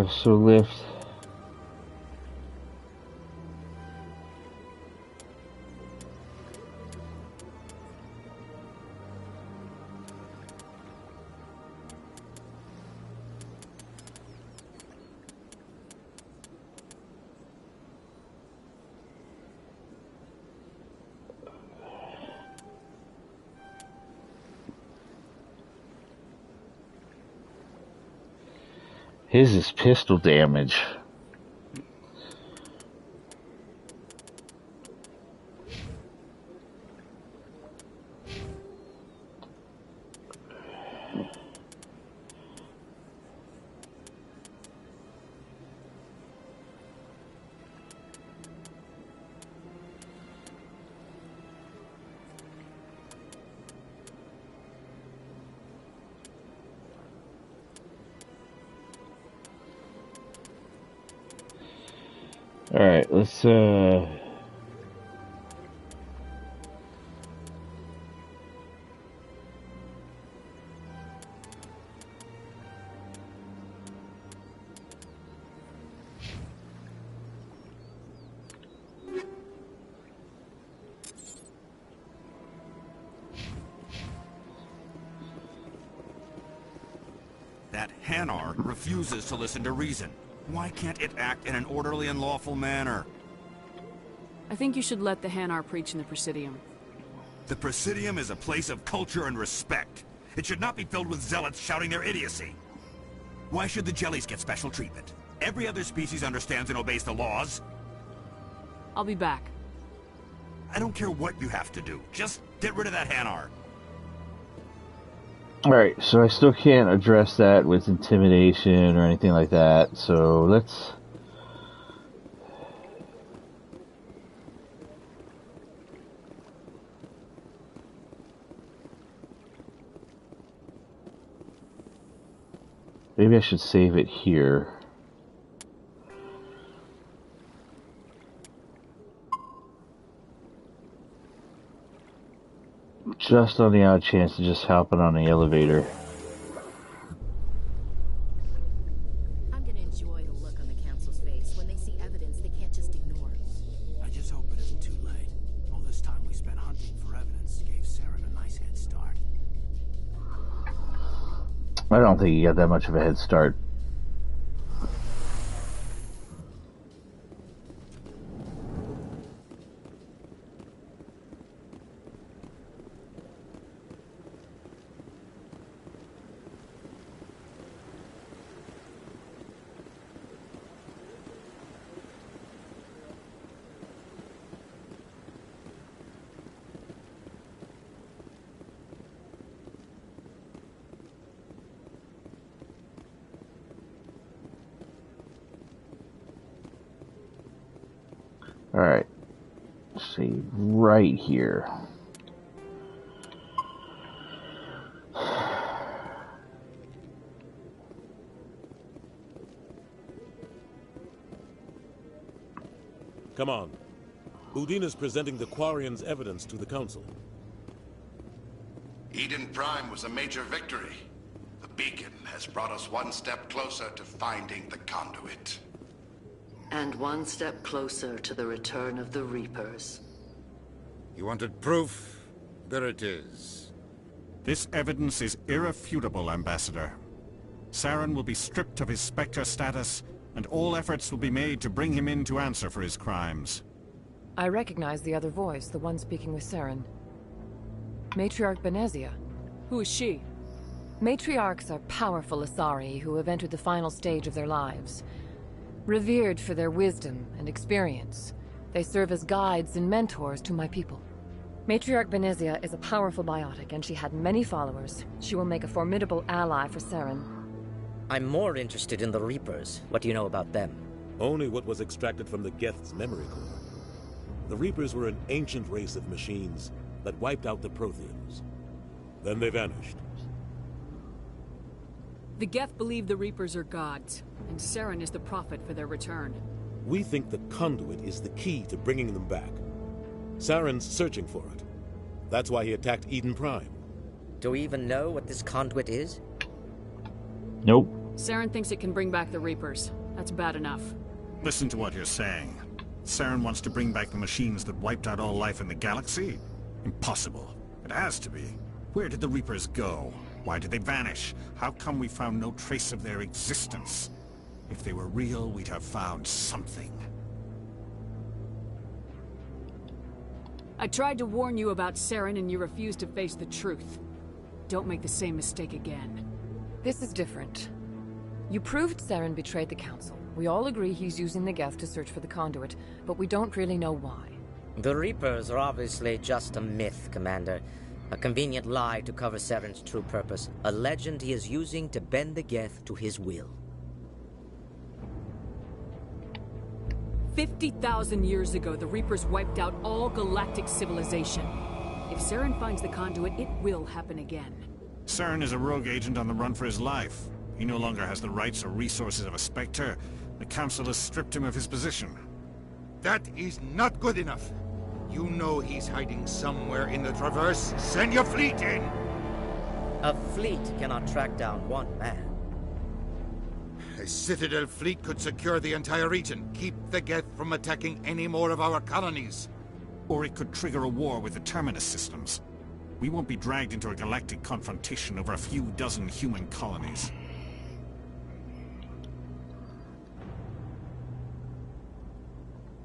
So lift. His is pistol damage. Alright, let's That Hanar refuses to listen to reason. Why can't it act in an orderly and lawful manner? I think you should let the Hanar preach in the Presidium. The Presidium is a place of culture and respect. It should not be filled with zealots shouting their idiocy. Why should the jellies get special treatment? Every other species understands and obeys the laws. I'll be back. I don't care what you have to do. Just get rid of that Hanar. Alright, so I still can't address that with intimidation or anything like that, so let's... Maybe I should save it here. Just on the odd chance to just hop it on the elevator. I'm gonna enjoy the look on the council's face when they see evidence they can't just ignore. I just hope it isn't too late. All this time we spent hunting for evidence gave Saren a nice head start. I don't think you got that much of a head start. Alright, let's see, right here. Come on. Udina's presenting the Quarians' evidence to the Council. Eden Prime was a major victory. The beacon has brought us one step closer to finding the conduit. And one step closer to the return of the Reapers. You wanted proof? There it is. This evidence is irrefutable, Ambassador. Saren will be stripped of his Spectre status, and all efforts will be made to bring him in to answer for his crimes. I recognize the other voice, the one speaking with Saren. Matriarch Benezia. Who is she? Matriarchs are powerful Asari who have entered the final stage of their lives. Revered for their wisdom and experience, they serve as guides and mentors to my people. Matriarch Benezia is a powerful biotic, and she had many followers. She will make a formidable ally for Saren. I'm more interested in the Reapers. What do you know about them? Only what was extracted from the Geth's memory core. The Reapers were an ancient race of machines that wiped out the Protheans. Then they vanished. The Geth believe the Reapers are gods, and Saren is the prophet for their return. We think the conduit is the key to bringing them back. Saren's searching for it. That's why he attacked Eden Prime. Do we even know what this conduit is? Nope. Saren thinks it can bring back the Reapers. That's bad enough. Listen to what you're saying. Saren wants to bring back the machines that wiped out all life in the galaxy? Impossible. It has to be. Where did the Reapers go? Why did they vanish? How come we found no trace of their existence? If they were real, we'd have found something. I tried to warn you about Saren and you refused to face the truth. Don't make the same mistake again. This is different. You proved Saren betrayed the Council. We all agree he's using the Geth to search for the conduit, but we don't really know why. The Reapers are obviously just a myth, Commander. A convenient lie to cover Saren's true purpose. A legend he is using to bend the Geth to his will. 50,000 years ago, the Reapers wiped out all galactic civilization. If Saren finds the conduit, it will happen again. Saren is a rogue agent on the run for his life. He no longer has the rights or resources of a Spectre. The Council has stripped him of his position. That is not good enough. You know he's hiding somewhere in the Traverse. Send your fleet in! A fleet cannot track down one man. A Citadel fleet could secure the entire region, keep the Geth from attacking any more of our colonies. Or it could trigger a war with the Terminus systems. We won't be dragged into a galactic confrontation over a few dozen human colonies.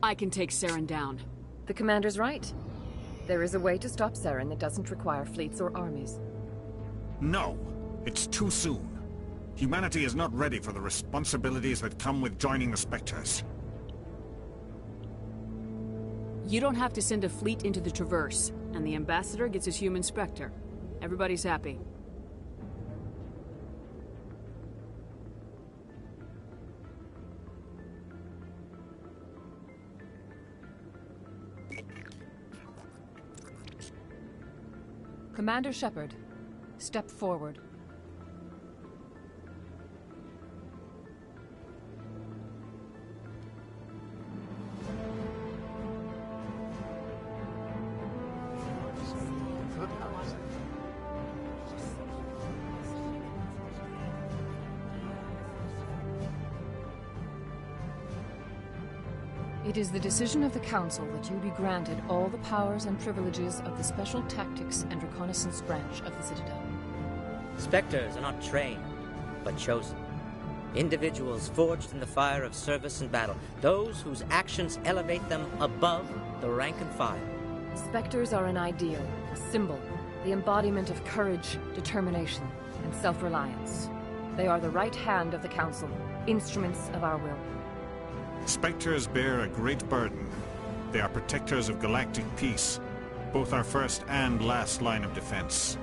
I can take Saren down. The Commander's right. There is a way to stop Saren that doesn't require fleets or armies. No! It's too soon. Humanity is not ready for the responsibilities that come with joining the Spectres. You don't have to send a fleet into the Traverse, and the Ambassador gets his human Spectre. Everybody's happy. Commander Shepard, step forward. It is the decision of the Council that you be granted all the powers and privileges of the Special Tactics and Reconnaissance branch of the Citadel. Spectres are not trained, but chosen. Individuals forged in the fire of service and battle. Those whose actions elevate them above the rank and file. Spectres are an ideal, a symbol, the embodiment of courage, determination, and self-reliance. They are the right hand of the Council, instruments of our will. Spectres bear a great burden. They are protectors of galactic peace, both our first and last line of defense.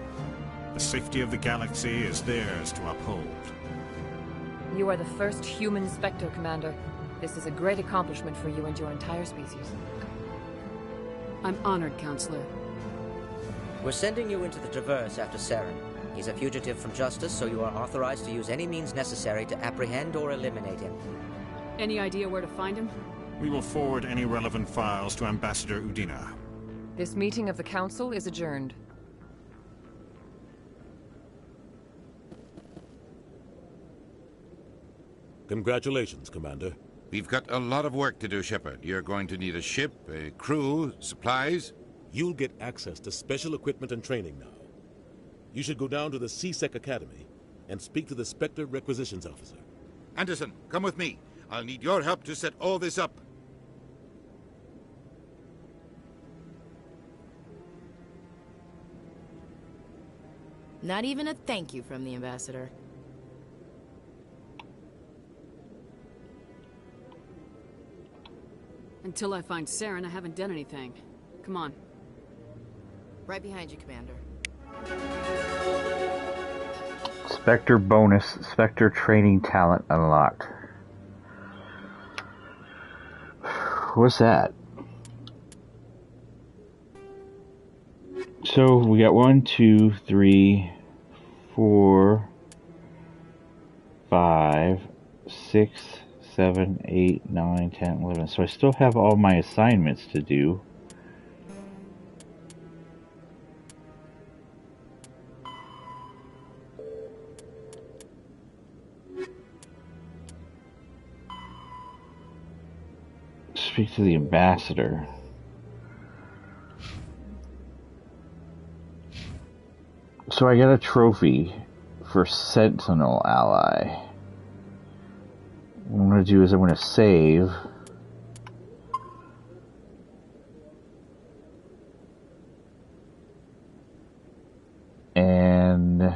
The safety of the galaxy is theirs to uphold. You are the first human Spectre, Commander. This is a great accomplishment for you and your entire species. I'm honored, Counselor. We're sending you into the Traverse after Saren. He's a fugitive from justice, so you are authorized to use any means necessary to apprehend or eliminate him. Any idea where to find him? We will forward any relevant files to Ambassador Udina. This meeting of the Council is adjourned. Congratulations, Commander. We've got a lot of work to do, Shepard. You're going to need a ship, a crew, supplies. You'll get access to special equipment and training now. You should go down to the C-Sec Academy and speak to the Spectre Requisitions Officer. Anderson, come with me. I'll need your help to set all this up. Not even a thank you from the Ambassador. Until I find Saren, I haven't done anything. Come on. Right behind you, Commander. Spectre bonus, Spectre training talent unlocked. What's that? So we got 1, 2, 3, 4, 5, 6, 7, 8, 9, 10, 11. So I still have all my assignments to do. Speak to the Ambassador. So I got a trophy for Sentinel Ally. What I'm going to do is I'm going to save. And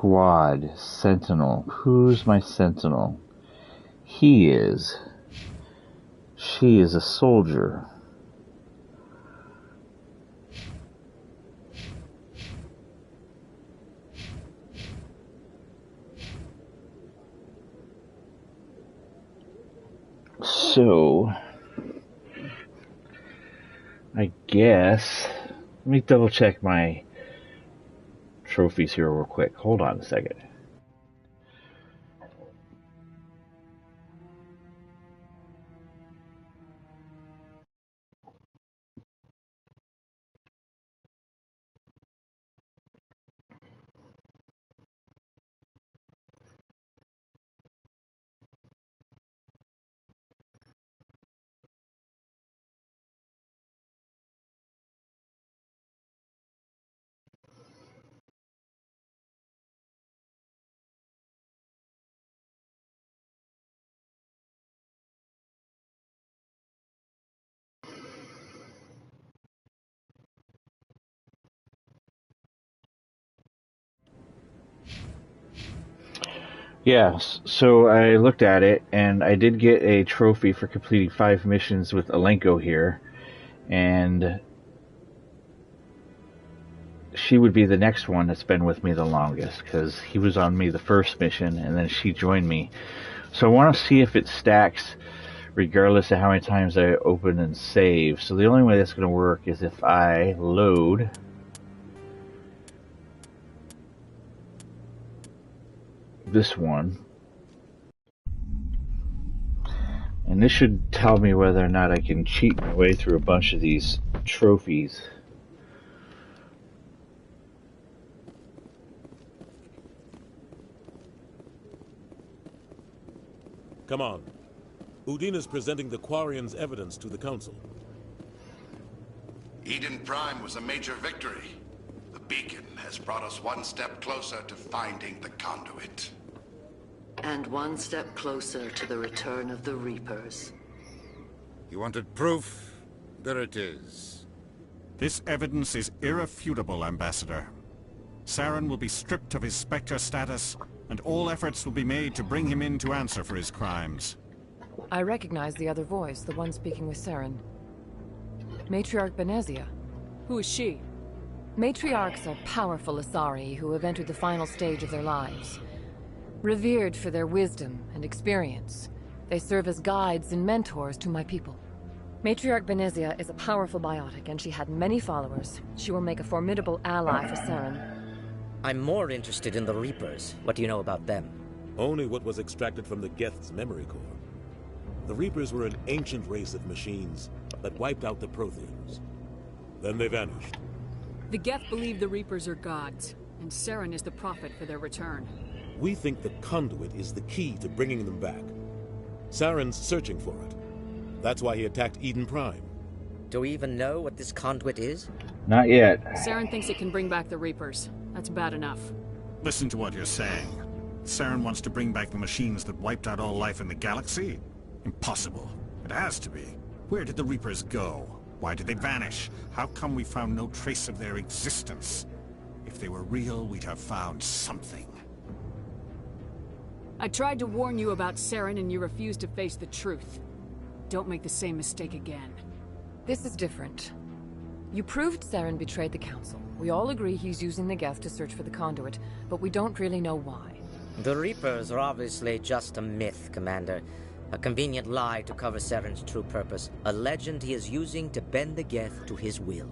squad. Sentinel. Who's my sentinel? He is. She is a soldier. So, I guess, let me double check my trophies here real quick. Hold on a second. Yes, so I looked at it, and I did get a trophy for completing 5 missions with Alenko here, and she would be the next one that's been with me the longest, because he was on me the first mission, and then she joined me. So I want to see if it stacks regardless of how many times I open and save. So the only way that's going to work is if I load this one, and this should tell me whether or not I can cheat my way through a bunch of these trophies. Come on. Udine is presenting the Quarians' evidence to the Council. Eden Prime was a major victory. The beacon has brought us one step closer to finding the conduit. And one step closer to the return of the Reapers. You wanted proof? There it is. This evidence is irrefutable, Ambassador. Saren will be stripped of his Spectre status, and all efforts will be made to bring him in to answer for his crimes. I recognize the other voice, the one speaking with Saren. Matriarch Benezia. Who is she? Matriarchs are powerful Asari who have entered the final stage of their lives. Revered for their wisdom and experience, they serve as guides and mentors to my people. Matriarch Benezia is a powerful biotic, and she had many followers. She will make a formidable ally for Saren. I'm more interested in the Reapers. What do you know about them? Only what was extracted from the Geth's memory core. The Reapers were an ancient race of machines that wiped out the Protheans. Then they vanished. The Geth believe the Reapers are gods, and Saren is the prophet for their return. We think the conduit is the key to bringing them back. Saren's searching for it. That's why he attacked Eden Prime. Do we even know what this conduit is? Not yet. Saren thinks it can bring back the Reapers. That's bad enough. Listen to what you're saying. Saren wants to bring back the machines that wiped out all life in the galaxy? Impossible. It has to be. Where did the Reapers go? Why did they vanish? How come we found no trace of their existence? If they were real, we'd have found something. I tried to warn you about Saren, and you refused to face the truth. Don't make the same mistake again. This is different. You proved Saren betrayed the Council. We all agree he's using the Geth to search for the conduit, but we don't really know why. The Reapers are obviously just a myth, Commander. A convenient lie to cover Saren's true purpose. A legend he is using to bend the Geth to his will.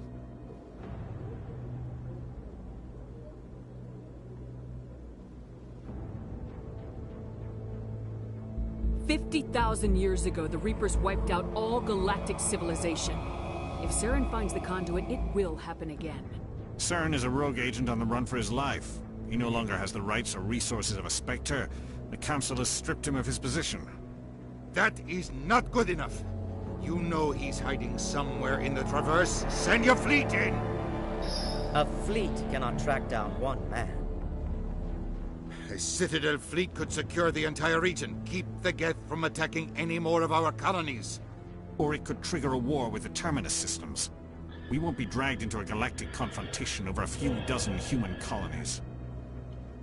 "50,000 years ago, the Reapers wiped out all galactic civilization. If Saren finds the conduit, it will happen again." Saren is a rogue agent on the run for his life. He no longer has the rights or resources of a Spectre. The Council has stripped him of his position. That is not good enough. You know he's hiding somewhere in the Traverse. Send your fleet in! A fleet cannot track down one man. A Citadel fleet could secure the entire region, keep the Geth from attacking any more of our colonies. Or it could trigger a war with the Terminus systems. We won't be dragged into a galactic confrontation over a few dozen human colonies.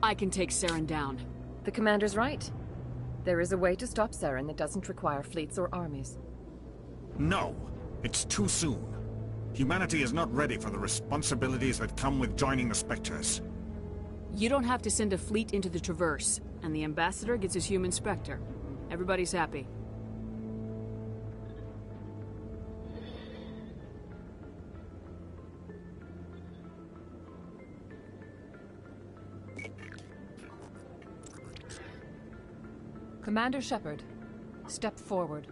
I can take Saren down. The commander's right. There is a way to stop Saren that doesn't require fleets or armies. No, it's too soon. Humanity is not ready for the responsibilities that come with joining the Spectres. You don't have to send a fleet into the Traverse, and the Ambassador gets his human Spectre. Everybody's happy. Commander Shepard, step forward.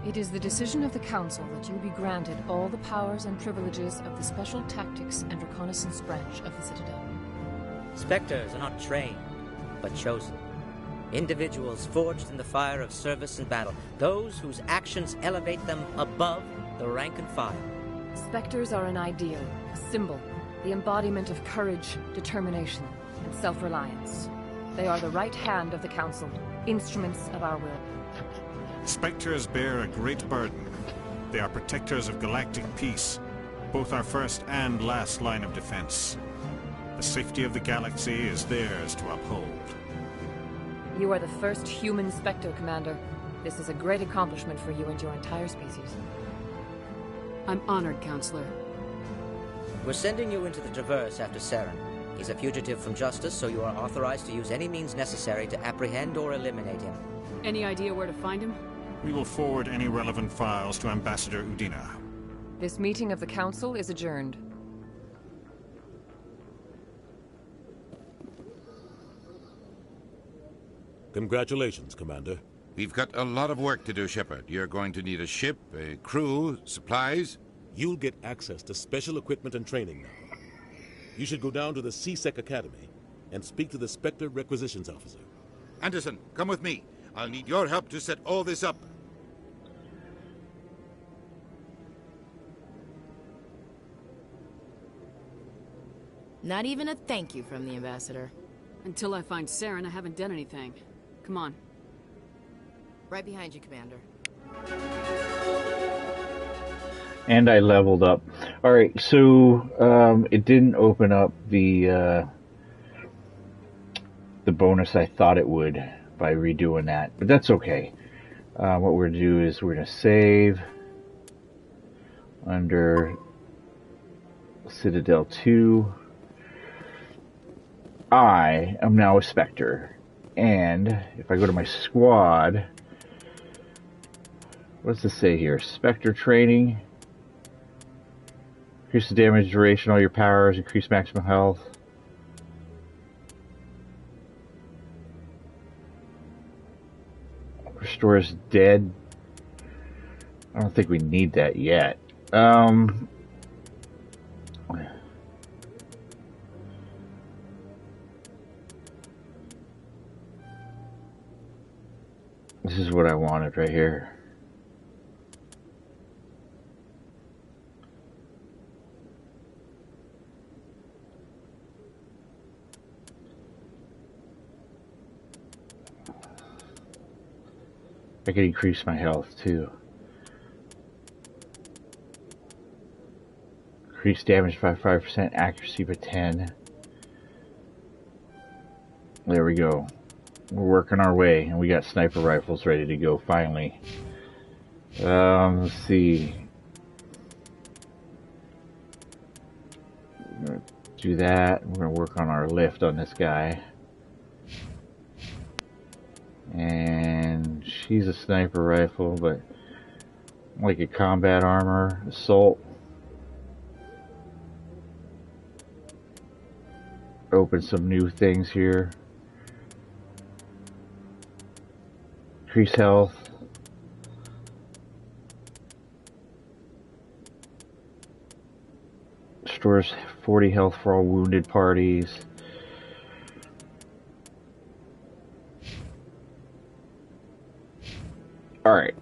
It is the decision of the Council that you be granted all the powers and privileges of the Special Tactics and Reconnaissance Branch of the Citadel. Spectres are not trained, but chosen. Individuals forged in the fire of service and battle. Those whose actions elevate them above the rank and file. Spectres are an ideal, a symbol, the embodiment of courage, determination, and self-reliance. They are the right hand of the Council, instruments of our will. Spectres bear a great burden. They are protectors of galactic peace, both our first and last line of defense. The safety of the galaxy is theirs to uphold. You are the first human Spectre, Commander. This is a great accomplishment for you and your entire species. I'm honored, Counselor. We're sending you into the Traverse after Saren. He's a fugitive from justice, so you are authorized to use any means necessary to apprehend or eliminate him. Any idea where to find him? We will forward any relevant files to Ambassador Udina. This meeting of the Council is adjourned. Congratulations, Commander. We've got a lot of work to do, Shepard. You're going to need a ship, a crew, supplies. You'll get access to special equipment and training now. You should go down to the CSEC Academy and speak to the Spectre Requisitions Officer. Anderson, come with me. I'll need your help to set all this up. Not even a thank you from the Ambassador. Until I find Saren, I haven't done anything. Come on. Right behind you, Commander. And I leveled up. Alright, so it didn't open up the bonus I thought it would by redoing that, but that's okay. What we're going to do is we're going to save under Citadel 2. I am now a Spectre, and if I go to my squad, what does this say here? Spectre training. Increase the damage duration, all your powers, increase maximum health. Restores dead. I don't think we need that yet. This is what I wanted right here. I could increase my health too. Increase damage by 5%, accuracy by 10. There we go. We're working our way, and we got sniper rifles ready to go finally. Let's see. We're gonna do that. We're gonna work on our lift on this guy. And she's a sniper rifle, but like a combat armor, assault. Open some new things here. Increase health. Stores 40 health for all wounded parties. Alright.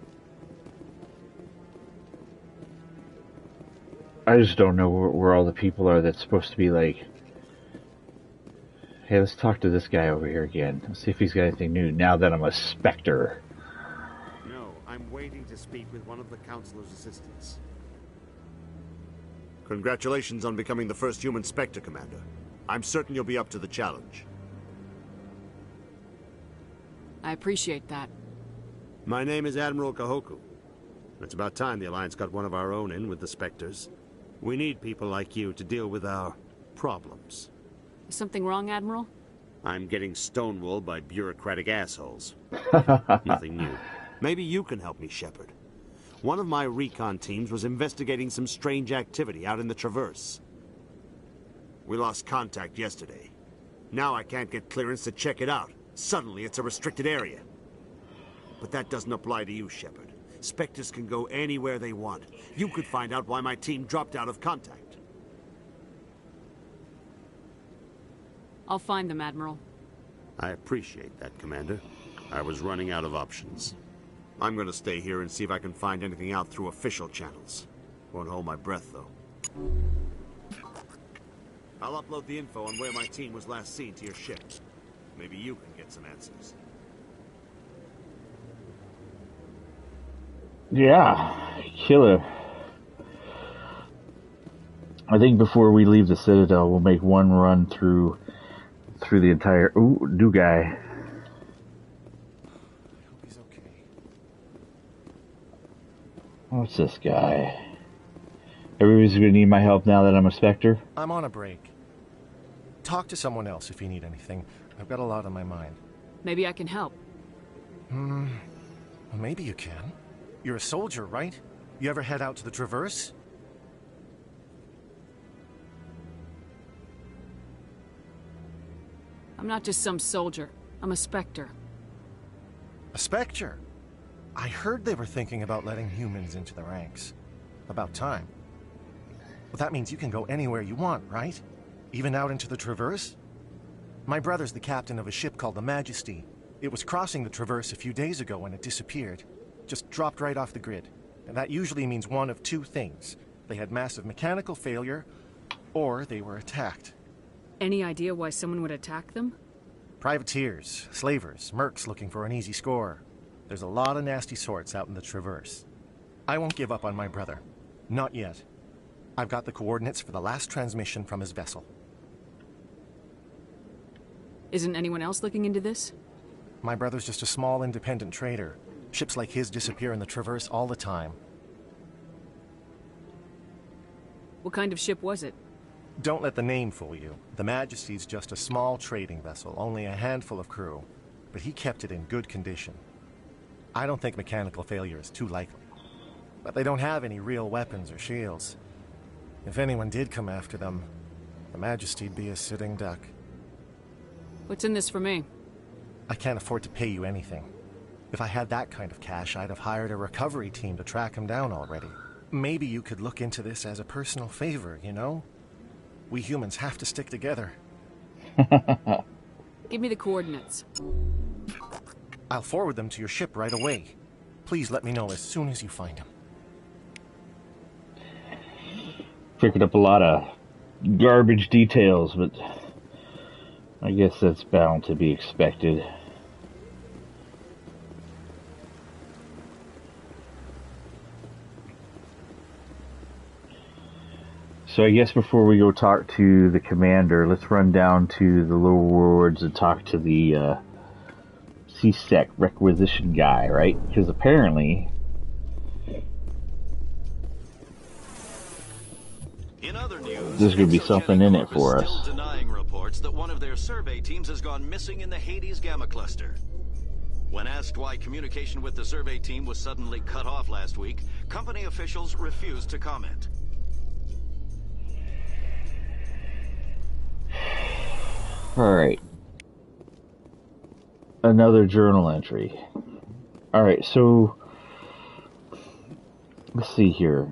I just don't know where all the people are that's supposed to be like, hey, let's talk to this guy over here again. Let's see if he's got anything new now that I'm a Spectre. No, I'm waiting to speak with one of the Councilor's assistants. Congratulations on becoming the first human Spectre, Commander. I'm certain you'll be up to the challenge. I appreciate that. My name is Admiral Kahoku. It's about time the Alliance got one of our own in with the Spectres. We need people like you to deal with our problems. Is something wrong, Admiral? I'm getting stonewalled by bureaucratic assholes. Nothing new. Maybe you can help me, Shepard. One of my recon teams was investigating some strange activity out in the Traverse. We lost contact yesterday. Now I can't get clearance to check it out. Suddenly it's a restricted area. But that doesn't apply to you, Shepard. Spectres can go anywhere they want. You could find out why my team dropped out of contact. I'll find them, Admiral. I appreciate that, Commander. I was running out of options. I'm gonna stay here and see if I can find anything out through official channels. Won't hold my breath, though. I'll upload the info on where my team was last seen to your ship. Maybe you can get some answers. Yeah, killer. I think before we leave the Citadel, we'll make one run through the entire... Ooh, new guy. He's okay. What's this guy? Everybody's gonna need my help now that I'm a Spectre? I'm on a break. Talk to someone else if you need anything. I've got a lot on my mind. Maybe I can help. Well, maybe you can. You're a soldier, right? You ever head out to the Traverse? I'm not just some soldier. I'm a Spectre. A Spectre? I heard they were thinking about letting humans into the ranks. About time. Well, that means you can go anywhere you want, right? Even out into the Traverse? My brother's the captain of a ship called the Majesty. It was crossing the Traverse a few days ago when it disappeared. Just dropped right off the grid. And that usually means one of two things. They had massive mechanical failure, or they were attacked. Any idea why someone would attack them? Privateers, slavers, mercs looking for an easy score. There's a lot of nasty sorts out in the Traverse. I won't give up on my brother. Not yet. I've got the coordinates for the last transmission from his vessel. Isn't anyone else looking into this? My brother's just a small independent trader. Ships like his disappear in the Traverse all the time. What kind of ship was it? Don't let the name fool you. The Majesty's just a small trading vessel, only a handful of crew. But he kept it in good condition. I don't think mechanical failure is too likely. But they don't have any real weapons or shields. If anyone did come after them, the Majesty'd be a sitting duck. What's in this for me? I can't afford to pay you anything. If I had that kind of cash, I'd have hired a recovery team to track him down already. Maybe you could look into this as a personal favor, you know? We humans have to stick together. Give me the coordinates. I'll forward them to your ship right away. Please let me know as soon as you find them. Picking up a lot of garbage details, but I guess that's bound to be expected. So I guess before we go talk to the commander, let's run down to the lower wards and talk to the C-Sec requisition guy, right? Because apparently... In other news, there's going to be something in it for us. Still denying reports that one of their survey teams has gone missing in the Hades Gamma Cluster. When asked why communication with the survey team was suddenly cut off last week, company officials refused to comment. Alright. Another journal entry. Alright, so... let's see here.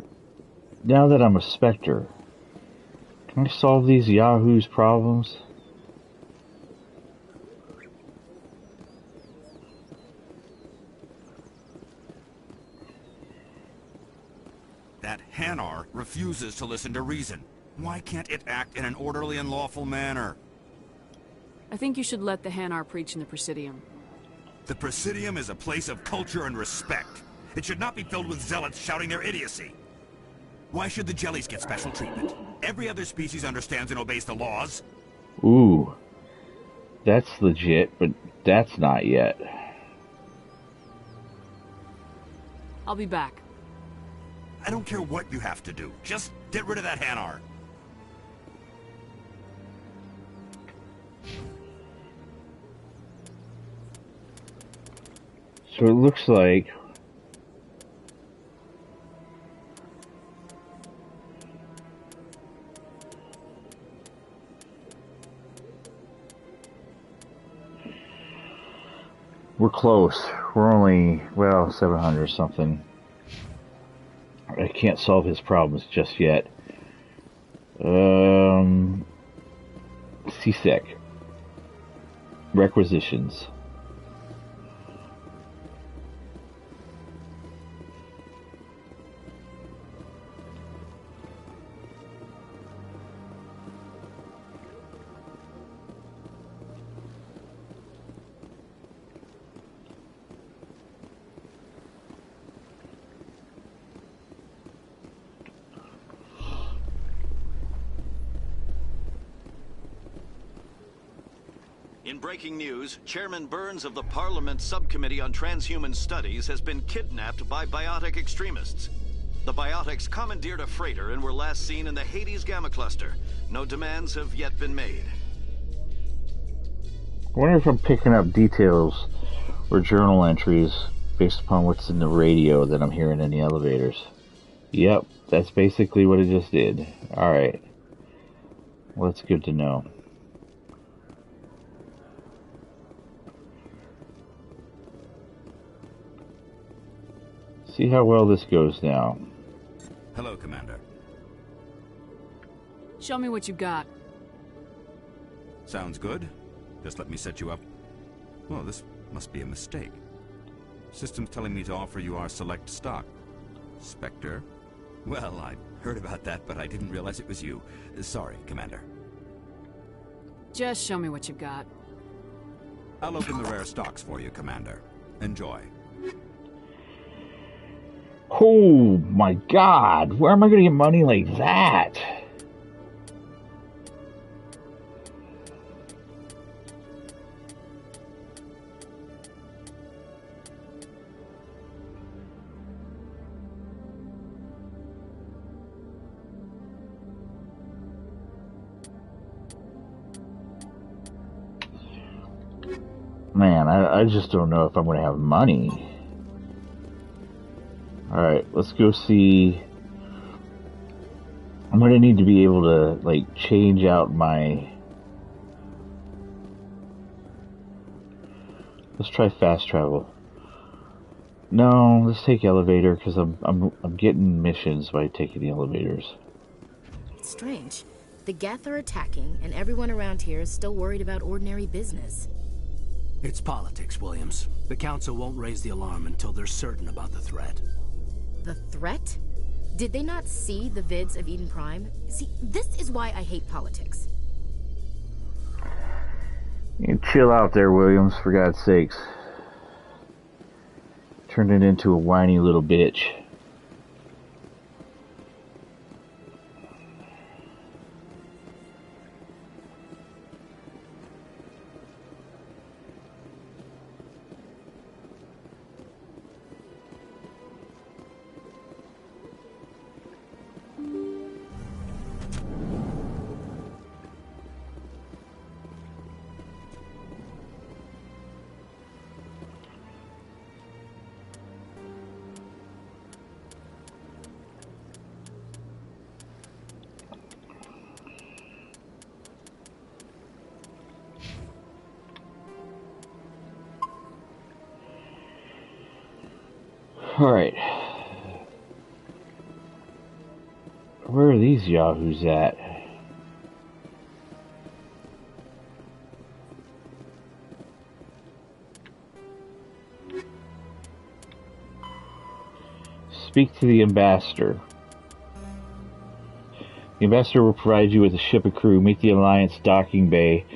Now that I'm a Spectre, can I solve these Yahoo's problems? That Hanar refuses to listen to reason. Why can't it act in an orderly and lawful manner? I think you should let the Hanar preach in the Presidium. The Presidium is a place of culture and respect. It should not be filled with zealots shouting their idiocy. Why should the jellies get special treatment? Every other species understands and obeys the laws. Ooh. That's legit, but that's not yet. I'll be back. I don't care what you have to do. Just get rid of that Hanar. So it looks like we're close. We're only, well, 700 something. I can't solve his problems just yet. CSEC. Requisitions. In breaking news, Chairman Burns of the Parliament Subcommittee on Transhuman Studies has been kidnapped by biotic extremists. The biotics commandeered a freighter and were last seen in the Hades Gamma Cluster. No demands have yet been made. I wonder if I'm picking up details or journal entries based upon what's in the radio that I'm hearing in the elevators. Yep, that's basically what it just did. Alright. Well, that's good to know. See how well this goes now. Hello, Commander. Show me what you got. Sounds good. Just let me set you up. Oh, this must be a mistake. System's telling me to offer you our select stock. Spectre? Well, I heard about that, but I didn't realize it was you. Sorry, Commander. Just show me what you got. I'll open the rare stocks for you, Commander. Enjoy. Oh my god, where am I going to get money like that? Man, I just don't know if I'm going to have money. Alright, let's go see. I'm going to need to be able to, like, change out my... Let's try fast travel. No, let's take elevator, because I'm getting missions by taking the elevators. It's strange. The Geth are attacking, and everyone around here is still worried about ordinary business. It's politics, Williams. The Council won't raise the alarm until they're certain about the threat. The threat? Did they not see the vids of Eden Prime? See, this is why I hate politics. You chill out there, Williams, for God's sakes. Turned it into a whiny little bitch. Alright. Where are these yahoos at? Speak to the ambassador. The ambassador will provide you with a ship and crew. Meet the Alliance docking bay.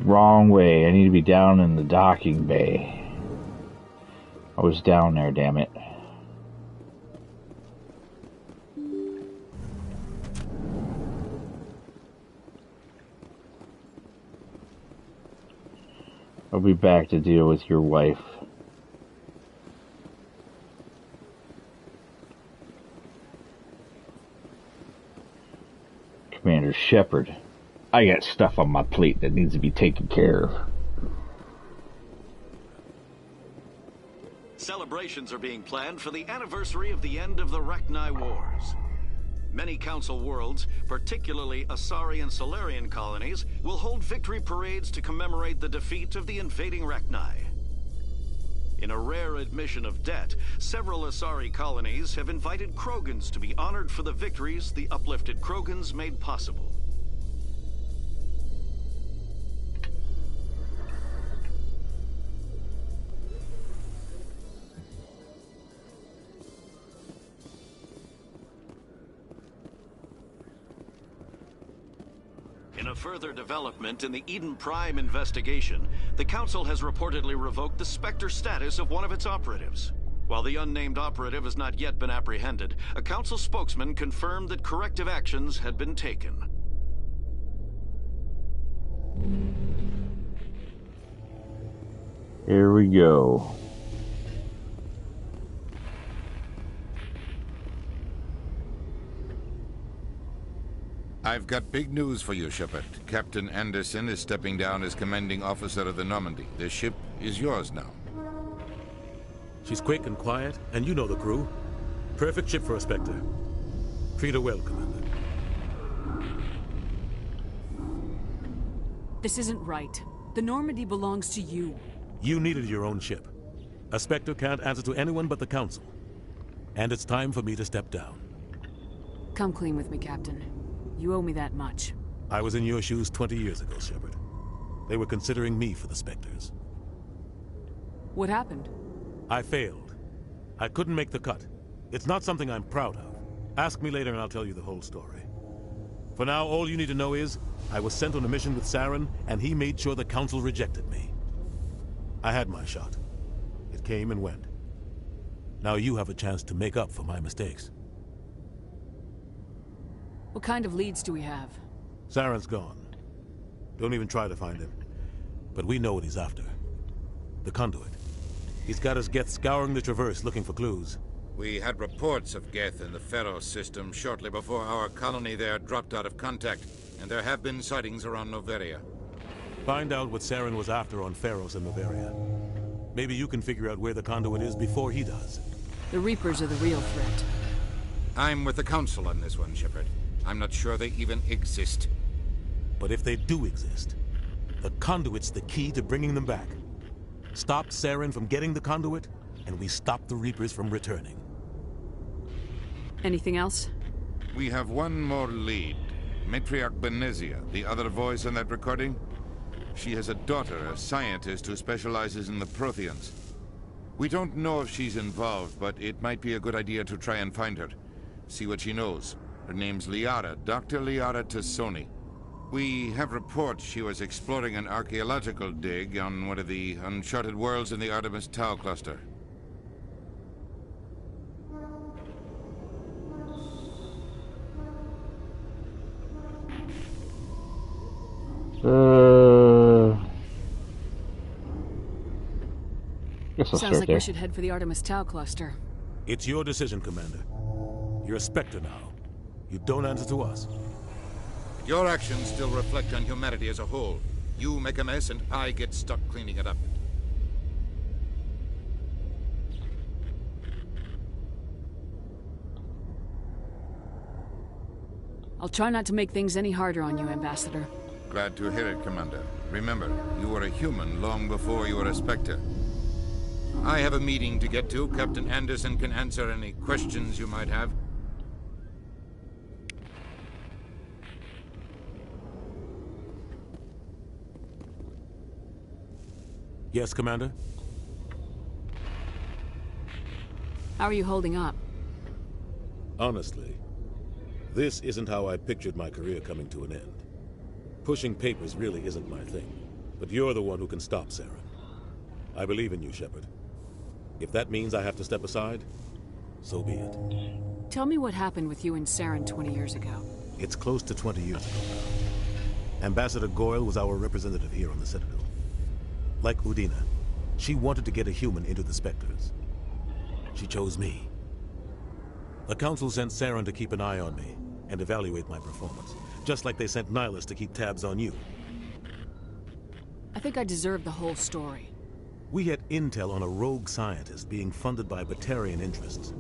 Wrong way. I need to be down in the docking bay. I was down there, damn it. I'll be back to deal with your wife. Commander Shepard. I got stuff on my plate that needs to be taken care of. Celebrations are being planned for the anniversary of the end of the Rachni Wars. Many Council worlds, particularly Asari and Solarian colonies, will hold victory parades to commemorate the defeat of the invading Rachni. In a rare admission of debt, several Asari colonies have invited Krogans to be honored for the victories the uplifted Krogans made possible. In a further development in the Eden Prime investigation, the Council has reportedly revoked the Spectre status of one of its operatives. While the unnamed operative has not yet been apprehended, a Council spokesman confirmed that corrective actions had been taken. Here we go. I've got big news for you, Shepard. Captain Anderson is stepping down as commanding officer of the Normandy. The ship is yours now. She's quick and quiet, and you know the crew. Perfect ship for a Spectre. Treat her well, Commander. This isn't right. The Normandy belongs to you. You needed your own ship. A Spectre can't answer to anyone but the Council. And it's time for me to step down. Come clean with me, Captain. You owe me that much. I was in your shoes 20 years ago, Shepard. They were considering me for the Spectres. What happened? I failed. I couldn't make the cut. It's not something I'm proud of. Ask me later and I'll tell you the whole story. For now, all you need to know is, I was sent on a mission with Saren, and he made sure the Council rejected me. I had my shot. It came and went. Now you have a chance to make up for my mistakes. What kind of leads do we have? Saren's gone. Don't even try to find him. But we know what he's after. The conduit. He's got his Geth scouring the Traverse looking for clues. We had reports of Geth in the Pharos system shortly before our colony there dropped out of contact, and there have been sightings around Noveria. Find out what Saren was after on Pharos and Noveria. Maybe you can figure out where the conduit is before he does. The Reapers are the real threat. I'm with the Council on this one, Shepard. I'm not sure they even exist. But if they do exist, the conduit's the key to bringing them back. Stop Saren from getting the conduit, and we stop the Reapers from returning. Anything else? We have one more lead. Matriarch Benezia, the other voice in that recording. She has a daughter, a scientist who specializes in the Protheans. We don't know if she's involved, but it might be a good idea to try and find her. See what she knows. Her name's Liara, Dr. Liara Tassoni. We have reports she was exploring an archaeological dig on one of the uncharted worlds in the Artemis Tau cluster. Sounds like we should head for the Artemis Tau cluster. It's your decision, Commander. You're a Spectre now. You don't answer to us. Your actions still reflect on humanity as a whole. You make a mess and I get stuck cleaning it up. I'll try not to make things any harder on you, Ambassador. Glad to hear it, Commander. Remember, you were a human long before you were a Spectre. I have a meeting to get to. Captain Anderson can answer any questions you might have. Yes, Commander? How are you holding up? Honestly, This isn't how I pictured my career coming to an end. Pushing papers really isn't my thing, but you're the one who can stop Saren. I believe in you, Shepard. If that means I have to step aside, so be it. Tell me what happened with you and Saren 20 years ago. It's close to 20 years ago now. Ambassador Goyle was our representative here on the Citadel. Like Udina, she wanted to get a human into the Spectres. She chose me. The Council sent Saren to keep an eye on me and evaluate my performance, just like they sent Nihilus to keep tabs on you. I think I deserve the whole story. We had intel on a rogue scientist being funded by Batarian interests.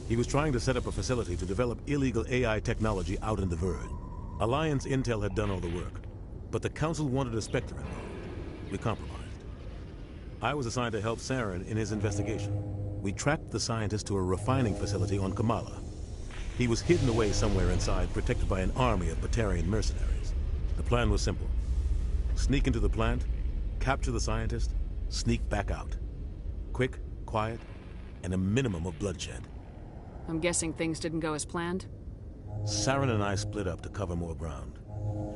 He was trying to set up a facility to develop illegal AI technology out in the Verge. Alliance intel had done all the work, but the Council wanted a Spectre involved. We compromised. I was assigned to help Saren in his investigation. We tracked the scientist to a refining facility on Kamala. He was hidden away somewhere inside, protected by an army of Batarian mercenaries. The plan was simple. Sneak into the plant, capture the scientist, sneak back out. Quick, quiet, and a minimum of bloodshed. I'm guessing things didn't go as planned? Saren and I split up to cover more ground.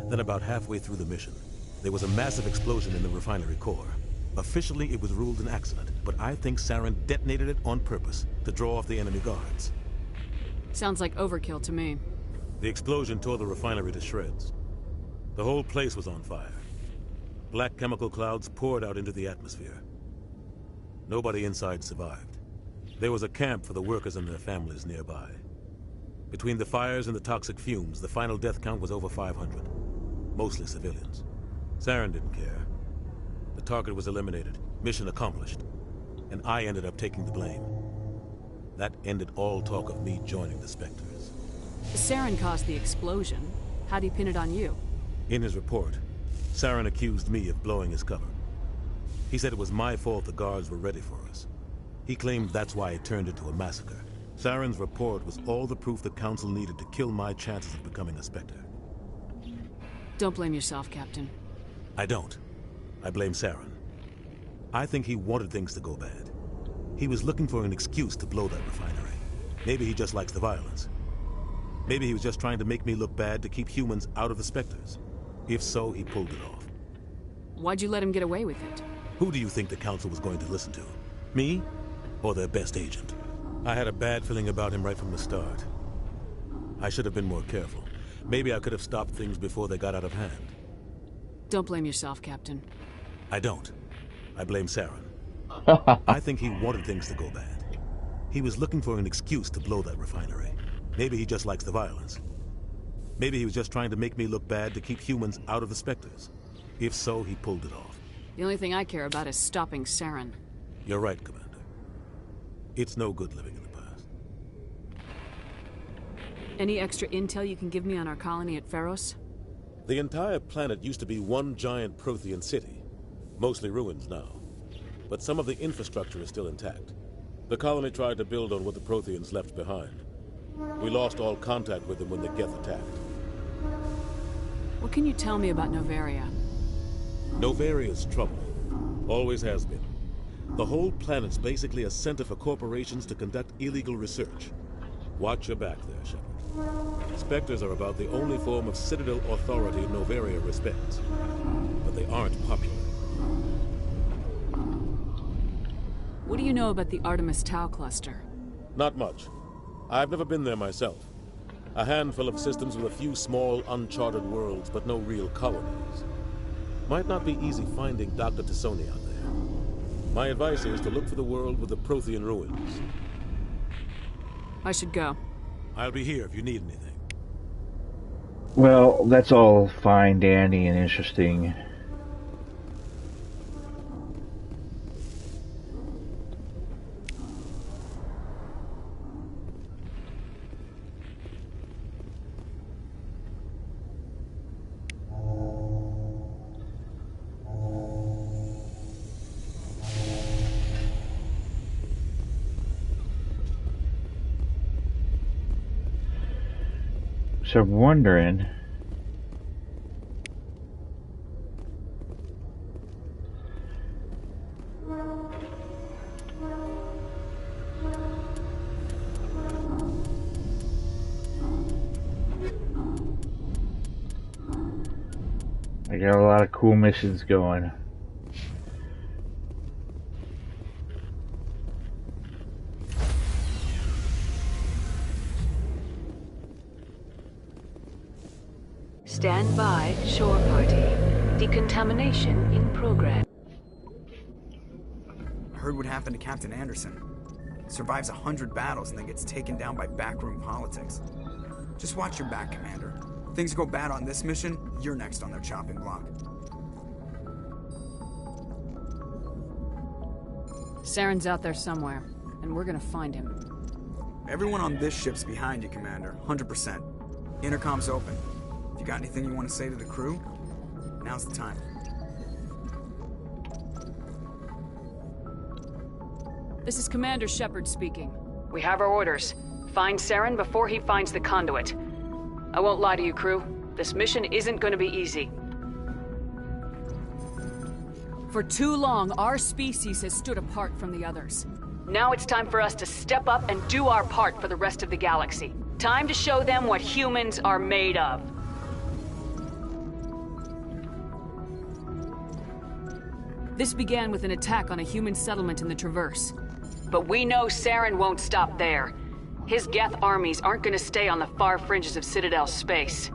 Then about halfway through the mission, there was a massive explosion in the refinery core. Officially, it was ruled an accident, but I think Saren detonated it on purpose to draw off the enemy guards. Sounds like overkill to me. The explosion tore the refinery to shreds. The whole place was on fire. Black chemical clouds poured out into the atmosphere. Nobody inside survived. There was a camp for the workers and their families nearby. Between the fires and the toxic fumes, the final death count was over 500. Mostly civilians. Saren didn't care. The target was eliminated, mission accomplished, and I ended up taking the blame. That ended all talk of me joining the Spectres. Saren caused the explosion. How'd he pin it on you? In his report, Saren accused me of blowing his cover. He said it was my fault the guards were ready for us. He claimed that's why it turned into a massacre. Saren's report was all the proof the Council needed to kill my chances of becoming a Spectre. Don't blame yourself, Captain. I don't. I blame Saren. I think he wanted things to go bad. He was looking for an excuse to blow that refinery. Maybe he just likes the violence. Maybe he was just trying to make me look bad to keep humans out of the Spectres. If so, he pulled it off. Why'd you let him get away with it? Who do you think the Council was going to listen to? Me? Or their best agent? I had a bad feeling about him right from the start. I should have been more careful. Maybe I could have stopped things before they got out of hand. Don't blame yourself, Captain. I don't. I blame Saren. I think he wanted things to go bad. He was looking for an excuse to blow that refinery. Maybe he just likes the violence. Maybe he was just trying to make me look bad to keep humans out of the Spectres. If so, he pulled it off. The only thing I care about is stopping Saren. You're right, Commander. It's no good living in the past. Any extra intel you can give me on our colony at Pharos? The entire planet used to be one giant Prothean city. Mostly ruins now. But some of the infrastructure is still intact. The colony tried to build on what the Protheans left behind. We lost all contact with them when the Geth attacked. What can you tell me about Novaria? Novaria's trouble. Always has been. The whole planet's basically a center for corporations to conduct illegal research. Watch your back there, Shepard. Spectres are about the only form of Citadel authority Novaria respects. But they aren't popular. What do you know about the Artemis Tau cluster? Not much. I've never been there myself. A handful of systems with a few small, uncharted worlds, but no real colonies. Might not be easy finding Dr. Tassoni out there. My advice is to look for the world with the Prothean ruins. I should go. I'll be here if you need anything. Well, that's all fine, dandy, and interesting. So I'm wondering, I got a lot of cool missions going. Stand by, shore party. Decontamination in progress. I heard what happened to Captain Anderson. Survives 100 battles and then gets taken down by backroom politics. Just watch your back, Commander. If things go bad on this mission, you're next on their chopping block. Saren's out there somewhere, and we're gonna find him. Everyone on this ship's behind you, Commander. 100%. Intercom's open. If you got anything you want to say to the crew, now's the time. This is Commander Shepard speaking. We have our orders. Find Saren before he finds the conduit. I won't lie to you, crew. This mission isn't going to be easy. For too long, our species has stood apart from the others. Now it's time for us to step up and do our part for the rest of the galaxy. Time to show them what humans are made of. This began with an attack on a human settlement in the Traverse. But we know Saren won't stop there. His Geth armies aren't going to stay on the far fringes of Citadel space.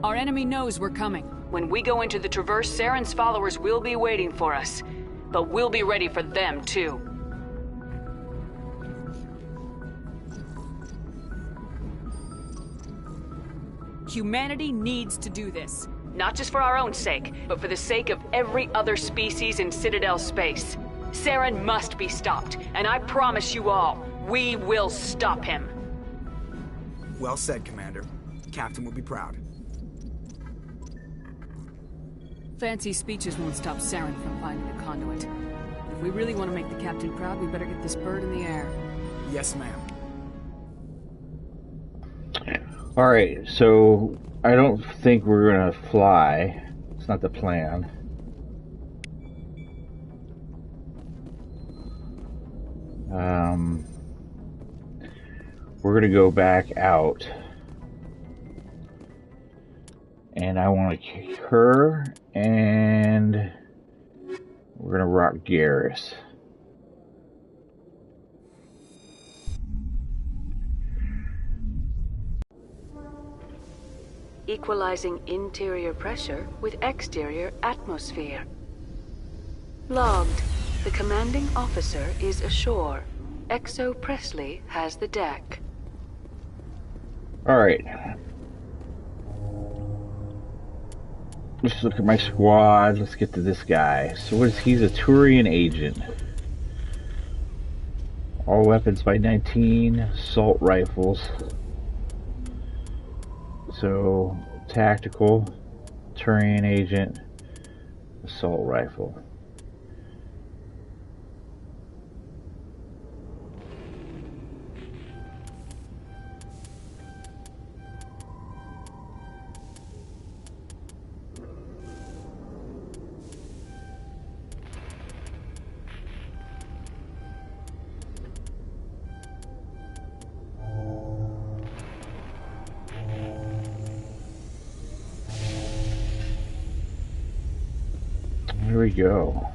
Our enemy knows we're coming. When we go into the Traverse, Saren's followers will be waiting for us. But we'll be ready for them, too. Humanity needs to do this. Not just for our own sake, but for the sake of every other species in Citadel space. Saren must be stopped, and I promise you all, we will stop him. Well said, Commander. The Captain will be proud. Fancy speeches won't stop Saren from finding the conduit. If we really want to make the Captain proud, we better get this bird in the air. Yes, ma'am. Alright, so I don't think we're gonna fly. It's not the plan. We're gonna go back out. And I want to kick her, and we're gonna rock Garrus. Equalizing interior pressure with exterior atmosphere. Logged. The commanding officer is ashore. Exo Presley has the deck. Alright. Let's look at my squad. Let's get to this guy. So what is he's a Turian agent. All weapons by 19. Assault rifles. So tactical, Turian agent, assault rifle. Here we go.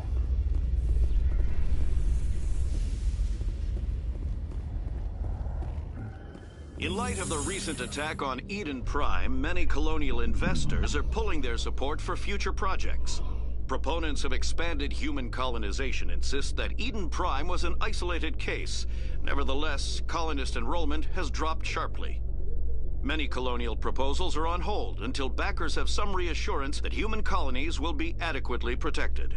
In light of the recent attack on Eden Prime, many colonial investors are pulling their support for future projects. Proponents of expanded human colonization insist that Eden Prime was an isolated case. Nevertheless, colonist enrollment has dropped sharply. Many colonial proposals are on hold until backers have some reassurance that human colonies will be adequately protected.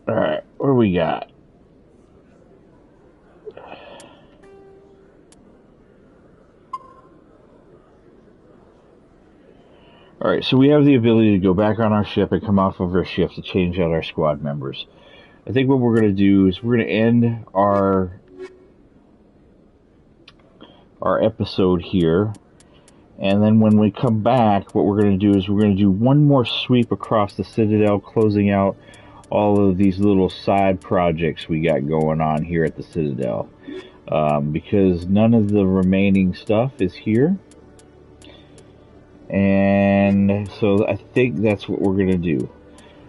Alright, what do we got? Alright, so we have the ability to go back on our ship and come off of our shift to change out our squad members. I think what we're going to do is we're going to end our episode here. And then when we come back, what we're going to do is we're going to do one more sweep across the Citadel, closing out all of these little side projects we got going on here at the Citadel. Because none of the remaining stuff is here. And so I think that's what we're going to do.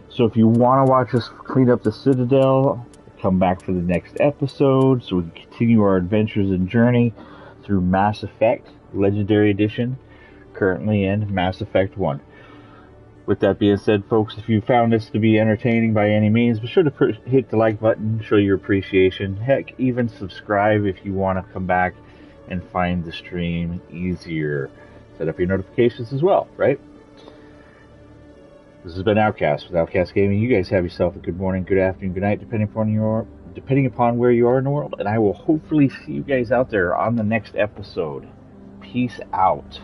So if you want to watch us clean up the Citadel, come back for the next episode so we can continue our adventures and journey through Mass Effect Legendary Edition, currently in Mass Effect 1. With that being said, folks, if you found this to be entertaining by any means, be sure to hit the like button, show your appreciation. Heck, even subscribe if you want to come back and find the stream easier. Set up your notifications as well, right? This has been Outcast with Outcast Gaming. You guys have yourself a good morning, good afternoon, good night, depending upon where you are in the world. And I will hopefully see you guys out there on the next episode. Peace out.